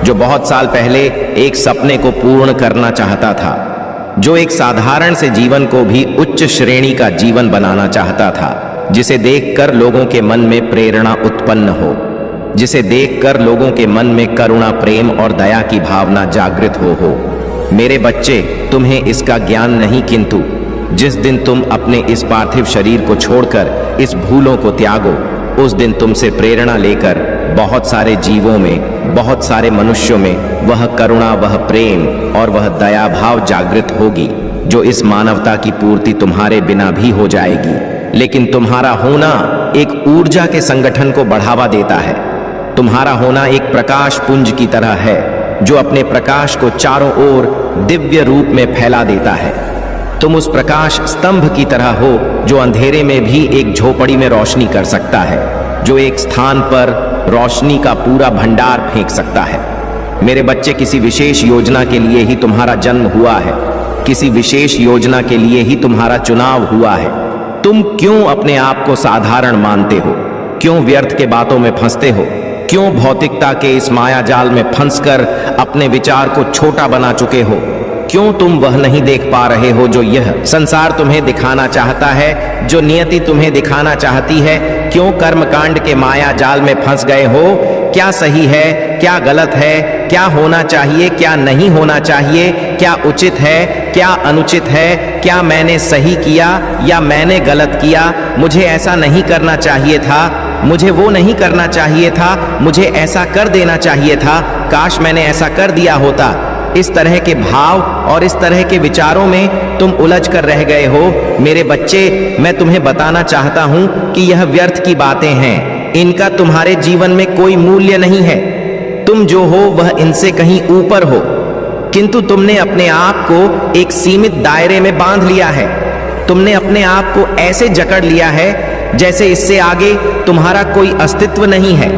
[SPEAKER 3] जो बहुत साल पहले एक सपने को पूर्ण करना चाहता था, जो एक साधारण से जीवन को भी उच्च श्रेणी का जीवन बनाना चाहता था, जिसे देखकर लोगों के मन में प्रेरणा उत्पन्न हो, जिसे देखकर लोगों के मन में करुणा, प्रेम और दया की भावना जागृत हो। मेरे बच्चे, तुम्हें इसका ज्ञान नहीं, किंतु जिस दिन तुम अपने इस पार्थिव शरीर को छोड़कर इस भूलों को त्यागो, उस दिन तुमसे प्रेरणा लेकर बहुत सारे जीवों में, बहुत सारे मनुष्यों में वह करुणा, वह प्रेम और वह दया भाव जागृत होगी, जो इस मानवता की पूर्ति तुम्हारे बिना भी हो जाएगी। लेकिन तुम्हारा होना एक ऊर्जा के संगठन को बढ़ावा देता है। तुम्हारा होना एक प्रकाश पुंज की तरह है, जो अपने प्रकाश को चारों ओर दिव्य रूप में फैला देता है। तुम उस प्रकाश स्तंभ की तरह हो, जो अंधेरे में भी एक झोपड़ी में रोशनी कर सकता है, जो एक स्थान पर रोशनी का पूरा भंडार फेंक सकता है। मेरे बच्चे, किसी विशेष योजना के लिए ही तुम्हारा जन्म हुआ है, किसी विशेष योजना के लिए ही तुम्हारा चुनाव हुआ है। तुम क्यों अपने आप को साधारण मानते हो? क्यों व्यर्थ के बातों में फंसते हो? क्यों भौतिकता के इस माया जाल में फंसकर अपने विचार को छोटा बना चुके हो? क्यों तुम वह नहीं देख पा रहे हो जो यह संसार तुम्हें दिखाना चाहता है, जो नियति तुम्हें दिखाना चाहती है? क्यों कर्मकांड के माया जाल में फंस गए हो? क्या सही है, क्या गलत है, क्या होना चाहिए, क्या नहीं होना चाहिए, क्या उचित है, क्या अनुचित है, क्या मैंने सही किया या मैंने गलत किया? मुझे ऐसा नहीं करना चाहिए था, मुझे वो नहीं करना चाहिए था, मुझे ऐसा कर देना चाहिए था, काश मैंने ऐसा कर दिया होता। इस तरह के भाव और इस तरह के विचारों में तुम उलझ कर रह गए हो। मेरे बच्चे, मैं तुम्हें बताना चाहता हूं कि यह व्यर्थ की बातें हैं। इनका तुम्हारे जीवन में कोई मूल्य नहीं है। तुम जो हो वह इनसे कहीं ऊपर हो, किंतु तुमने अपने आप को एक सीमित दायरे में बांध लिया है। तुमने अपने आप को ऐसे जकड़ लिया है जैसे इससे आगे तुम्हारा कोई अस्तित्व नहीं है।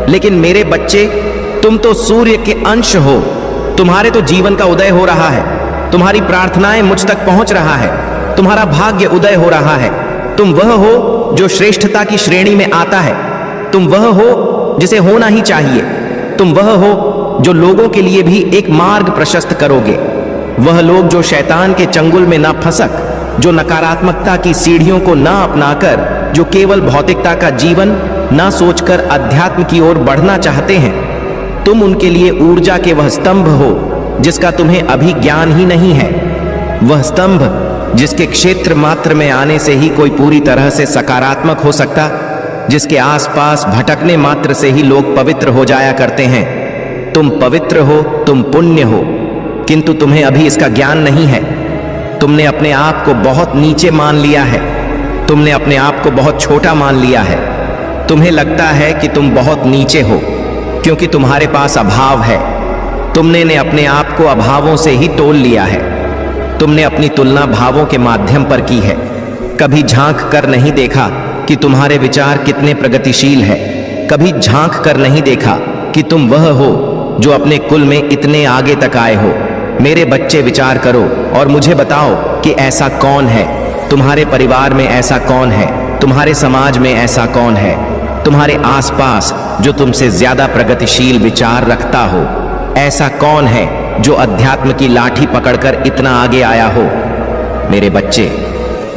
[SPEAKER 3] लेकिन मेरे बच्चे, तुम तो सूर्य के अंश हो। तुम्हारे तो जीवन का उदय हो रहा है, तुम्हारी प्रार्थनाएं मुझ तक पहुंच रहा है, तुम्हारा भाग्य उदय हो रहा है। तुम वह हो जो श्रेष्ठता की श्रेणी में आता है। तुम वह हो जिसे होना ही चाहिए। तुम वह हो जो लोगों के लिए भी एक मार्ग प्रशस्त करोगे। वह लोग जो शैतान के चंगुल में ना फंसक, जो नकारात्मकता की सीढ़ियों को ना अपनाकर, जो केवल भौतिकता का जीवन ना सोचकर अध्यात्म की ओर बढ़ना चाहते हैं। तुम उनके लिए ऊर्जा के वह स्तंभ हो जिसका तुम्हें अभी ज्ञान ही नहीं है। वह स्तंभ जिसके क्षेत्र मात्र में आने से ही कोई पूरी तरह से सकारात्मक हो सकता, जिसके आसपास भटकने मात्र से ही लोग पवित्र हो जाया करते हैं। तुम पवित्र हो, तुम पुण्य हो, किंतु तुम्हें अभी इसका ज्ञान नहीं है। तुमने अपने आप को बहुत नीचे मान लिया है। तुमने अपने आप को बहुत छोटा मान लिया है। तुम्हें लगता है कि तुम बहुत नीचे हो क्योंकि तुम्हारे पास अभाव है। तुमने ने अपने आप को अभावों से ही तोल लिया है। तुमने अपनी तुलना भावों के माध्यम पर की है। कभी झांक कर नहीं देखा कि तुम्हारे विचार कितने प्रगतिशील है। कभी झांक कर नहीं देखा कि तुम वह हो जो अपने कुल में इतने आगे तक आए हो। मेरे बच्चे, विचार करो और मुझे बताओ कि ऐसा कौन है। तुम्हारे परिवार में ऐसा कौन है? तुम्हारे समाज में ऐसा कौन है? तुम्हारे आसपास जो तुमसे ज्यादा प्रगतिशील विचार रखता हो, ऐसा कौन है जो अध्यात्म की लाठी पकड़कर इतना आगे आया हो? मेरे बच्चे,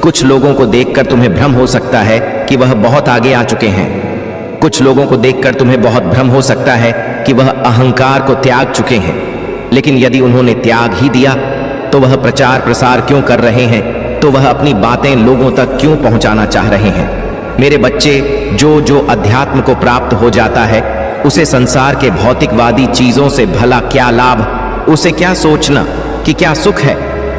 [SPEAKER 3] कुछ लोगों को देखकर तुम्हें भ्रम हो सकता है कि वह बहुत आगे आ चुके हैं। कुछ लोगों को देखकर तुम्हें बहुत भ्रम हो सकता है कि वह अहंकार को त्याग चुके हैं। लेकिन यदि उन्होंने त्याग ही दिया तो वह प्रचार प्रसार क्यों कर रहे हैं? तो वह अपनी बातें लोगों तक क्यों पहुंचाना चाह रहे हैं? मेरे बच्चे, जो अध्यात्म को प्राप्त हो जाता है, उसे संसार के भौतिकवादी चीजों से भला क्या लाभ? उसे क्या सोचना कि क्या सुख है,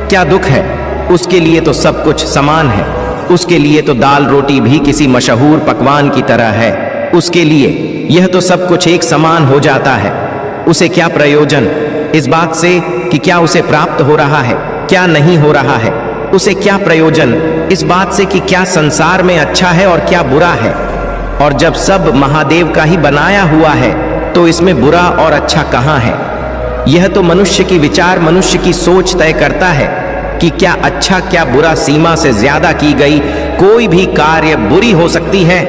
[SPEAKER 3] क्या दुख है? उसके लिए तो सब कुछ समान है। उसके लिए तो दाल रोटी भी किसी मशहूर पकवान की तरह है। उसके लिए यह तो सब कुछ एक समान हो जाता है। उसे क्या प्रयोजन इस बात से कि क्या उसे प्राप्त हो रहा है, क्या नहीं हो रहा है? उसे क्या प्रयोजन इस बात से कि क्या संसार में अच्छा है और क्या बुरा है? और जब सब महादेव का ही बनाया हुआ है तो इसमें बुरा और अच्छा कहाँ है? यह तो मनुष्य की विचार, मनुष्य की सोच तय करता है कि क्या अच्छा क्या बुरा। सीमा से ज्यादा की गई कोई भी कार्य बुरी हो सकती है।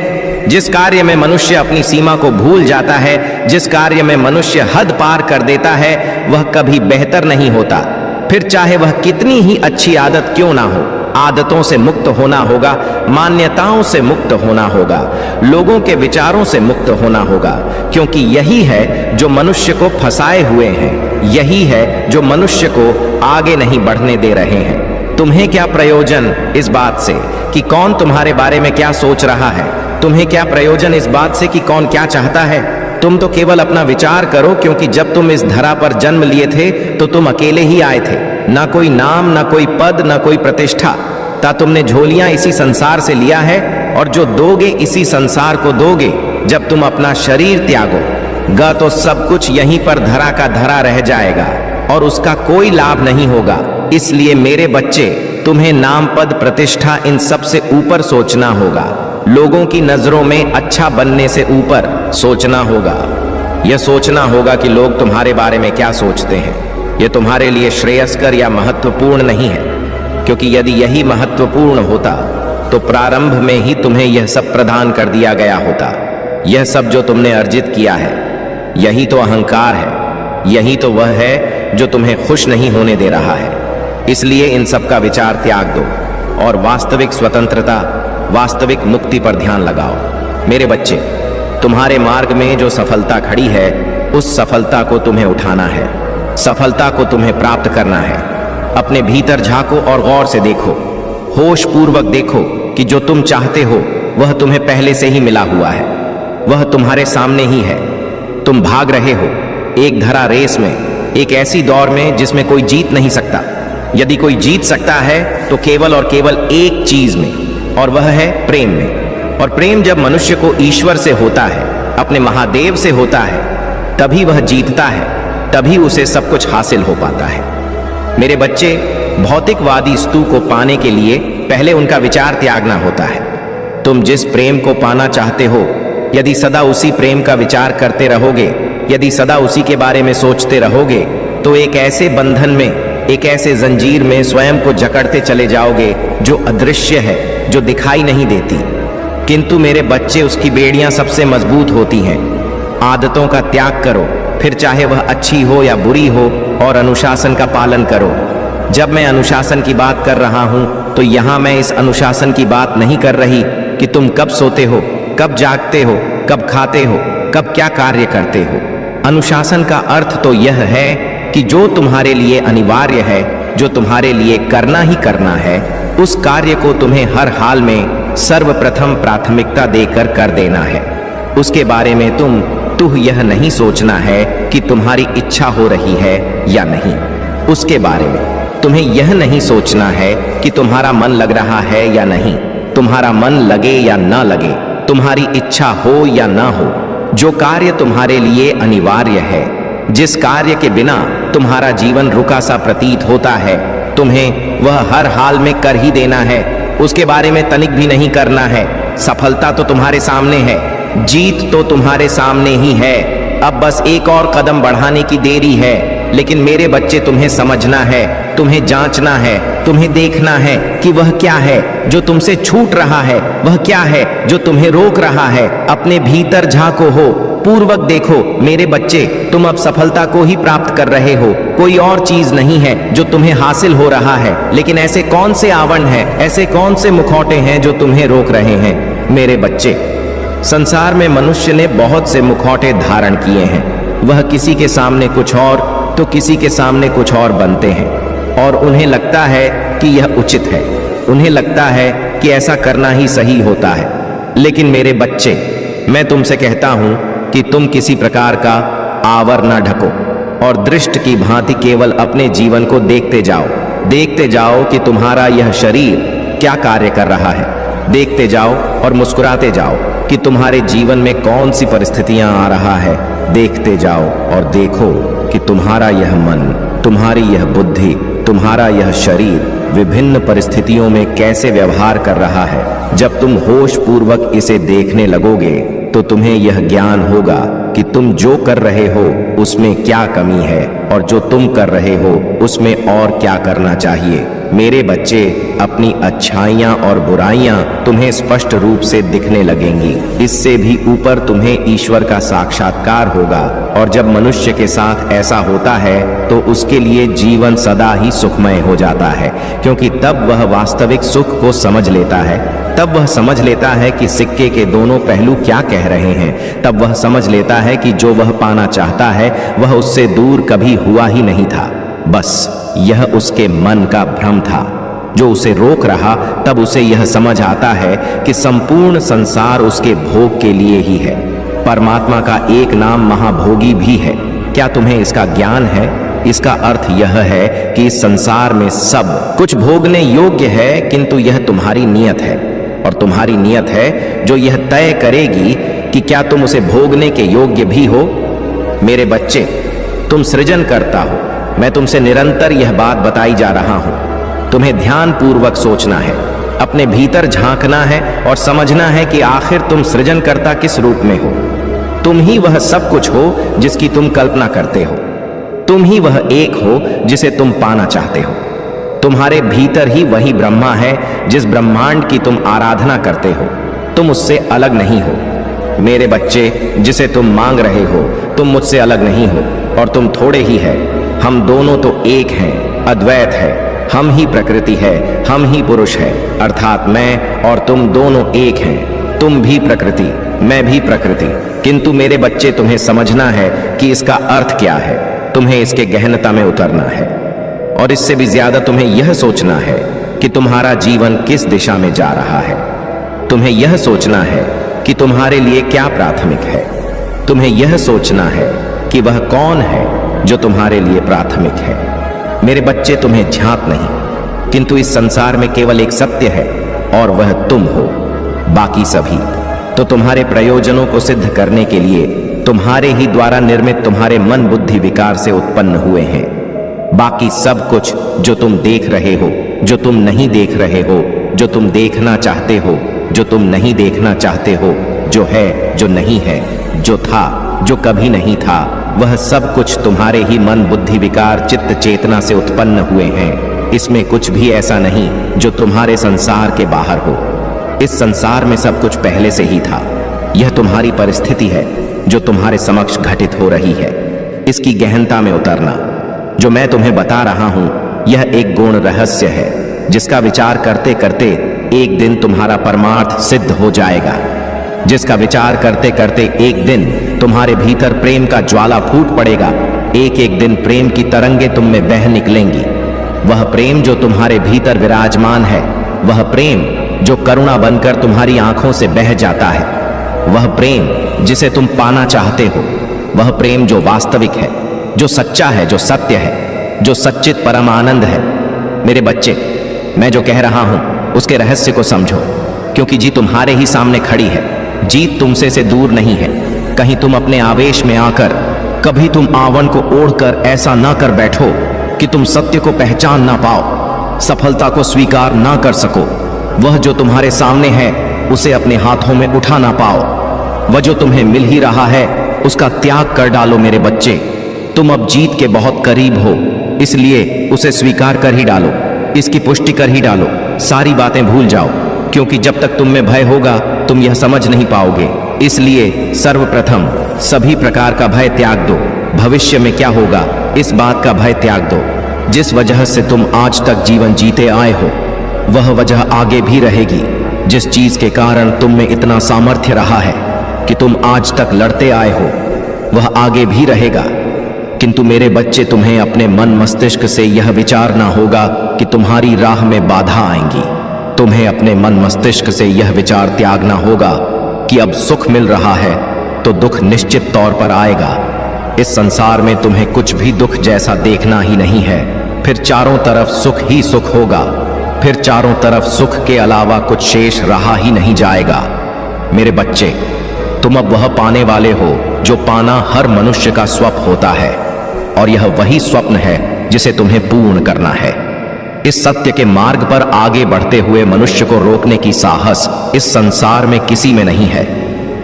[SPEAKER 3] जिस कार्य में मनुष्य अपनी सीमा को भूल जाता है, जिस कार्य में मनुष्य हद पार कर देता है, वह कभी बेहतर नहीं होता। फिर चाहे वह कितनी ही अच्छी आदत क्यों ना हो। आदतों से मुक्त होना होगा, मान्यताओं से मुक्त होना होगा, लोगों के विचारों से मुक्त होना होगा, क्योंकि यही है जो मनुष्य को फंसाए हुए हैं। यही है जो मनुष्य को आगे नहीं बढ़ने दे रहे हैं। तुम्हें क्या प्रयोजन इस बात से कि कौन तुम्हारे बारे में क्या सोच रहा है? तुम्हें क्या प्रयोजन इस बात से कि कौन क्या चाहता है? तुम तो केवल अपना विचार करो, क्योंकि जब तुम इस धरा पर जन्म लिए थे तो तुम अकेले ही आए थे। ना कोई नाम, ना कोई पद, ना कोई प्रतिष्ठा। ता तुमने झोलियां इसी संसार से लिया है, और जो दोगे इसी संसार को दोगे। जब तुम अपना शरीर त्यागोगा तो सब कुछ यहीं पर धरा का धरा रह जाएगा और उसका कोई लाभ नहीं होगा। इसलिए मेरे बच्चे, तुम्हें नाम, पद, प्रतिष्ठा, इन सब से ऊपर सोचना होगा। लोगों की नजरों में अच्छा बनने से ऊपर सोचना होगा। यह सोचना होगा कि लोग तुम्हारे बारे में क्या सोचते हैं। यह तुम्हारे लिए श्रेयस्कर या महत्वपूर्ण नहीं है, क्योंकि यदि यही महत्वपूर्ण होता तो प्रारंभ में ही तुम्हें यह सब प्रदान कर दिया गया होता। यह सब जो तुमने अर्जित किया है, यही तो अहंकार है। यही तो वह है जो तुम्हें खुश नहीं होने दे रहा है। इसलिए इन सब का विचार त्याग दो और वास्तविक स्वतंत्रता, वास्तविक मुक्ति पर ध्यान लगाओ। मेरे बच्चे, तुम्हारे मार्ग में जो सफलता खड़ी है, उस सफलता को तुम्हें उठाना है। सफलता को तुम्हें प्राप्त करना है। अपने भीतर झांको और गौर से देखो, होश पूर्वक देखो कि जो तुम चाहते हो वह तुम्हें पहले से ही मिला हुआ है। वह तुम्हारे सामने ही है। तुम भाग रहे हो एक धरा रेस में, एक ऐसी दौड़ में जिसमें कोई जीत नहीं सकता। यदि कोई जीत सकता है तो केवल और केवल एक चीज में, और वह है प्रेम में। और प्रेम जब मनुष्य को ईश्वर से होता है, अपने महादेव से होता है, तभी वह जीतता है, तभी उसे सब कुछ हासिल हो पाता है। मेरे बच्चे, भौतिकवादी स्तु को पाने के लिए पहले उनका विचार त्यागना होता है। तुम जिस प्रेम को पाना चाहते हो, यदि सदा उसी प्रेम का विचार करते रहोगे, यदि सदा उसी के बारे में सोचते रहोगे, तो एक ऐसे बंधन में, एक ऐसे जंजीर में स्वयं को जकड़ते चले जाओगे जो अदृश्य है, जो दिखाई नहीं देती। किंतु मेरे बच्चे, उसकी बेड़ियां सबसे मजबूत होती हैं। आदतों का त्याग करो, फिर चाहे वह अच्छी हो या बुरी हो, और अनुशासन का पालन करो। जब मैं अनुशासन की बात कर रहा हूं तो यहां मैं इस अनुशासन की बात नहीं कर रही कि तुम कब सोते हो, कब जागते हो, कब खाते हो, कब क्या कार्य करते हो। अनुशासन का अर्थ तो यह है कि जो तुम्हारे लिए अनिवार्य है, जो तुम्हारे लिए करना ही करना है, उस कार्य को तुम्हें हर हाल में सर्वप्रथम प्राथमिकता देकर कर देना है। उसके बारे में तुम यह नहीं सोचना है कि तुम्हारी इच्छा हो रही है या नहीं। उसके बारे में तुम्हें यह नहीं सोचना है कि तुम्हारा मन लग रहा है या नहीं। तुम्हारा मन लगे या ना लगे, तुम्हारी इच्छा हो या ना हो, जो कार्य तुम्हारे लिए अनिवार्य है, जिस कार्य के बिना तुम्हारा जीवन रुका सा प्रतीत होता है, तुम्हें वह हर हाल में कर ही देना है। उसके बारे में तनिक भी नहीं करना है। सफलता तो तुम्हारे सामने है, जीत तो तुम्हारे सामने ही है। अब बस एक और कदम बढ़ाने की देरी है। लेकिन मेरे बच्चे, तुम्हें समझना है, तुम्हें जांचना है, तुम्हें देखना है कि वह क्या है जो तुमसे छूट रहा है, वह क्या है जो तुम्हें रोक रहा है। अपने भीतर झांको, हो पूर्वक देखो। मेरे बच्चे, तुम अब सफलता को ही प्राप्त कर रहे हो, कोई और चीज नहीं है जो तुम्हें हासिल हो रहा है। लेकिन ऐसे कौन से आवरण हैं, ऐसे कौन से मुखौटे हैं जो तुम्हें रोक रहे हैं। मेरे बच्चे, संसार में मनुष्य ने बहुत से मुखौटे धारण किए हैं। वह किसी के सामने कुछ और तो किसी के सामने कुछ और बनते हैं, और उन्हें लगता है कि यह उचित है, उन्हें लगता है कि ऐसा करना ही सही होता है। लेकिन मेरे बच्चे, मैं तुमसे कहता हूं कि तुम किसी प्रकार का आवर न ढको और दृष्ट की भांति केवल अपने जीवन को देखते जाओ। देखते जाओ कि तुम्हारा यह शरीर क्या कार्य कर रहा है। देखते जाओ और मुस्कुराते जाओ कि तुम्हारे जीवन में कौन सी परिस्थितियां आ रहा है। देखते जाओ और देखो कि तुम्हारा यह मन, तुम्हारी यह बुद्धि, तुम्हारा यह शरीर विभिन्न परिस्थितियों में कैसे व्यवहार कर रहा है। जब तुम होश पूर्वक इसे देखने लगोगे तो तुम्हें यह ज्ञान होगा कि तुम जो कर रहे हो उसमें क्या कमी है, और जो तुम कर रहे हो उसमें और क्या करना चाहिए। मेरे बच्चे, अपनी अच्छाइयाँ और बुराइयाँ तुम्हें स्पष्ट रूप से दिखने लगेंगी। इससे भी ऊपर तुम्हें ईश्वर का साक्षात्कार होगा, और जब मनुष्य के साथ ऐसा होता है तो उसके लिए जीवन सदा ही सुखमय हो जाता है, क्योंकि तब वह वास्तविक सुख को समझ लेता है। तब वह समझ लेता है कि सिक्के के दोनों पहलू क्या कह रहे हैं। तब वह समझ लेता है कि जो वह पाना चाहता है वह उससे दूर कभी हुआ ही नहीं था। बस यह उसके मन का भ्रम था जो उसे रोक रहा। तब उसे यह समझ आता है कि संपूर्ण संसार उसके भोग के लिए ही है। परमात्मा का एक नाम महाभोगी भी है। क्या तुम्हें इसका ज्ञान है? इसका अर्थ यह है कि इस संसार में सब कुछ भोगने योग्य है, किंतु यह तुम्हारी नियत है, और तुम्हारी नियत है जो यह तय करेगी कि क्या तुम उसे भोगने के योग्य भी हो। मेरे बच्चे, तुम सृजन करता हो। मैं तुमसे निरंतर यह बात बताई जा रहा हूं। तुम्हें ध्यान पूर्वक सोचना है, अपने भीतर झांकना है और समझना है कि आखिर तुम सृजनकर्ता किस रूप में हो। तुम ही वह सब कुछ हो जिसकी तुम कल्पना करते हो। तुम ही वह एक हो जिसे तुम पाना चाहते हो। तुम्हारे भीतर ही वही ब्रह्मा है जिस ब्रह्मांड की तुम आराधना करते हो। तुम उससे अलग नहीं हो। मेरे बच्चे, जिसे तुम मांग रहे हो, तुम मुझसे अलग नहीं हो, और तुम थोड़े ही है। हम दोनों तो एक हैं, अद्वैत है। हम ही प्रकृति है, हम ही पुरुष है, अर्थात मैं और तुम दोनों एक हैं। तुम भी प्रकृति, मैं भी प्रकृति। किंतु मेरे बच्चे, तुम्हें समझना है कि इसका अर्थ क्या है। तुम्हें इसके गहनता में उतरना है, और इससे भी ज्यादा तुम्हें यह सोचना है कि तुम्हारा जीवन किस दिशा में जा रहा है। तुम्हें यह सोचना है कि तुम्हारे लिए क्या प्राथमिक है। तुम्हें यह सोचना है कि वह कौन है जो तुम्हारे लिए प्राथमिक है। मेरे बच्चे, तुम्हें झांक नहीं, किंतु इस संसार में केवल एक सत्य है, और वह तुम हो। बाकी सभी तो तुम्हारे प्रयोजनों को सिद्ध करने के लिए तुम्हारे ही द्वारा निर्मित तुम्हारे मन बुद्धि विकार से उत्पन्न हुए हैं। बाकी सब कुछ जो तुम देख रहे हो, जो तुम नहीं देख रहे हो, जो तुम देखना चाहते हो, जो तुम नहीं देखना चाहते हो, जो है, जो नहीं है, जो था, जो कभी नहीं था, वह सब कुछ तुम्हारे ही मन बुद्धि विकार चित्त चेतना से उत्पन्न हुए हैं। इसमें कुछ भी ऐसा नहीं जो तुम्हारे संसार के बाहर हो। इस संसार में सब कुछ पहले से ही था। यह तुम्हारी परिस्थिति है जो तुम्हारे समक्ष घटित हो रही है। इसकी गहनता में उतरना। जो मैं तुम्हें बता रहा हूं, यह एक गौण रहस्य है जिसका विचार करते करते एक दिन तुम्हारा परमार्थ सिद्ध हो जाएगा। जिसका विचार करते करते एक दिन तुम्हारे भीतर प्रेम का ज्वाला फूट पड़ेगा। एक एक दिन प्रेम की तरंगे तुम में बह निकलेंगी। वह प्रेम जो तुम्हारे भीतर विराजमान है, वह प्रेम जो करुणा बनकर तुम्हारी आंखों से बह जाता है, वह प्रेम जिसे तुम पाना चाहते हो, वह प्रेम जो वास्तविक है, जो सच्चा है, जो सत्य है, जो सच्चित परम आनंद है। मेरे बच्चे, मैं जो कह रहा हूं उसके रहस्य को समझो, क्योंकि जीत तुम्हारे ही सामने खड़ी है। जीत तुमसे से दूर नहीं है। कहीं तुम अपने आवेश में आकर कभी तुम आवन को ओढ़कर ऐसा ना कर बैठो कि तुम सत्य को पहचान ना पाओ, सफलता को स्वीकार ना कर सको। वह जो तुम्हारे सामने है उसे अपने हाथों में उठा ना पाओ। वह जो तुम्हें मिल ही रहा है उसका त्याग कर डालो। मेरे बच्चे, तुम अब जीत के बहुत करीब हो, इसलिए उसे स्वीकार कर ही डालो, इसकी पुष्टि कर ही डालो। सारी बातें भूल जाओ, क्योंकि जब तक तुम में भय होगा तुम यह समझ नहीं पाओगे। इसलिए सर्वप्रथम सभी प्रकार का भय त्याग दो। भविष्य में क्या होगा इस बात का भय त्याग दो। जिस वजह से तुम आज तक जीवन जीते आए हो, वह वजह आगे भी रहेगी। जिस चीज के कारण तुम में इतना सामर्थ्य रहा है कि तुम आज तक लड़ते आए हो, वह आगे भी रहेगा। किंतु मेरे बच्चे, तुम्हें अपने मन मस्तिष्क से यह विचारना होगा कि तुम्हारी राह में बाधा आएंगी। तुम्हें अपने मन मस्तिष्क से यह विचार त्यागना होगा कि अब सुख मिल रहा है तो दुख निश्चित तौर पर आएगा। इस संसार में तुम्हें कुछ भी दुख जैसा देखना ही नहीं है। फिर चारों तरफ सुख ही सुख होगा। फिर चारों तरफ सुख के अलावा कुछ शेष रहा ही नहीं जाएगा। मेरे बच्चे, तुम अब वह पाने वाले हो जो पाना हर मनुष्य का स्वप्न होता है, और यह वही स्वप्न है जिसे तुम्हें पूर्ण करना है। इस सत्य के मार्ग पर आगे बढ़ते हुए मनुष्य को रोकने की साहस इस संसार में किसी में नहीं है।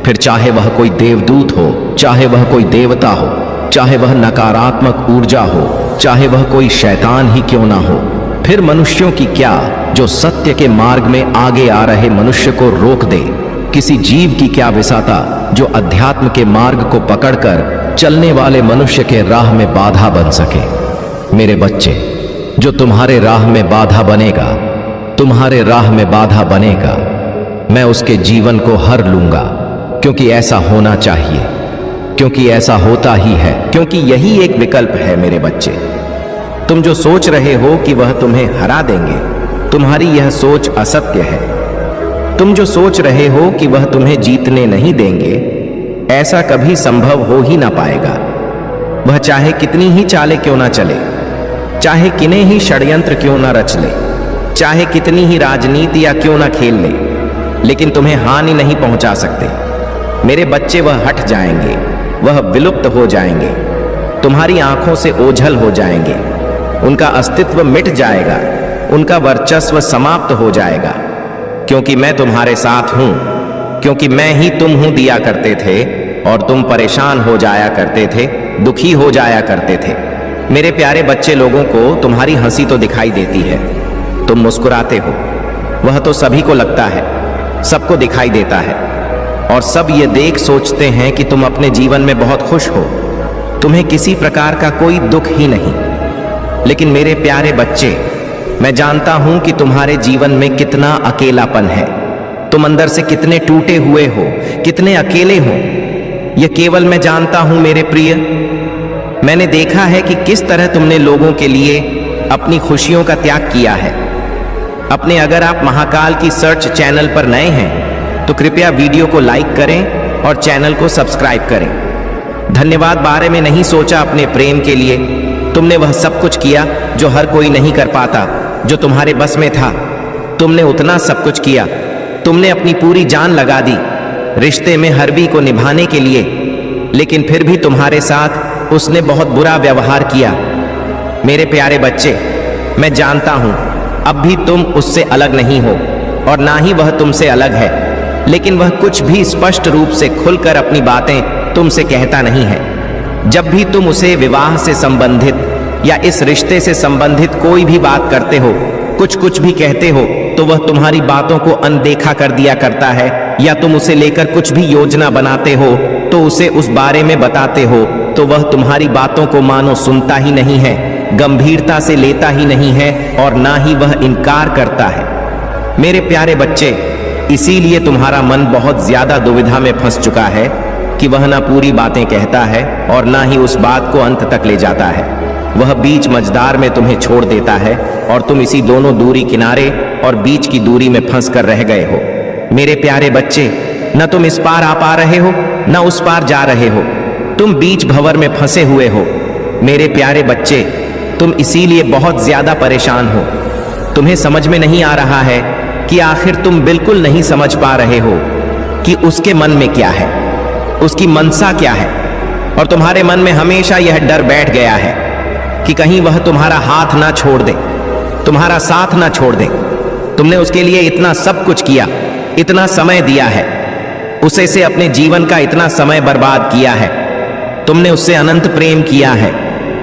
[SPEAKER 3] फिर चाहे वह कोई देवदूत हो, चाहे वह कोई देवता हो, चाहे वह नकारात्मक ऊर्जा हो, चाहे वह कोई शैतान ही क्यों ना हो। फिर मनुष्यों की क्या जो सत्य के मार्ग में आगे आ रहे मनुष्य को रोक दे। किसी जीव की क्या विसाता जो अध्यात्म के मार्ग को पकड़कर चलने वाले मनुष्य के राह में बाधा बन सके। मेरे बच्चे, जो तुम्हारे राह में बाधा बनेगा, तुम्हारे राह में बाधा बनेगा, मैं उसके जीवन को हर लूंगा, क्योंकि ऐसा होना चाहिए, क्योंकि ऐसा होता ही है, क्योंकि यही एक विकल्प है। मेरे बच्चे, तुम जो सोच रहे हो कि वह तुम्हें हरा देंगे, तुम्हारी यह सोच असत्य है। तुम जो सोच रहे हो कि वह तुम्हें जीतने नहीं देंगे, ऐसा कभी संभव हो ही ना पाएगा। वह चाहे कितनी ही चालें क्यों ना चले, चाहे कितने ही षड्यंत्र क्यों ना रच ले, चाहे कितनी ही राजनीति या क्यों ना खेल ले, लेकिन तुम्हें हानि नहीं पहुंचा सकते। मेरे बच्चे वह हट जाएंगे, वह विलुप्त हो जाएंगे, तुम्हारी आंखों से ओझल हो जाएंगे, उनका अस्तित्व मिट जाएगा, उनका वर्चस्व समाप्त हो जाएगा। क्योंकि मैं तुम्हारे साथ हूं, क्योंकि मैं ही तुम हूं दिया करते थे और तुम परेशान हो जाया करते थे, दुखी हो जाया करते थे। मेरे प्यारे बच्चे लोगों को तुम्हारी हंसी तो दिखाई देती है, तुम मुस्कुराते हो, वह तो सभी को लगता है, सबको दिखाई देता है और सब ये देख सोचते हैं कि तुम अपने जीवन में बहुत खुश हो, तुम्हें किसी प्रकार का कोई दुख ही नहीं। लेकिन मेरे प्यारे बच्चे, मैं जानता हूं कि तुम्हारे जीवन में कितना अकेलापन है, तुम अंदर से कितने टूटे हुए हो, कितने अकेले हो। यह केवल मैं जानता हूं मेरे प्रिय। मैंने देखा है कि किस तरह तुमने लोगों के लिए अपनी खुशियों का त्याग किया है। अगर आप महाकाल की सर्च चैनल पर नए हैं तो कृपया वीडियो को लाइक करें और चैनल को सब्सक्राइब करें। धन्यवाद बारे में नहीं सोचा अपने प्रेम के लिए, तुमने वह सब कुछ किया जो हर कोई नहीं कर पाता, जो तुम्हारे बस में था। तुमने उतना सब कुछ किया, तुमने अपनी पूरी जान लगा दी रिश्ते में हरवी को निभाने के लिए, लेकिन फिर भी तुम्हारे साथ उसने बहुत बुरा व्यवहार किया। मेरे प्यारे बच्चे, मैं जानता हूं अब भी तुम उससे अलग नहीं हो और ना ही वह तुमसे अलग है, लेकिन वह कुछ भी स्पष्ट रूप से खुलकर अपनी बातें तुमसे कहता नहीं है। जब भी तुम उसे विवाह से संबंधित या इस रिश्ते से संबंधित कोई भी बात करते हो, कुछ भी कहते हो, तो वह तुम्हारी बातों को अनदेखा कर दिया करता है, या तुम उसे लेकर कुछ भी योजना बनाते हो तो उसे उस बारे में बताते हो तो वह तुम्हारी बातों को मानो सुनता ही नहीं है, गंभीरता से लेता ही नहीं है और ना ही वह इनकार करता है। मेरे प्यारे बच्चे, इसीलिए तुम्हारा मन बहुत ज्यादा दुविधा में फंस चुका है कि वह ना पूरी बातें कहता है और ना ही उस बात को अंत तक ले जाता है। वह बीच मझदार में तुम्हें छोड़ देता है और तुम इसी दोनों दूरी किनारे और बीच की दूरी में फंस कर रह गए हो। मेरे प्यारे बच्चे, न तुम इस पार आ पा रहे हो न उस पार जा रहे हो, तुम बीच भंवर में फंसे हुए हो। मेरे प्यारे बच्चे, तुम इसीलिए बहुत ज्यादा परेशान हो। तुम्हें समझ में नहीं आ रहा है कि आखिर तुम बिल्कुल नहीं समझ पा रहे हो कि उसके मन में क्या है, उसकी मनसा क्या है, और तुम्हारे मन में हमेशा यह डर बैठ गया है कि कहीं वह तुम्हारा हाथ ना छोड़ दे, तुम्हारा साथ ना छोड़ दे। तुमने उसके लिए इतना सब कुछ किया, इतना समय दिया है, उसे से अपने जीवन का इतना समय बर्बाद किया है, तुमने उससे अनंत प्रेम किया है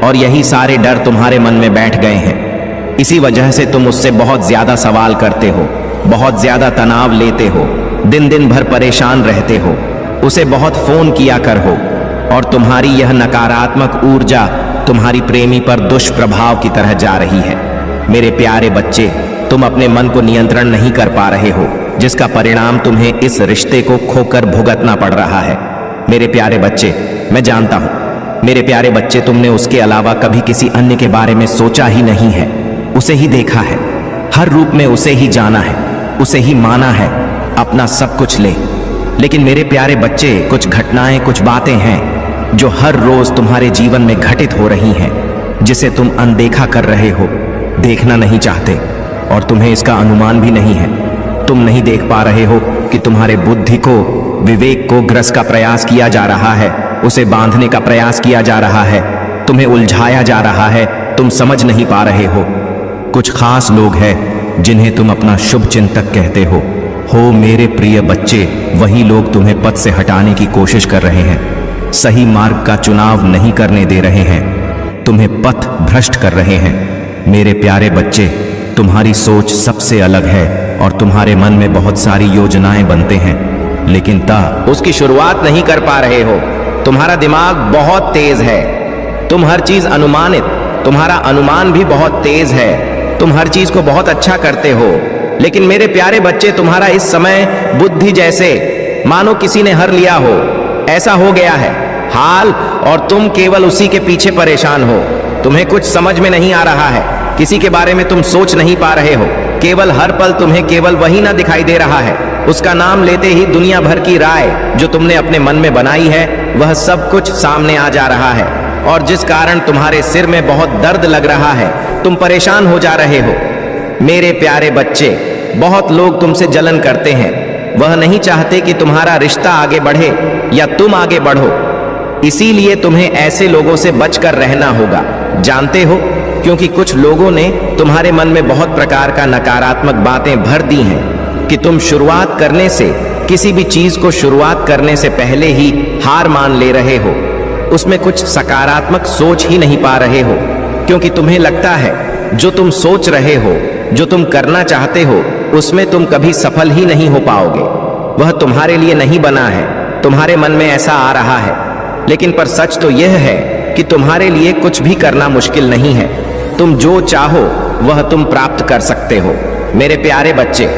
[SPEAKER 3] और यही सारे डर तुम्हारे मन में बैठ गए हैं। इसी वजह से तुम उससे बहुत ज्यादा सवाल करते हो, बहुत ज्यादा तनाव लेते हो, दिन भर परेशान रहते हो, उसे बहुत फोन किया कर हो और तुम्हारी यह नकारात्मक ऊर्जा तुम्हारी प्रेमी पर दुष्प्रभाव की तरह जा रही है। मेरे प्यारे बच्चे, तुम अपने मन को नियंत्रण नहीं कर पा रहे हो, जिसका परिणाम तुम्हें इस रिश्ते को खोकर भुगतना पड़ रहा है। मेरे प्यारे बच्चे, मैं जानता हूं मेरे प्यारे बच्चे, तुमने उसके अलावा कभी किसी अन्य के बारे में सोचा ही नहीं है, उसे ही देखा है, हर रूप में उसे ही जाना है, उसे ही माना है, अपना सब कुछ ले। लेकिन मेरे प्यारे बच्चे, कुछ घटनाएं, कुछ बातें हैं जो हर रोज तुम्हारे जीवन में घटित हो रही हैं, जिसे तुम अनदेखा कर रहे हो, देखना नहीं चाहते और तुम्हें इसका अनुमान भी नहीं है। तुम नहीं देख पा रहे हो कि तुम्हारे बुद्धि को, विवेक को ग्रस का प्रयास किया जा रहा है, उसे बांधने का प्रयास किया जा रहा है, तुम्हें उलझाया जा रहा है, तुम समझ नहीं पा रहे हो। कुछ खास लोग हैं जिन्हें तुम अपना शुभ चिंतक कहते हो मेरे प्रिय बच्चे, वही लोग तुम्हें पथ से हटाने की कोशिश कर रहे हैं, सही मार्ग का चुनाव नहीं करने दे रहे हैं, तुम्हें पथ भ्रष्ट कर रहे हैं। मेरे प्यारे बच्चे, तुम्हारी सोच सबसे अलग है और तुम्हारे मन में बहुत सारी योजनाएं बनते हैं, लेकिन उसकी शुरुआत नहीं कर पा रहे हो। तुम्हारा दिमाग बहुत तेज है, तुम हर चीज अनुमानित, तुम्हारा अनुमान भी बहुत तेज है, तुम हर चीज को बहुत अच्छा करते हो। लेकिन मेरे प्यारे बच्चे, तुम्हारा इस समय बुद्धि जैसे मानो किसी ने हर लिया हो, ऐसा हो गया है हाल, और तुम केवल उसी के पीछे परेशान हो। तुम्हें कुछ समझ में नहीं आ रहा है, किसी के बारे में तुम सोच नहीं पा रहे हो, केवल हर पल तुम्हें केवल वही ना दिखाई दे रहा है, उसका नाम लेते ही दुनिया भर की राय जो तुमने अपने मन में बनाई है वह सब कुछ सामने आ जा रहा है, और जिस कारण तुम्हारे सिर में बहुत दर्द लग रहा है, तुम परेशान हो जा रहे हो। मेरे प्यारे बच्चे, बहुत लोग तुमसे जलन करते हैं। वह नहीं चाहते कि तुम्हारा रिश्ता आगे बढ़े या तुम आगे बढ़ो। इसीलिए तुम्हें ऐसे लोगों से बचकर रहना होगा, जानते हो, क्योंकि कुछ लोगों ने तुम्हारे मन में बहुत प्रकार का नकारात्मक बातें भर दी हैं कि तुम शुरुआत करने से, किसी भी चीज को शुरुआत करने से पहले ही हार मान ले रहे हो। उसमें कुछ सकारात्मक सोच ही नहीं पा रहे हो, क्योंकि तुम्हें लगता है जो तुम सोच रहे हो, जो तुम करना चाहते हो, उसमें तुम कभी सफल ही नहीं हो पाओगे। वह तुम्हारे लिए नहीं बना है, तुम्हारे मन में ऐसा आ रहा है। लेकिन पर सच तो यह है कि तुम्हारे लिए कुछ भी करना मुश्किल नहीं है। तुम जो चाहो वह तुम प्राप्त कर सकते हो मेरे प्यारे बच्चे।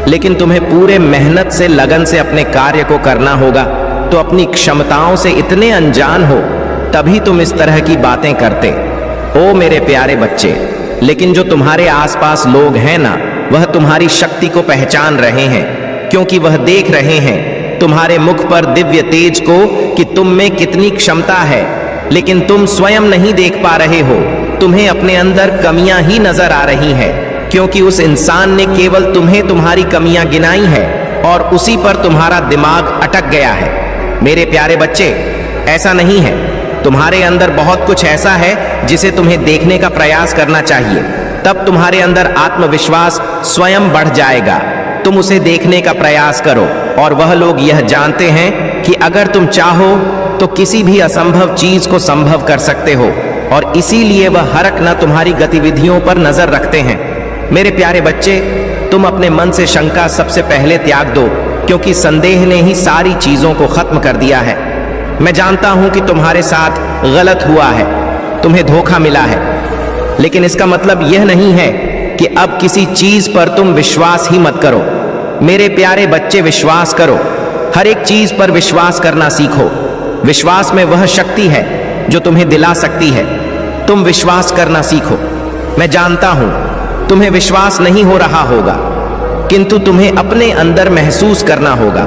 [SPEAKER 3] लेकिन तुम्हें पूरे मेहनत से, लगन से अपने कार्य को करना होगा। तो अपनी क्षमताओं से इतने अनजान हो, तभी तुम इस तरह की बातें करते। ओ मेरे प्यारे बच्चे, लेकिन जो तुम्हारे आसपास लोग हैं ना, वह तुम्हारी शक्ति को पहचान रहे हैं, क्योंकि वह देख रहे हैं तुम्हारे मुख पर दिव्य तेज को कि तुम में कितनी क्षमता है। लेकिन तुम स्वयं नहीं देख पा रहे हो, तुम्हें अपने अंदर कमियां ही नजर आ रही हैं, क्योंकि उस इंसान ने केवल तुम्हें तुम्हारी कमियां गिनाई है और उसी पर तुम्हारा दिमाग अटक गया है। मेरे प्यारे बच्चे, ऐसा नहीं है। तुम्हारे अंदर बहुत कुछ ऐसा है जिसे तुम्हें देखने का प्रयास करना चाहिए, तब तुम्हारे अंदर आत्मविश्वास स्वयं बढ़ जाएगा। तुम उसे देखने का प्रयास करो, और वह लोग यह जानते हैं कि अगर तुम चाहो तो किसी भी असंभव चीज को संभव कर सकते हो, और इसीलिए वह हरक न तुम्हारी गतिविधियों पर नजर रखते हैं। मेरे प्यारे बच्चे, तुम अपने मन से शंका सबसे पहले त्याग दो, क्योंकि संदेह ने ही सारी चीजों को खत्म कर दिया है। मैं जानता हूं कि तुम्हारे साथ गलत हुआ है, तुम्हें धोखा मिला है, लेकिन इसका मतलब यह नहीं है कि अब किसी चीज पर तुम विश्वास ही मत करो। मेरे प्यारे बच्चे, विश्वास करो, हर एक चीज पर विश्वास करना सीखो। विश्वास में वह शक्ति है जो तुम्हें दिला सकती है। तुम विश्वास करना सीखो। मैं जानता हूं तुम्हें विश्वास नहीं हो रहा होगा, किंतु तुम्हें अपने अंदर महसूस करना होगा।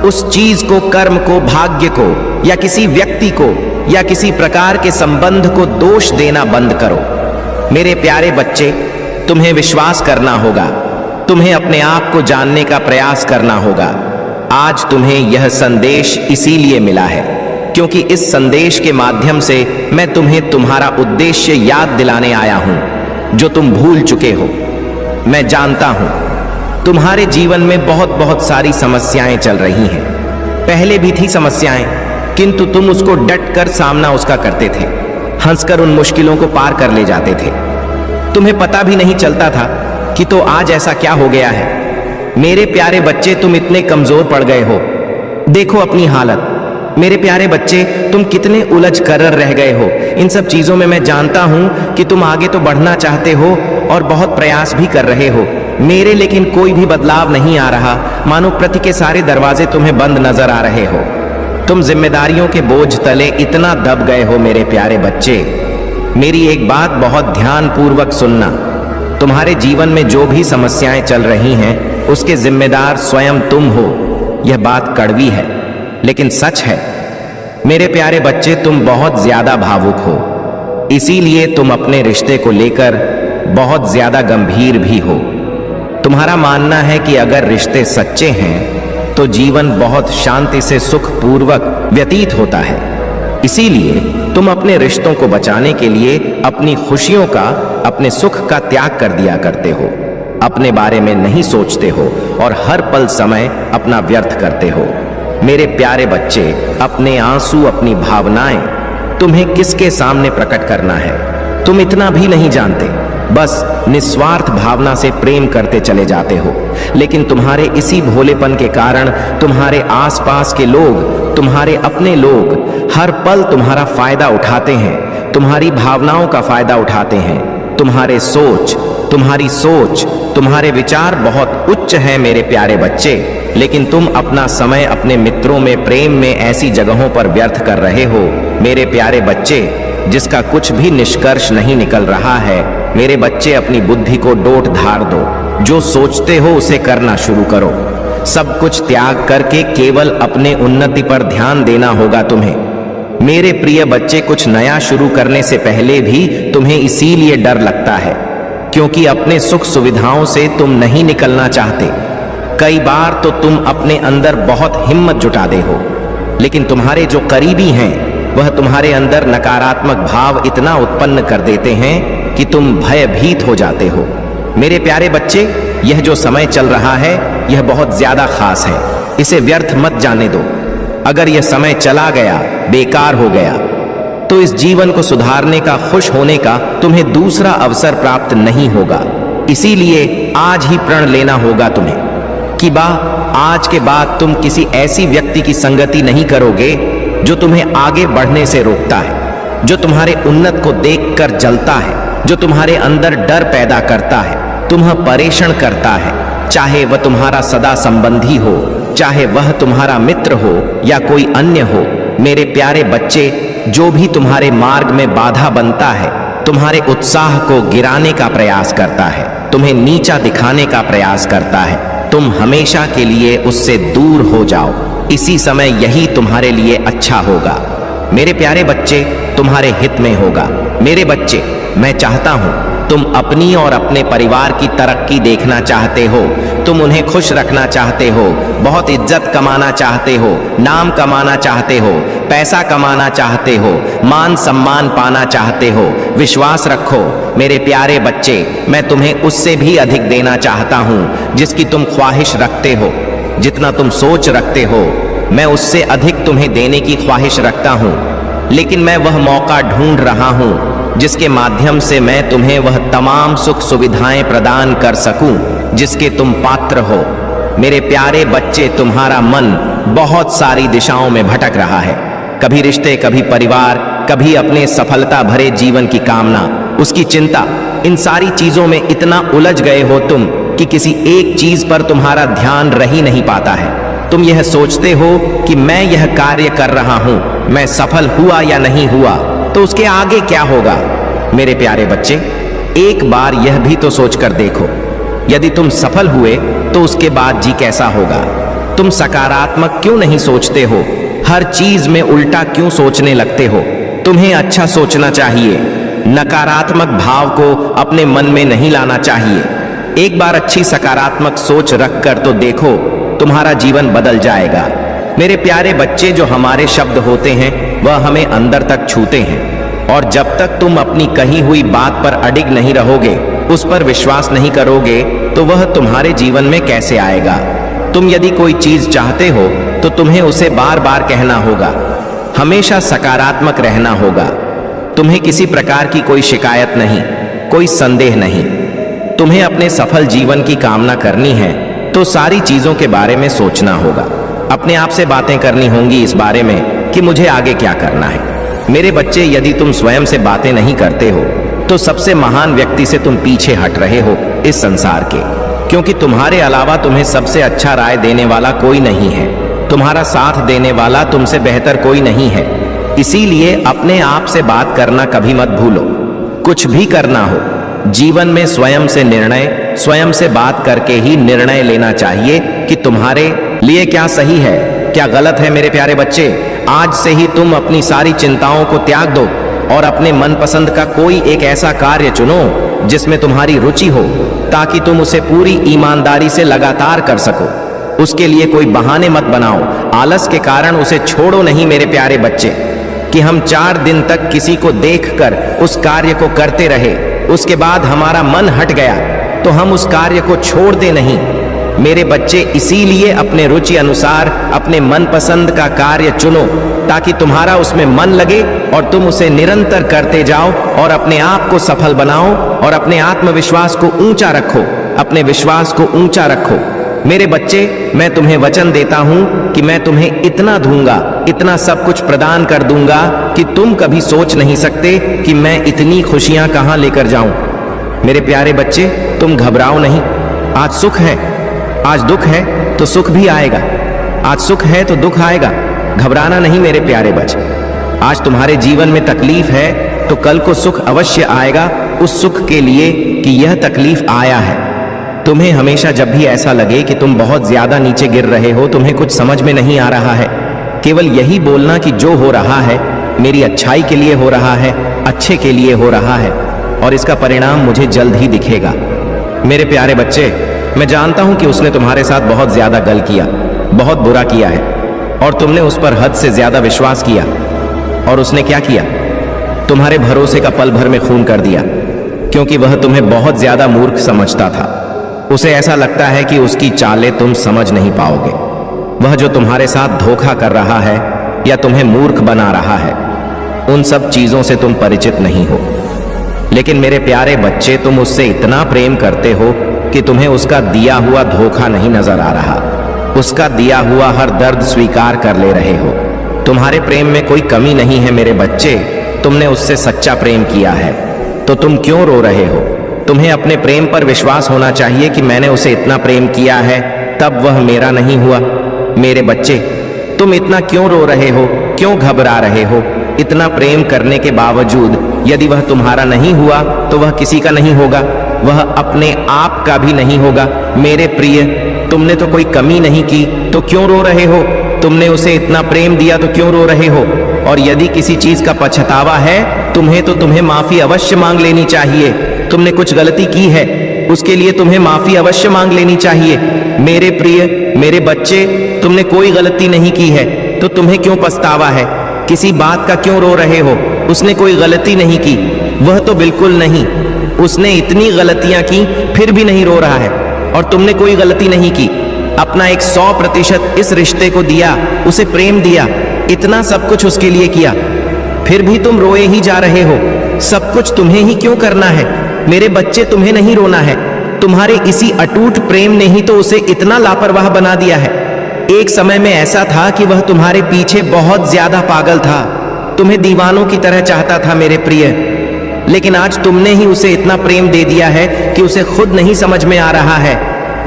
[SPEAKER 3] उस चीज को, कर्म को, भाग्य को, या किसी व्यक्ति को, या किसी प्रकार के संबंध को दोष देना बंद करो। मेरे प्यारे बच्चे, तुम्हें विश्वास करना होगा, तुम्हें अपने आप को जानने का प्रयास करना होगा। आज तुम्हें यह संदेश इसीलिए मिला है क्योंकि इस संदेश के माध्यम से मैं तुम्हें तुम्हारा उद्देश्य याद दिलाने आया हूं, जो तुम भूल चुके हो। मैं जानता हूं तुम्हारे जीवन में बहुत सारी समस्याएं चल रही हैं। पहले भी थी समस्याएं, किंतु तुम उसको डट कर सामना उसका करते थे, हंसकर उन मुश्किलों को पार कर ले जाते थे। तुम्हें पता भी नहीं चलता था कि तो आज ऐसा क्या हो गया है। मेरे प्यारे बच्चे, तुम इतने कमजोर पड़ गए हो। देखो अपनी हालत। मेरे प्यारे बच्चे, तुम कितने उलझ कर रह गए हो। इन सब चीजों में मैं जानता हूं कि तुम आगे तो बढ़ना चाहते हो और बहुत प्रयास भी कर रहे हो मेरे, लेकिन कोई भी बदलाव नहीं आ रहा। मानो प्रति के सारे दरवाजे तुम्हें बंद नजर आ रहे हो। तुम जिम्मेदारियों के बोझ तले इतना दब गए हो। मेरे प्यारे बच्चे, मेरी एक बात बहुत ध्यान पूर्वक सुनना। तुम्हारे जीवन में जो भी समस्याएं चल रही हैं, उसके जिम्मेदार स्वयं तुम हो। यह बात कड़वी है, लेकिन सच है। मेरे प्यारे बच्चे, तुम बहुत ज्यादा भावुक हो, इसीलिए तुम अपने रिश्ते को लेकर बहुत ज्यादा गंभीर भी हो। तुम्हारा मानना है कि अगर रिश्ते सच्चे हैं तो जीवन बहुत शांति से सुखपूर्वक व्यतीत होता है। इसीलिए तुम अपने रिश्तों को बचाने के लिए अपनी खुशियों का, अपने सुख का त्याग कर दिया करते हो। अपने बारे में नहीं सोचते हो और हर पल समय अपना व्यर्थ करते हो। मेरे प्यारे बच्चे, अपने आंसू, अपनी भावनाएं तुम्हें किसके सामने प्रकट करना है, तुम इतना भी नहीं जानते। बस निस्वार्थ भावना से प्रेम करते चले जाते हो, लेकिन तुम्हारे इसी भोलेपन के कारण तुम्हारे आसपास के लोग, तुम्हारे अपने लोग हर पल तुम्हारा फायदा उठाते हैं, तुम्हारी भावनाओं का फायदा उठाते हैं। तुम्हारी सोच, तुम्हारे विचार बहुत उच्च है मेरे प्यारे बच्चे, लेकिन तुम अपना समय अपने मित्रों में, प्रेम में, ऐसी जगहों पर व्यर्थ कर रहे हो। मेरे प्यारे बच्चे, जिसका कुछ भी निष्कर्ष नहीं निकल रहा है। मेरे बच्चे, अपनी बुद्धि को डोट धार दो। जो सोचते हो उसे करना शुरू करो। सब कुछ त्याग करके केवल अपने उन्नति पर ध्यान देना होगा तुम्हें। मेरे प्रिय बच्चे, कुछ नया शुरू करने से पहले भी तुम्हें इसीलिए डर लगता है क्योंकि अपने सुख सुविधाओं से तुम नहीं निकलना चाहते। कई बार तो तुम अपने अंदर बहुत हिम्मत जुटाते हो, लेकिन तुम्हारे जो करीबी हैं वह तुम्हारे अंदर नकारात्मक भाव इतना उत्पन्न कर देते हैं कि तुम भयभीत हो जाते हो। मेरे प्यारे बच्चे, यह जो समय चल रहा है यह बहुत ज्यादा खास है, इसे व्यर्थ मत जाने दो। अगर यह समय चला गया, बेकार हो गया, तो इस जीवन को सुधारने का, खुश होने का तुम्हें दूसरा अवसर प्राप्त नहीं होगा। इसीलिए आज ही प्रण लेना होगा तुम्हें कि आज के बाद तुम किसी ऐसी व्यक्ति की संगति नहीं करोगे जो तुम्हें आगे बढ़ने से रोकता है, जो तुम्हारे उन्नत को देखकर जलता है, जो तुम्हारे अंदर डर पैदा करता है, तुम्हें परेशान करता है। चाहे वह तुम्हारा सदा संबंधी हो, चाहे वह तुम्हारा मित्र हो या कोई अन्य हो। मेरे प्यारे बच्चे, जो भी तुम्हारे मार्ग में बाधा बनता है, तुम्हारे उत्साह को गिराने का प्रयास करता है, तुम्हें नीचा दिखाने का प्रयास करता है, तुम हमेशा के लिए उससे दूर हो जाओ। इसी समय यही तुम्हारे लिए अच्छा होगा। मेरे प्यारे बच्चे, तुम्हारे हित में होगा। मेरे बच्चे, मैं चाहता हूं तुम अपनी और अपने परिवार की तरक्की देखना चाहते हो, तुम उन्हें खुश रखना चाहते हो, बहुत इज्जत कमाना चाहते हो, नाम कमाना चाहते हो, पैसा कमाना चाहते हो, मान सम्मान पाना चाहते हो। विश्वास रखो मेरे प्यारे बच्चे, मैं तुम्हें उससे भी अधिक देना चाहता हूं जिसकी तुम ख्वाहिश रखते हो। जितना तुम सोच रखते हो, मैं उससे अधिक तुम्हें देने की ख्वाहिश रखता हूं, लेकिन मैं वह मौका ढूंढ रहा हूं जिसके माध्यम से मैं तुम्हें वह तमाम सुख सुविधाएं प्रदान कर सकूं जिसके तुम पात्र हो। मेरे प्यारे बच्चे, तुम्हारा मन बहुत सारी दिशाओं में भटक रहा है, कभी रिश्ते, कभी परिवार, कभी अपने सफलता भरे जीवन की कामना, उसकी चिंता। इन सारी चीजों में इतना उलझ गए हो तुम कि किसी एक चीज पर तुम्हारा ध्यान रह ही नहीं पाता है। तुम यह सोचते हो कि मैं यह कार्य कर रहा हूं, मैं सफल हुआ या नहीं हुआ तो उसके आगे क्या होगा। मेरे प्यारे बच्चे, एक बार यह भी तो सोचकर देखो, यदि तुम सफल हुए तो उसके बाद जी कैसा होगा। तुम सकारात्मक क्यों नहीं सोचते हो, हर चीज में उल्टा क्यों सोचने लगते हो। तुम्हें अच्छा सोचना चाहिए, नकारात्मक भाव को अपने मन में नहीं लाना चाहिए। एक बार अच्छी सकारात्मक सोच रखकर तो देखो, तुम्हारा जीवन बदल जाएगा। मेरे प्यारे बच्चे, जो हमारे शब्द होते हैं वह हमें अंदर तक छूते हैं, और जब तक तुम अपनी कही हुई बात पर अडिग नहीं रहोगे, उस पर विश्वास नहीं करोगे, तो वह तुम्हारे जीवन में कैसे आएगा। तुम यदि कोई चीज चाहते हो तो तुम्हें उसे बार बार कहना होगा, हमेशा सकारात्मक रहना होगा। तुम्हें किसी प्रकार की कोई शिकायत नहीं, कोई संदेह नहीं। तुम्हें अपने सफल जीवन की कामना करनी है तो सारी चीजों के बारे में सोचना होगा, अपने आप से बातें करनी होंगी इस बारे में कि मुझे आगे क्या करना है। मेरे बच्चे, यदि तुम स्वयं से बातें नहीं करते हो तो सबसे महान व्यक्ति से तुम पीछे हट रहे हो इस संसार के, क्योंकि तुम्हारे अलावा तुम्हें सबसे अच्छा राय देने वाला कोई नहीं है, तुम्हारा साथ देने वाला तुमसे बेहतर कोई नहीं है। इसीलिए अपने आप से बात करना कभी मत भूलो। कुछ भी करना हो जीवन में स्वयं से निर्णय, स्वयं से बात करके ही निर्णय लेना चाहिए कि तुम्हारे लिए क्या सही है, क्या गलत है। मेरे प्यारे बच्चे, आज से ही तुम अपनी सारी चिंताओं को त्याग दो और अपने मनपसंद का कोई एक ऐसा कार्य चुनो जिसमें तुम्हारी रुचि हो, ताकि तुम उसे पूरी ईमानदारी से लगातार कर सको। उसके लिए कोई बहाने मत बनाओ, आलस के कारण उसे छोड़ो नहीं। मेरे प्यारे बच्चे, कि हम 4 दिन तक किसी को देखकर उस कार्य को करते रहे, उसके बाद हमारा मन हट गया तो हम उस कार्य को छोड़ दे नहीं। मेरे बच्चे, इसीलिए अपने रुचि अनुसार अपने मनपसंद का कार्य चुनो, ताकि तुम्हारा उसमें मन लगे और तुम उसे निरंतर करते जाओ और अपने आप को सफल बनाओ और अपने आत्मविश्वास को ऊंचा रखो, अपने विश्वास को ऊंचा रखो। मेरे बच्चे, मैं तुम्हें वचन देता हूं कि मैं तुम्हें इतना दूंगा, इतना सब कुछ प्रदान कर दूंगा कि तुम कभी सोच नहीं सकते कि मैं इतनी खुशियां कहां लेकर जाऊं। मेरे प्यारे बच्चे, तुम घबराओ नहीं। आज सुख है, आज दुख है तो सुख भी आएगा, आज सुख है तो दुख आएगा। घबराना नहीं मेरे प्यारे बच्चे। आज तुम्हारे जीवन में तकलीफ है तो कल को सुख अवश्य आएगा, उस सुख के लिए कि यह तकलीफ आया है। तुम्हें हमेशा जब भी ऐसा लगे कि तुम बहुत ज्यादा नीचे गिर रहे हो, तुम्हें कुछ समझ में नहीं आ रहा है, केवल यही बोलना कि जो हो रहा है मेरी अच्छाई के लिए हो रहा है, अच्छे के लिए हो रहा है, और इसका परिणाम मुझे जल्द ही दिखेगा। मेरे प्यारे बच्चे, मैं जानता हूं कि उसने तुम्हारे साथ बहुत ज्यादा गल किया, बहुत बुरा किया है, और तुमने उस पर हद से ज्यादा विश्वास किया। और उसने क्या किया? तुम्हारे भरोसे का पल भर में खून कर दिया, क्योंकि वह तुम्हें बहुत ज्यादा मूर्ख समझता था। उसे ऐसा लगता है कि उसकी चालें तुम समझ नहीं पाओगे। वह जो तुम्हारे साथ धोखा कर रहा है या तुम्हें मूर्ख बना रहा है, उन सब चीजों से तुम परिचित नहीं हो। लेकिन मेरे प्यारे बच्चे, तुम उससे इतना प्रेम करते हो कि तुम्हें उसका दिया हुआ धोखा नहीं नजर आ रहा। उसका दिया हुआ हर दर्द स्वीकार कर ले रहे हो। तुम्हारे प्रेम में कोई कमी नहीं है मेरे बच्चे। तुमने उससे सच्चा प्रेम किया है, तो तुम क्यों रो रहे हो? तुम्हें अपने प्रेम पर विश्वास होना चाहिए कि मैंने उसे इतना प्रेम किया है, तब वह मेरा नहीं हुआ। मेरे बच्चे, तुम इतना क्यों रो रहे हो, क्यों घबरा रहे हो? इतना प्रेम करने के बावजूद यदि वह तुम्हारा नहीं हुआ तो वह किसी का नहीं होगा, वह अपने आप का भी नहीं होगा। मेरे प्रिय, तुमने तो कोई कमी नहीं की, तो क्यों रो रहे हो? तुमने उसे इतना प्रेम दिया तो क्यों रो रहे हो? और यदि किसी चीज का पछतावा है तुम्हें, तो तुम्हें माफी अवश्य मांग लेनी चाहिए। तुमने कुछ गलती की है, उसके लिए तुम्हें माफी अवश्य मांग लेनी चाहिए। मेरे प्रिय, मेरे बच्चे, तुमने कोई गलती नहीं की है, तो तुम्हें क्यों पछतावा है? किसी बात का क्यों रो रहे हो? उसने कोई गलती नहीं की, वह तो बिल्कुल नहीं। उसने इतनी गलतियां की फिर भी नहीं रो रहा है, और तुमने कोई गलती नहीं की। अपना 100% इस रिश्ते को दिया, उसे प्रेम दिया, इतना सब कुछ उसके लिए किया, फिर भी तुम रोए ही जा रहे हो। सब कुछ तुम्हें ही क्यों करना है? मेरे बच्चे, तुम्हें नहीं रोना है। तुम्हारे इसी अटूट प्रेम ने ही तो उसे इतना लापरवाह बना दिया है। एक समय में ऐसा था कि वह तुम्हारे पीछे बहुत ज्यादा पागल था, तुम्हें दीवानों की तरह चाहता था मेरे प्रिय। लेकिन आज तुमने ही उसे इतना प्रेम दे दिया है कि उसे खुद नहीं समझ में आ रहा है।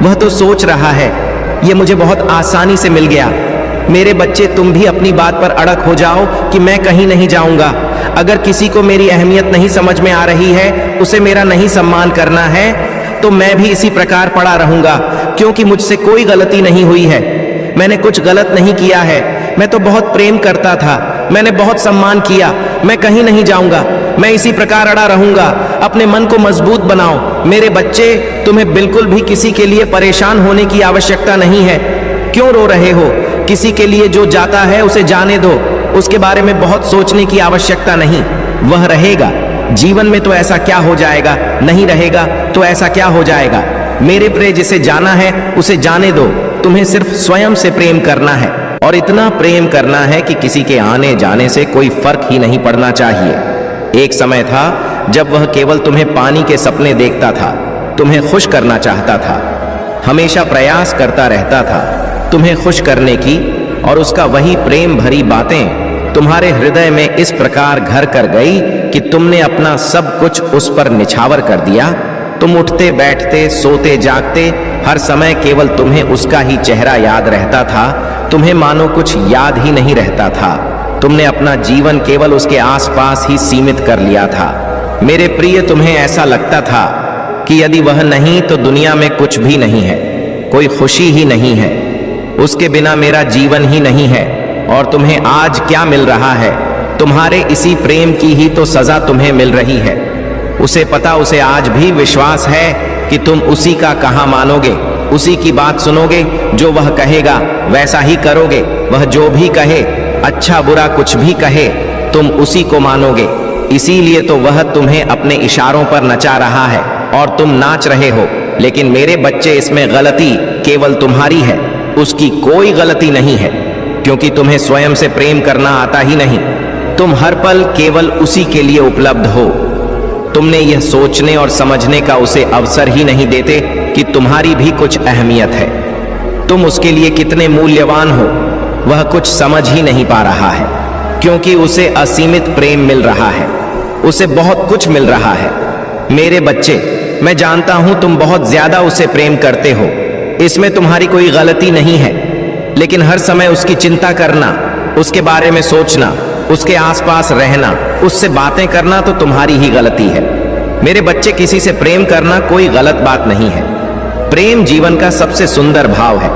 [SPEAKER 3] वह तो सोच रहा है यह मुझे बहुत आसानी से मिल गया। मेरे बच्चे, तुम भी अपनी बात पर अड़क हो जाओ कि मैं कहीं नहीं जाऊंगा। अगर किसी को मेरी अहमियत नहीं समझ में आ रही है, उसे मेरा नहीं सम्मान करना है, तो मैं भी इसी प्रकार पड़ा रहूंगा, क्योंकि मुझसे कोई गलती नहीं हुई है। मैंने कुछ गलत नहीं किया है। मैं तो बहुत प्रेम करता था, मैंने बहुत सम्मान किया। मैं कहीं नहीं जाऊंगा, मैं इसी प्रकार अड़ा रहूंगा। अपने मन को मजबूत बनाओ मेरे बच्चे। तुम्हें बिल्कुल भी किसी के लिए परेशान होने की आवश्यकता नहीं है। क्यों रो रहे हो? किसी के लिए जो जाता है उसे जाने दो, उसके बारे में बहुत सोचने की आवश्यकता नहीं। वह रहेगा, जीवन में तो ऐसा क्या हो जाएगा, नहीं रहेगा तो ऐसा क्या हो जाएगा। मेरे प्रिय, जिसे जाना है उसे जाने दो। तुम्हें सिर्फ स्वयं से प्रेम करना है, और इतना प्रेम करना है कि किसी के आने जाने से कोई फर्क ही नहीं पड़ना चाहिए। एक समय था जब वह केवल तुम्हें पानी के सपने देखता था, तुम्हें खुश करना चाहता था, हमेशा प्रयास करता रहता था तुम्हें खुश करने की, और उसका वही प्रेम भरी बातें तुम्हारे हृदय में इस प्रकार घर कर गई कि तुमने अपना सब कुछ उस पर निछावर कर दिया। तुम उठते बैठते, सोते जागते, हर समय केवल तुम्हें उसका ही चेहरा याद रहता था। तुम्हें मानो कुछ याद ही नहीं रहता था। तुमने अपना जीवन केवल उसके आसपास ही सीमित कर लिया था। मेरे प्रिय, तुम्हें ऐसा लगता था कि यदि वह नहीं तो दुनिया में कुछ भी नहीं है, कोई खुशी ही नहीं है, उसके बिना मेरा जीवन ही नहीं है। और तुम्हें आज क्या मिल रहा है? तुम्हारे इसी प्रेम की ही तो सजा तुम्हें मिल रही है। उसे पता, उसे आज भी विश्वास है कि तुम उसी का कहाँ मानोगे, उसी की बात सुनोगे। जो वह कहेगा वैसा ही करोगे। वह जो भी कहे, अच्छा बुरा कुछ भी कहे, तुम उसी को मानोगे। इसीलिए तो वह तुम्हें अपने इशारों पर नचा रहा है और तुम नाच रहे हो। लेकिन मेरे बच्चे, इसमें गलती केवल तुम्हारी है, उसकी कोई गलती नहीं है, क्योंकि तुम्हें स्वयं से प्रेम करना आता ही नहीं। तुम हर पल केवल उसी के लिए उपलब्ध हो। तुमने यह सोचने और समझने का उसे अवसर ही नहीं देते कि तुम्हारी भी कुछ अहमियत है, तुम उसके लिए कितने मूल्यवान हो। वह कुछ समझ ही नहीं पा रहा है, क्योंकि उसे असीमित प्रेम मिल रहा है, उसे बहुत कुछ मिल रहा है। मेरे बच्चे, मैं जानता हूं तुम बहुत ज्यादा उसे प्रेम करते हो, इसमें तुम्हारी कोई गलती नहीं है। लेकिन हर समय उसकी चिंता करना, उसके बारे में सोचना, उसके आसपास रहना, उससे बातें करना तो तुम्हारी ही गलती है। मेरे बच्चे, किसी से प्रेम करना कोई गलत बात नहीं है। प्रेम जीवन का सबसे सुंदर भाव है,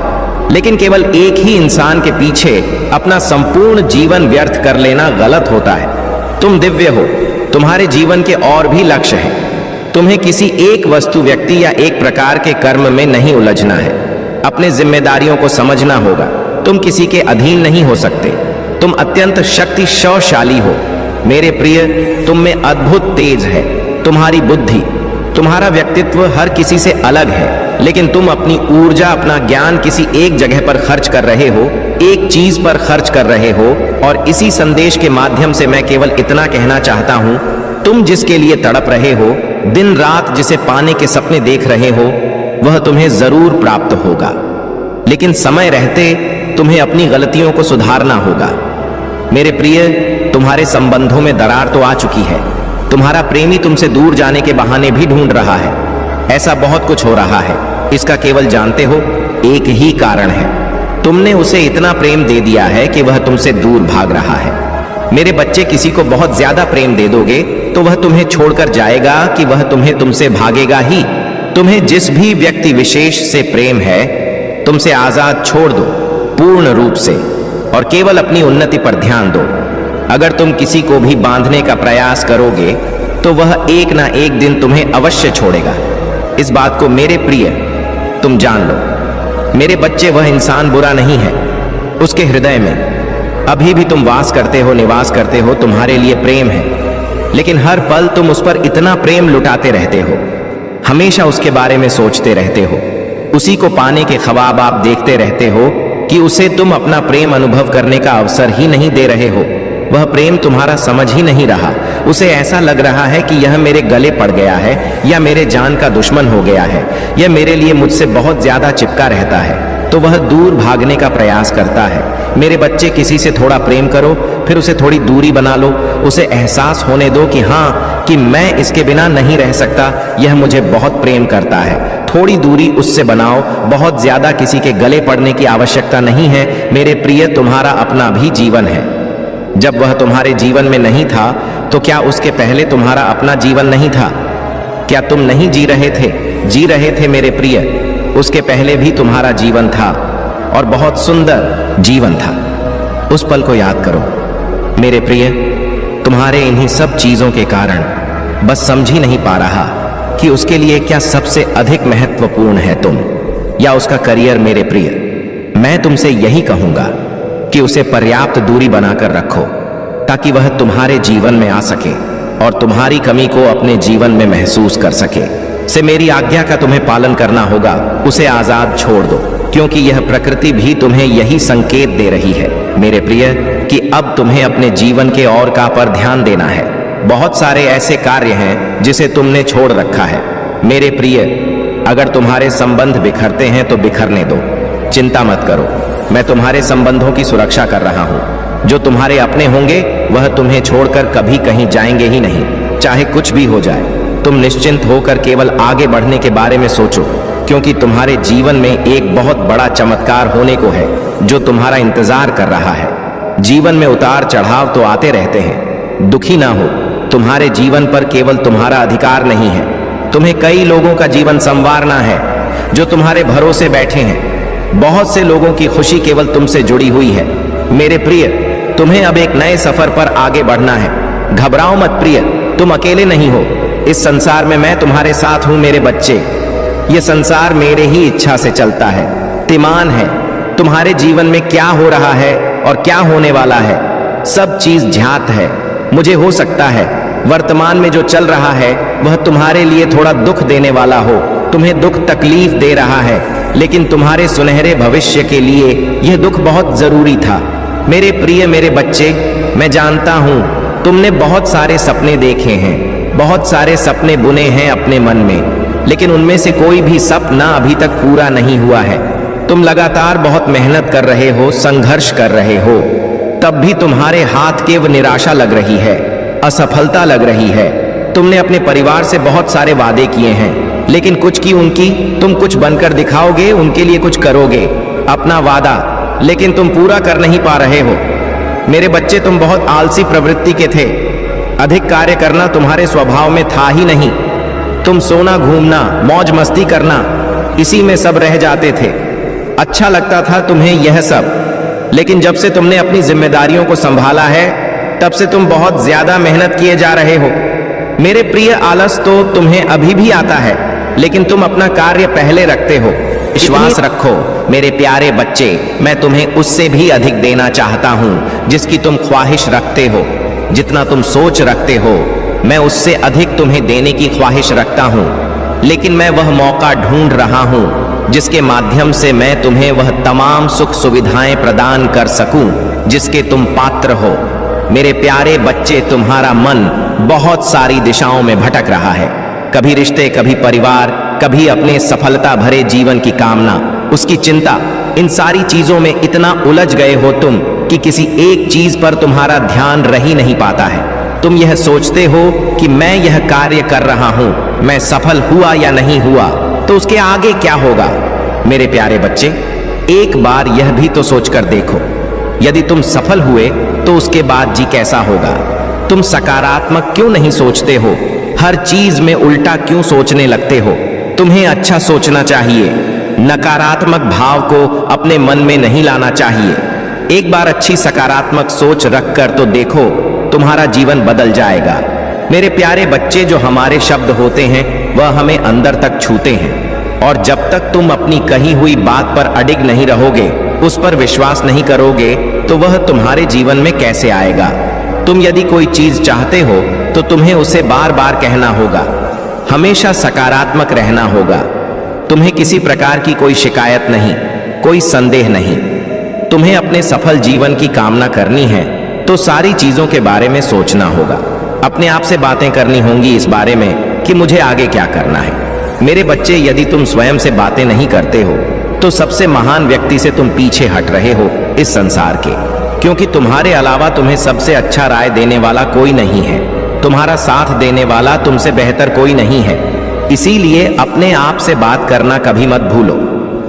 [SPEAKER 3] लेकिन केवल एक ही इंसान के पीछे अपना संपूर्ण जीवन व्यर्थ कर लेना गलत होता है। तुम दिव्य हो, तुम्हारे जीवन के और भी लक्ष्य हैं। तुम्हें किसी एक वस्तु, व्यक्ति या एक प्रकार के कर्म में नहीं उलझना है। अपने जिम्मेदारियों को समझना होगा। तुम किसी के अधीन नहीं हो सकते। तुम अत्यंत शक्तिशाली हो। मेरे प्रिय, तुम में अद्भुत तेज है। तुम्हारी बुद्धि, तुम्हारा व्यक्तित्व हर किसी से अलग है, लेकिन तुम अपनी ऊर्जा, अपना ज्ञान किसी एक जगह पर खर्च कर रहे हो, एक चीज पर खर्च कर रहे हो। और इसी संदेश के माध्यम से मैं केवल इतना कहना चाहता हूं, तुम जिसके लिए तड़प रहे हो, दिन रात जिसे पाने के सपने देख रहे हो, वह तुम्हें जरूर प्राप्त होगा। लेकिन समय रहते तुम्हें अपनी गलतियों को सुधारना होगा। मेरे प्रिय, तुम्हारे संबंधों में दरार तो आ चुकी है। तुम्हारा प्रेमी तुमसे दूर जाने के बहाने भी ढूंढ रहा है। ऐसा बहुत कुछ हो रहा है। इसका केवल जानते हो एक ही कारण है। तुमने उसे इतना प्रेम दे दिया है कि वह तुमसे दूर भाग रहा है। मेरे बच्चे, किसी को बहुत ज्यादा प्रेम दे दोगे तो वह तुम्हें छोड़कर जाएगा कि वह तुमसे भागेगा ही। तुम्हें जिस भी व्यक्ति विशेष से प्रेम है, तुमसे आजाद छोड़ दो पूर्ण रूप से, और केवल अपनी उन्नति पर ध्यान दो। अगर तुम किसी को भी बांधने का प्रयास करोगे तो वह एक ना एक दिन तुम्हें अवश्य छोड़ेगा। इस बात को मेरे प्रिय तुम जान लो। मेरे बच्चे, वह इंसान बुरा नहीं है। उसके हृदय में अभी भी तुम वास करते हो, निवास करते हो। तुम्हारे लिए प्रेम है, लेकिन हर पल तुम उस पर इतना प्रेम लुटाते रहते हो, हमेशा उसके बारे में सोचते रहते हो। उसी को पाने के ख्वाब आप देखते रहते हो कि उसे तुम अपना प्रेम अनुभव करने का अवसर ही नहीं दे रहे हो। वह प्रेम तुम्हारा समझ ही नहीं रहा। उसे ऐसा लग रहा है कि यह मेरे गले पड़ गया है, या मेरे जान का दुश्मन हो गया है, यह मेरे लिए मुझसे बहुत ज्यादा चिपका रहता है, तो वह दूर भागने का प्रयास करता है। मेरे बच्चे, किसी से थोड़ा प्रेम करो, फिर उसे थोड़ी दूरी बना लो। उसे एहसास होने दो कि हाँ, कि मैं इसके बिना नहीं रह सकता, यह मुझे बहुत प्रेम करता है। थोड़ी दूरी उससे बनाओ। बहुत ज्यादा किसी के गले पड़ने की आवश्यकता नहीं है। मेरे प्रिय, तुम्हारा अपना भी जीवन है। जब वह तुम्हारे जीवन में नहीं था, तो क्या उसके पहले तुम्हारा अपना जीवन नहीं था? क्या तुम नहीं जी रहे थे? जी रहे थे मेरे प्रिय। उसके पहले भी तुम्हारा जीवन था, और बहुत सुंदर जीवन था। उस पल को याद करो मेरे प्रिय। तुम्हारे इन्हीं सब चीजों के कारण बस समझ ही नहीं पा रहा कि उसके लिए क्या सबसे अधिक महत्वपूर्ण है, तुम या उसका करियर। मेरे प्रिय, मैं तुमसे यही कहूंगा कि उसे पर्याप्त दूरी बनाकर रखो, ताकि वह तुम्हारे जीवन में आ सके और तुम्हारी कमी को अपने जीवन में महसूस कर सके। से मेरी आज्ञा का तुम्हें पालन करना होगा। उसे आजाद छोड़ दो, क्योंकि यह प्रकृति भी तुम्हें यही संकेत दे रही है मेरे प्रिय, कि अब तुम्हें अपने जीवन के और का पर ध्यान देना है। बहुत सारे ऐसे कार्य हैं जिसे तुमने छोड़ रखा है। मेरे प्रिय, अगर तुम्हारे संबंध बिखरते हैं तो बिखरने दो। चिंता मत करो, मैं तुम्हारे संबंधों की सुरक्षा कर रहा हूं। जो तुम्हारे अपने होंगे वह तुम्हें छोड़कर कभी कहीं जाएंगे ही नहीं, चाहे कुछ भी हो जाए। तुम निश्चिंत होकर केवल आगे बढ़ने के बारे में सोचो, क्योंकि तुम्हारे जीवन में एक बहुत बड़ा चमत्कार होने को है जो तुम्हारा इंतजार कर रहा है। जीवन में उतार चढ़ाव तो आते रहते हैं। दुखी ना हो, तुम्हारे जीवन पर केवल तुम्हारा अधिकार नहीं है। तुम्हें कई लोगों का जीवन संवारना है जो तुम्हारे भरोसे बैठे हैं। बहुत से लोगों की खुशी केवल तुमसे जुड़ी हुई है। मेरे प्रिय, तुम्हें अब एक नए सफर पर आगे बढ़ना है। घबराओ मत प्रिय, तुम अकेले नहीं हो। इस संसार में मैं तुम्हारे साथ हूं मेरे बच्चे। यह संसार मेरे ही इच्छा से चलता है। तिमान है तुम्हारे जीवन में क्या हो रहा है और क्या होने वाला है, सब चीज ज्ञात है। मुझे हो सकता है वर्तमान में जो चल रहा है वह तुम्हारे लिए थोड़ा दुख देने वाला हो, तुम्हें दुख तकलीफ दे रहा है, लेकिन तुम्हारे सुनहरे भविष्य के लिए यह दुख बहुत जरूरी था। मेरे प्रिय, मेरे बच्चे, मैं जानता हूं तुमने बहुत सारे सपने देखे हैं, बहुत सारे सपने बुने हैं अपने मन में, लेकिन उनमें से कोई भी सपना अभी तक पूरा नहीं हुआ है। तुम लगातार बहुत मेहनत कर रहे हो, संघर्ष कर रहे हो, तब भी तुम्हारे हाथ केवल निराशा लग रही है, असफलता लग रही है। तुमने अपने परिवार से बहुत सारे वादे किए हैं, लेकिन कुछ की उनकी, तुम कुछ बनकर दिखाओगे, उनके लिए कुछ करोगे, अपना वादा, लेकिन तुम पूरा कर नहीं पा रहे हो। मेरे बच्चे, तुम बहुत आलसी प्रवृत्ति के थे। अधिक कार्य करना तुम्हारे स्वभाव में था ही नहीं। तुम सोना, घूमना, मौज मस्ती करना, इसी में सब रह जाते थे। अच्छा लगता था तुम्हें यह सब, लेकिन जब से तुमने अपनी जिम्मेदारियों को संभाला है तब से तुम बहुत ज्यादा मेहनत किए जा रहे हो। मेरे प्रिय, आलस तो तुम्हें अभी भी आता है, लेकिन तुम अपना कार्य पहले रखते हो। विश्वास रखो मेरे प्यारे बच्चे, मैं तुम्हें उससे भी अधिक देना चाहता हूं जिसकी तुम ख्वाहिश रखते हो। जितना तुम सोच रखते हो मैं उससे अधिक तुम्हें देने की ख्वाहिश रखता हूं, लेकिन मैं वह मौका ढूंढ रहा हूं जिसके माध्यम से मैं तुम्हें वह तमाम सुख सुविधाएं प्रदान कर सकूं जिसके तुम पात्र हो। मेरे प्यारे बच्चे, तुम्हारा मन बहुत सारी दिशाओं में भटक रहा है। कभी रिश्ते, कभी परिवार, कभी अपने सफलता भरे जीवन की कामना, उसकी चिंता, इन सारी चीजों में इतना उलझ गए हो तुम कि किसी एक चीज पर तुम्हारा ध्यान रह ही नहीं पाता है। तुम यह सोचते हो कि मैं यह कार्य कर रहा हूं, मैं सफल हुआ या नहीं हुआ तो उसके आगे क्या होगा। मेरे प्यारे बच्चे, एक बार यह भी तो सोचकर देखो, यदि तुम सफल हुए तो उसके बाद जी कैसा होगा। तुम सकारात्मक क्यों नहीं सोचते हो? हर चीज में उल्टा क्यों सोचने लगते हो? तुम्हें अच्छा सोचना चाहिए, नकारात्मक भाव को अपने मन में नहीं लाना चाहिए। एक बार अच्छी सकारात्मक सोच रखकर तो देखो, तुम्हारा जीवन बदल जाएगा। मेरे प्यारे बच्चे, जो हमारे शब्द होते हैं वह हमें अंदर तक छूते हैं, और जब तक तुम अपनी कही हुई बात पर अडिग नहीं रहोगे, उस पर विश्वास नहीं करोगे, तो वह तुम्हारे जीवन में कैसे आएगा। तुम यदि कोई चीज चाहते हो तो तुम्हें उसे बार बार कहना होगा, हमेशा सकारात्मक रहना होगा। तुम्हें किसी प्रकार की कोई शिकायत नहीं, कोई संदेह नहीं। तुम्हें अपने सफल जीवन की कामना करनी है तो सारी चीजों के बारे में सोचना होगा। अपने आप से बातें करनी होंगी इस बारे में कि मुझे आगे क्या करना है। मेरे बच्चे, यदि तुम स्वयं से बातें नहीं करते हो तो सबसे महान व्यक्ति से तुम पीछे हट रहे हो इस संसार के, क्योंकि तुम्हारे अलावा तुम्हें सबसे अच्छा राय देने वाला कोई नहीं है। तुम्हारा साथ देने वाला तुमसे बेहतर कोई नहीं है। इसीलिए अपने आप से बात करना कभी मत भूलो।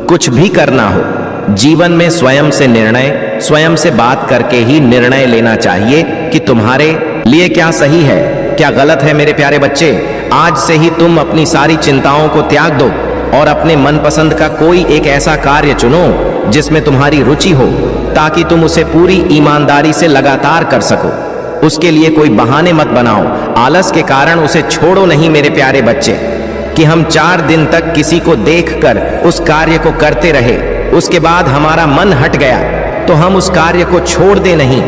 [SPEAKER 3] कुछ भी करना हो जीवन में स्वयं से निर्णय, स्वयं से बात करके ही निर्णय लेना चाहिए कि तुम्हारे लिए क्या सही है, क्या गलत है। मेरे प्यारे बच्चे, आज से ही तुम अपनी सारी चिंताओं को त्याग दो और अपने मनपसंद का कोई एक ऐसा कार्य चुनो जिसमें तुम्हारी रुचि हो, ताकि तुम उसे पूरी ईमानदारी से लगातार कर सको। उसके लिए कोई बहाने मत बनाओ, आलस के कारण उसे छोड़ो नहीं। मेरे प्यारे बच्चे, कि हम 4 दिन तक किसी को देखकर उस कार्य को करते रहे, उसके बाद हमारा मन हट गया तो हम उस कार्य को छोड़ दे नहीं।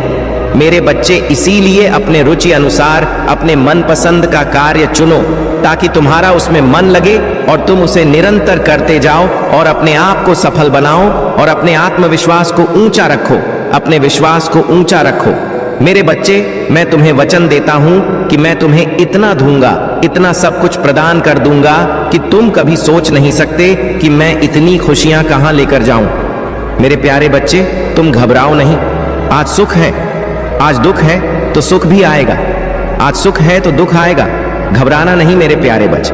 [SPEAKER 3] मेरे बच्चे, इसीलिए अपने रुचि अनुसार अपने मनपसंद का कार्य चुनो, ताकि तुम्हारा उसमें मन लगे और तुम उसे निरंतर करते जाओ और अपने आप को सफल बनाओ और अपने आत्मविश्वास को ऊंचा रखो, अपने विश्वास को ऊंचा रखो। मेरे बच्चे, मैं तुम्हें वचन देता हूं कि मैं तुम्हें इतना दूंगा, इतना सब कुछ प्रदान कर दूंगा कि तुम कभी सोच नहीं सकते कि मैं इतनी खुशियां कहां लेकर जाऊं। मेरे प्यारे बच्चे, तुम घबराओ नहीं। आज सुख है, आज दुख है तो सुख भी आएगा, आज सुख है तो दुख आएगा। घबराना नहीं मेरे प्यारे बच्चे।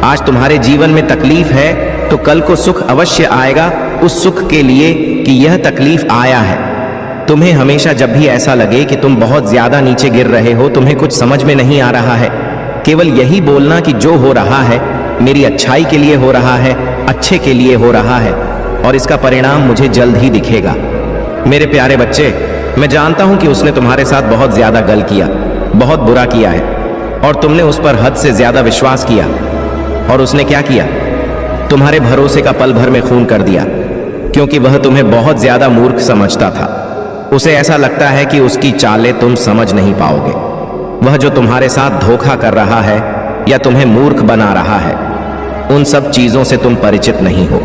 [SPEAKER 3] आज तुम्हारे जीवन में तकलीफ है तो कल को सुख अवश्य आएगा, उस सुख के लिए कि यह तकलीफ आया है। तुम्हें हमेशा जब भी ऐसा लगे कि तुम बहुत ज्यादा नीचे गिर रहे हो, तुम्हें कुछ समझ में नहीं आ रहा है, केवल यही बोलना कि जो हो रहा है मेरी अच्छाई के लिए हो रहा है, अच्छे के लिए हो रहा है, और इसका परिणाम मुझे जल्द ही दिखेगा। मेरे प्यारे बच्चे, मैं जानता हूं कि उसने तुम्हारे साथ बहुत ज्यादा गल किया, बहुत बुरा किया है, और तुमने उस पर हद से ज्यादा विश्वास किया। और उसने क्या किया? तुम्हारे भरोसे का पल भर में खून कर दिया, क्योंकि वह तुम्हें बहुत ज्यादा मूर्ख समझता था। उसे ऐसा लगता है कि उसकी चालें तुम समझ नहीं पाओगे। वह जो तुम्हारे साथ धोखा कर रहा है या तुम्हें मूर्ख बना रहा है, उन सब चीजों से तुम परिचित नहीं हो।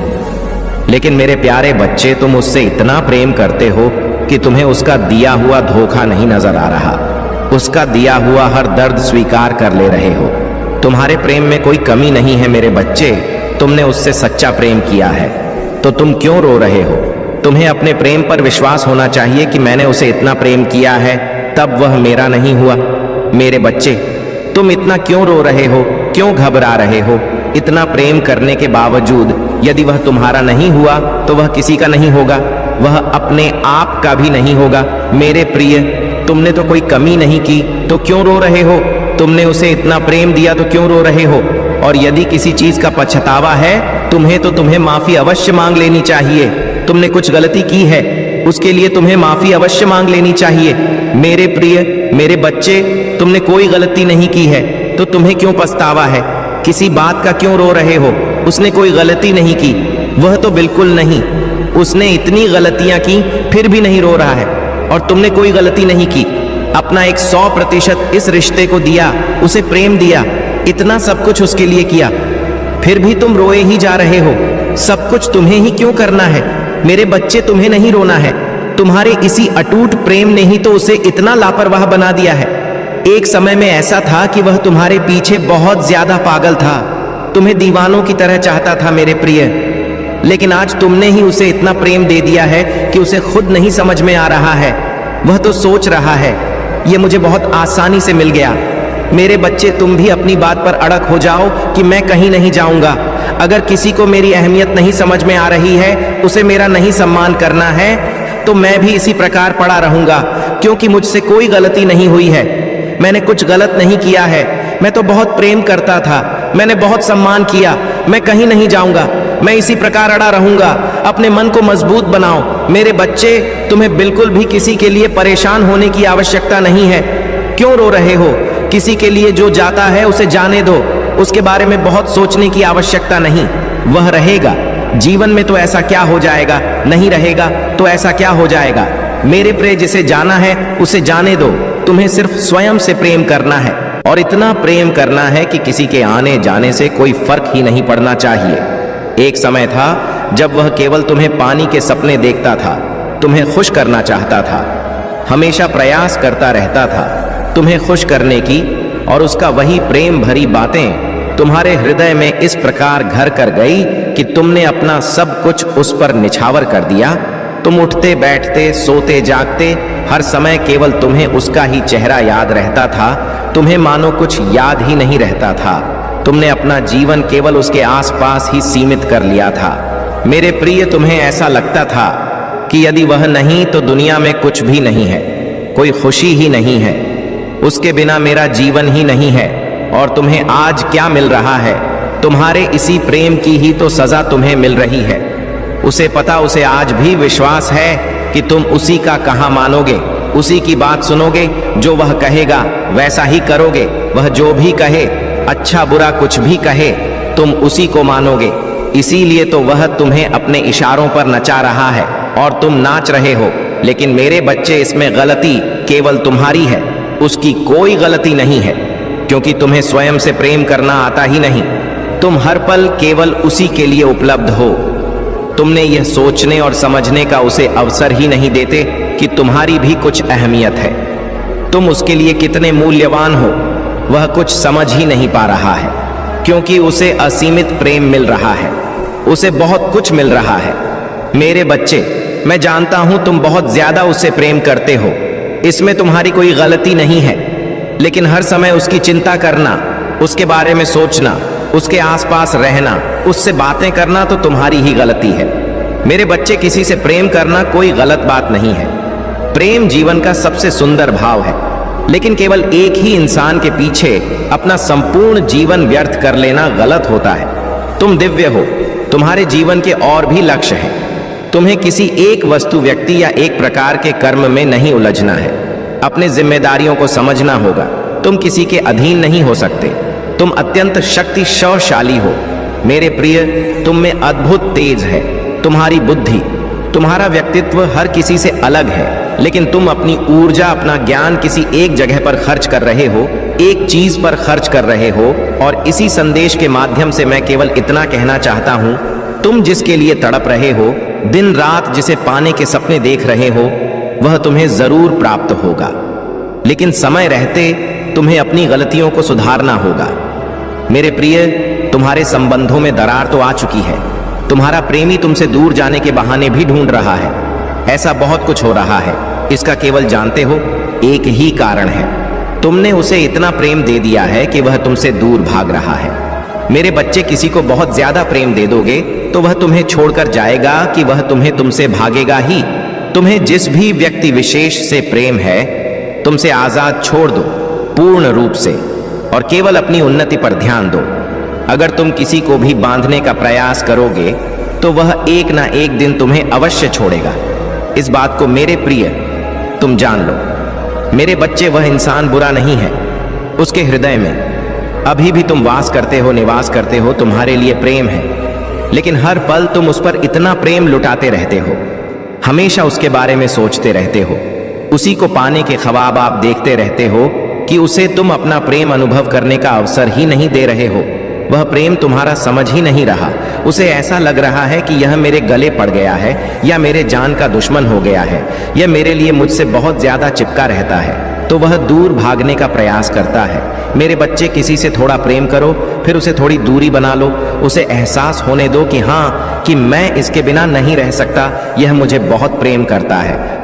[SPEAKER 3] लेकिन मेरे प्यारे बच्चे, तुम उससे इतना प्रेम करते हो कि तुम्हें उसका दिया हुआ धोखा नहीं नजर आ रहा। उसका दिया हुआ हर दर्द स्वीकार कर ले रहे हो। तुम्हारे प्रेम में कोई कमी नहीं है मेरे बच्चे। तुमने उससे सच्चा प्रेम किया है, तो तुम क्यों रो रहे हो? तुम्हें अपने प्रेम पर विश्वास होना चाहिए कि मैंने उसे इतना प्रेम किया है, तब वह मेरा नहीं हुआ। मेरे बच्चे, तुम इतना क्यों रो रहे हो, क्यों घबरा रहे हो? इतना प्रेम करने के बावजूद यदि वह तुम्हारा नहीं हुआ तो वह किसी का नहीं होगा, वह अपने आप का भी नहीं होगा। मेरे प्रिय, तुमने तो कोई कमी नहीं की, तो क्यों रो रहे हो? तुमने उसे इतना प्रेम दिया तो क्यों रो रहे हो? और यदि किसी चीज का पछतावा है तुम्हें तो तुम्हें माफी अवश्य मांग लेनी चाहिए। तुमने कुछ गलती की है, उसके लिए तुम्हें माफी अवश्य मांग लेनी चाहिए। मेरे प्रिय, मेरे बच्चे, तुमने कोई गलती नहीं की है तो तुम्हें क्यों पछतावा है? किसी बात का क्यों रो रहे हो? उसने कोई गलती नहीं की, वह तो बिल्कुल नहीं। उसने इतनी गलतियां की फिर भी नहीं रो रहा है, और तुमने कोई गलती नहीं की। अपना 100% इस रिश्ते को दिया, उसे प्रेम दिया, इतना सब कुछ उसके लिए किया, फिर भी तुम रोए ही जा रहे हो। सब कुछ तुम्हें ही क्यों करना है? मेरे बच्चे, तुम्हें नहीं रोना है। तुम्हारे इसी अटूट प्रेम ने ही तो उसे इतना लापरवाह बना दिया है। एक समय में ऐसा था कि वह तुम्हारे पीछे बहुत ज्यादा पागल था, तुम्हें दीवानों की तरह चाहता था मेरे प्रिय। लेकिन आज तुमने ही उसे इतना प्रेम दे दिया है कि उसे खुद नहीं समझ में आ रहा है। वह तो सोच रहा है, यह मुझे बहुत आसानी से मिल गया। मेरे बच्चे, तुम भी अपनी बात पर अड़क हो जाओ कि मैं कहीं नहीं जाऊंगा। अगर किसी को मेरी अहमियत नहीं समझ में आ रही है, उसे मेरा नहीं सम्मान करना है, तो मैं भी इसी प्रकार पड़ा रहूंगा, क्योंकि मुझसे कोई गलती नहीं हुई है। मैंने कुछ गलत नहीं किया है। मैं तो बहुत प्रेम करता था, मैंने बहुत सम्मान किया। मैं कहीं नहीं जाऊंगा, मैं इसी प्रकार अड़ा रहूंगा। अपने मन को मजबूत बनाओ मेरे बच्चे। तुम्हें बिल्कुल भी किसी के लिए परेशान होने की आवश्यकता नहीं है। क्यों रो रहे हो? किसी के लिए जो जाता है उसे जाने दो, उसके बारे में बहुत सोचने की आवश्यकता नहीं। वह रहेगा, जीवन में तो ऐसा क्या हो जाएगा, नहीं रहेगा तो ऐसा क्या हो जाएगा। मेरे प्रिय, जिसे जाना है उसे जाने दो। तुम्हें सिर्फ स्वयं से प्रेम करना है, और इतना प्रेम करना है कि किसी के आने जाने से कोई फर्क ही नहीं पड़ना चाहिए। एक समय था जब वह केवल तुम्हें पानी के सपने देखता था, तुम्हें खुश करना चाहता था, हमेशा प्रयास करता रहता था तुम्हें खुश करने की, और उसका वही प्रेम भरी बातें तुम्हारे हृदय में इस प्रकार घर कर गई कि तुमने अपना सब कुछ उस पर निछावर कर दिया। तुम उठते बैठते, सोते जागते, हर समय केवल तुम्हें उसका ही चेहरा याद रहता था। तुम्हें मानो कुछ याद ही नहीं रहता था। तुमने अपना जीवन केवल उसके आसपास ही सीमित कर लिया था। मेरे प्रिय, तुम्हें ऐसा लगता था कि यदि वह नहीं तो दुनिया में कुछ भी नहीं है, कोई खुशी ही नहीं है, उसके बिना मेरा जीवन ही नहीं है। और तुम्हें आज क्या मिल रहा है? तुम्हारे इसी प्रेम की ही तो सजा तुम्हें मिल रही है। उसे पता, उसे आज भी विश्वास है कि तुम उसी का कहाँ मानोगे, उसी की बात सुनोगे। जो वह कहेगा वैसा ही करोगे। वह जो भी कहे, अच्छा बुरा कुछ भी कहे, तुम उसी को मानोगे। इसीलिए तो वह तुम्हें अपने इशारों पर नचा रहा है और तुम नाच रहे हो। लेकिन मेरे बच्चे, इसमें गलती केवल तुम्हारी है, उसकी कोई गलती नहीं है, क्योंकि तुम्हें स्वयं से प्रेम करना आता ही नहीं। तुम हर पल केवल उसी के लिए उपलब्ध हो। तुमने यह सोचने और समझने का उसे अवसर ही नहीं देते कि तुम्हारी भी कुछ अहमियत है, तुम उसके लिए कितने मूल्यवान हो। वह कुछ समझ ही नहीं पा रहा है, क्योंकि उसे असीमित प्रेम मिल रहा है, उसे बहुत कुछ मिल रहा है। मेरे बच्चे, मैं जानता हूं तुम बहुत ज्यादा उससे प्रेम करते हो, इसमें तुम्हारी कोई गलती नहीं है। लेकिन हर समय उसकी चिंता करना, उसके बारे में सोचना, उसके आसपास रहना, उससे बातें करना तो तुम्हारी ही गलती है। मेरे बच्चे, किसी से प्रेम करना कोई गलत बात नहीं है। प्रेम जीवन का सबसे सुंदर भाव है। लेकिन केवल एक ही इंसान के पीछे अपना संपूर्ण जीवन व्यर्थ कर लेना गलत होता है। तुम दिव्य हो, तुम्हारे जीवन के और भी लक्ष्य हैं। तुम्हें किसी एक वस्तु, व्यक्ति या एक प्रकार के कर्म में नहीं उलझना है। अपने जिम्मेदारियों को समझना होगा। तुम किसी के अधीन नहीं हो सकते। तुम अत्यंत शक्तिशाली हो मेरे प्रिय। तुम में अद्भुत तेज है, तुम्हारी बुद्धि, तुम्हारा व्यक्तित्व हर किसी से अलग है। लेकिन तुम अपनी ऊर्जा, अपना ज्ञान किसी एक जगह पर खर्च कर रहे हो, एक चीज पर खर्च कर रहे हो। और इसी संदेश के माध्यम से मैं केवल इतना कहना चाहता हूं, तुम जिसके लिए तड़प रहे हो, दिन रात जिसे पाने के सपने देख रहे हो, वह तुम्हें जरूर प्राप्त होगा। लेकिन समय रहते तुम्हें अपनी गलतियों को सुधारना होगा। मेरे प्रिय, तुम्हारे संबंधों में दरार तो आ चुकी है। तुम्हारा प्रेमी तुमसे दूर जाने के बहाने भी ढूंढ रहा है। ऐसा बहुत कुछ हो रहा है। इसका केवल जानते हो एक ही कारण है, तुमने उसे इतना प्रेम दे दिया है कि वह तुमसे दूर भाग रहा है। मेरे बच्चे, किसी को बहुत ज्यादा प्रेम दे दोगे तो वह तुम्हें छोड़कर जाएगा कि वह तुमसे भागेगा ही। तुम्हें जिस भी व्यक्ति विशेष से प्रेम है, तुमसे आजाद छोड़ दो पूर्ण रूप से, और केवल अपनी उन्नति पर ध्यान दो। अगर तुम किसी को भी बांधने का प्रयास करोगे तो वह एक ना एक दिन तुम्हें अवश्य छोड़ेगा। इस बात को मेरे प्रिय तुम जान लो। मेरे बच्चे, वह इंसान बुरा नहीं है। उसके हृदय में अभी भी तुम वास करते हो, निवास करते हो, तुम्हारे लिए प्रेम है। लेकिन हर पल तुम उस पर इतना प्रेम लुटाते रहते हो, हमेशा उसके बारे में सोचते रहते हो, उसी को पाने के ख्वाब आप देखते रहते हो कि उसे तुम अपना प्रेम अनुभव करने का अवसर ही नहीं दे रहे हो। वह प्रेम तुम्हारा समझ ही नहीं रहा। उसे ऐसा लग रहा है कि यह मेरे गले पड़ गया है या मेरे जान का दुश्मन हो गया है, यह मेरे लिए मुझसे बहुत ज्यादा चिपका रहता है, तो वह दूर भागने का प्रयास करता है। मेरे बच्चे, किसी से थोड़ा प्रेम करो, फिर उसे थोड़ी दूरी बना लो। उसे एहसास होने दो कि हाँ, कि मैं इसके बिना नहीं रह सकता, यह मुझे बहुत प्रेम करता है।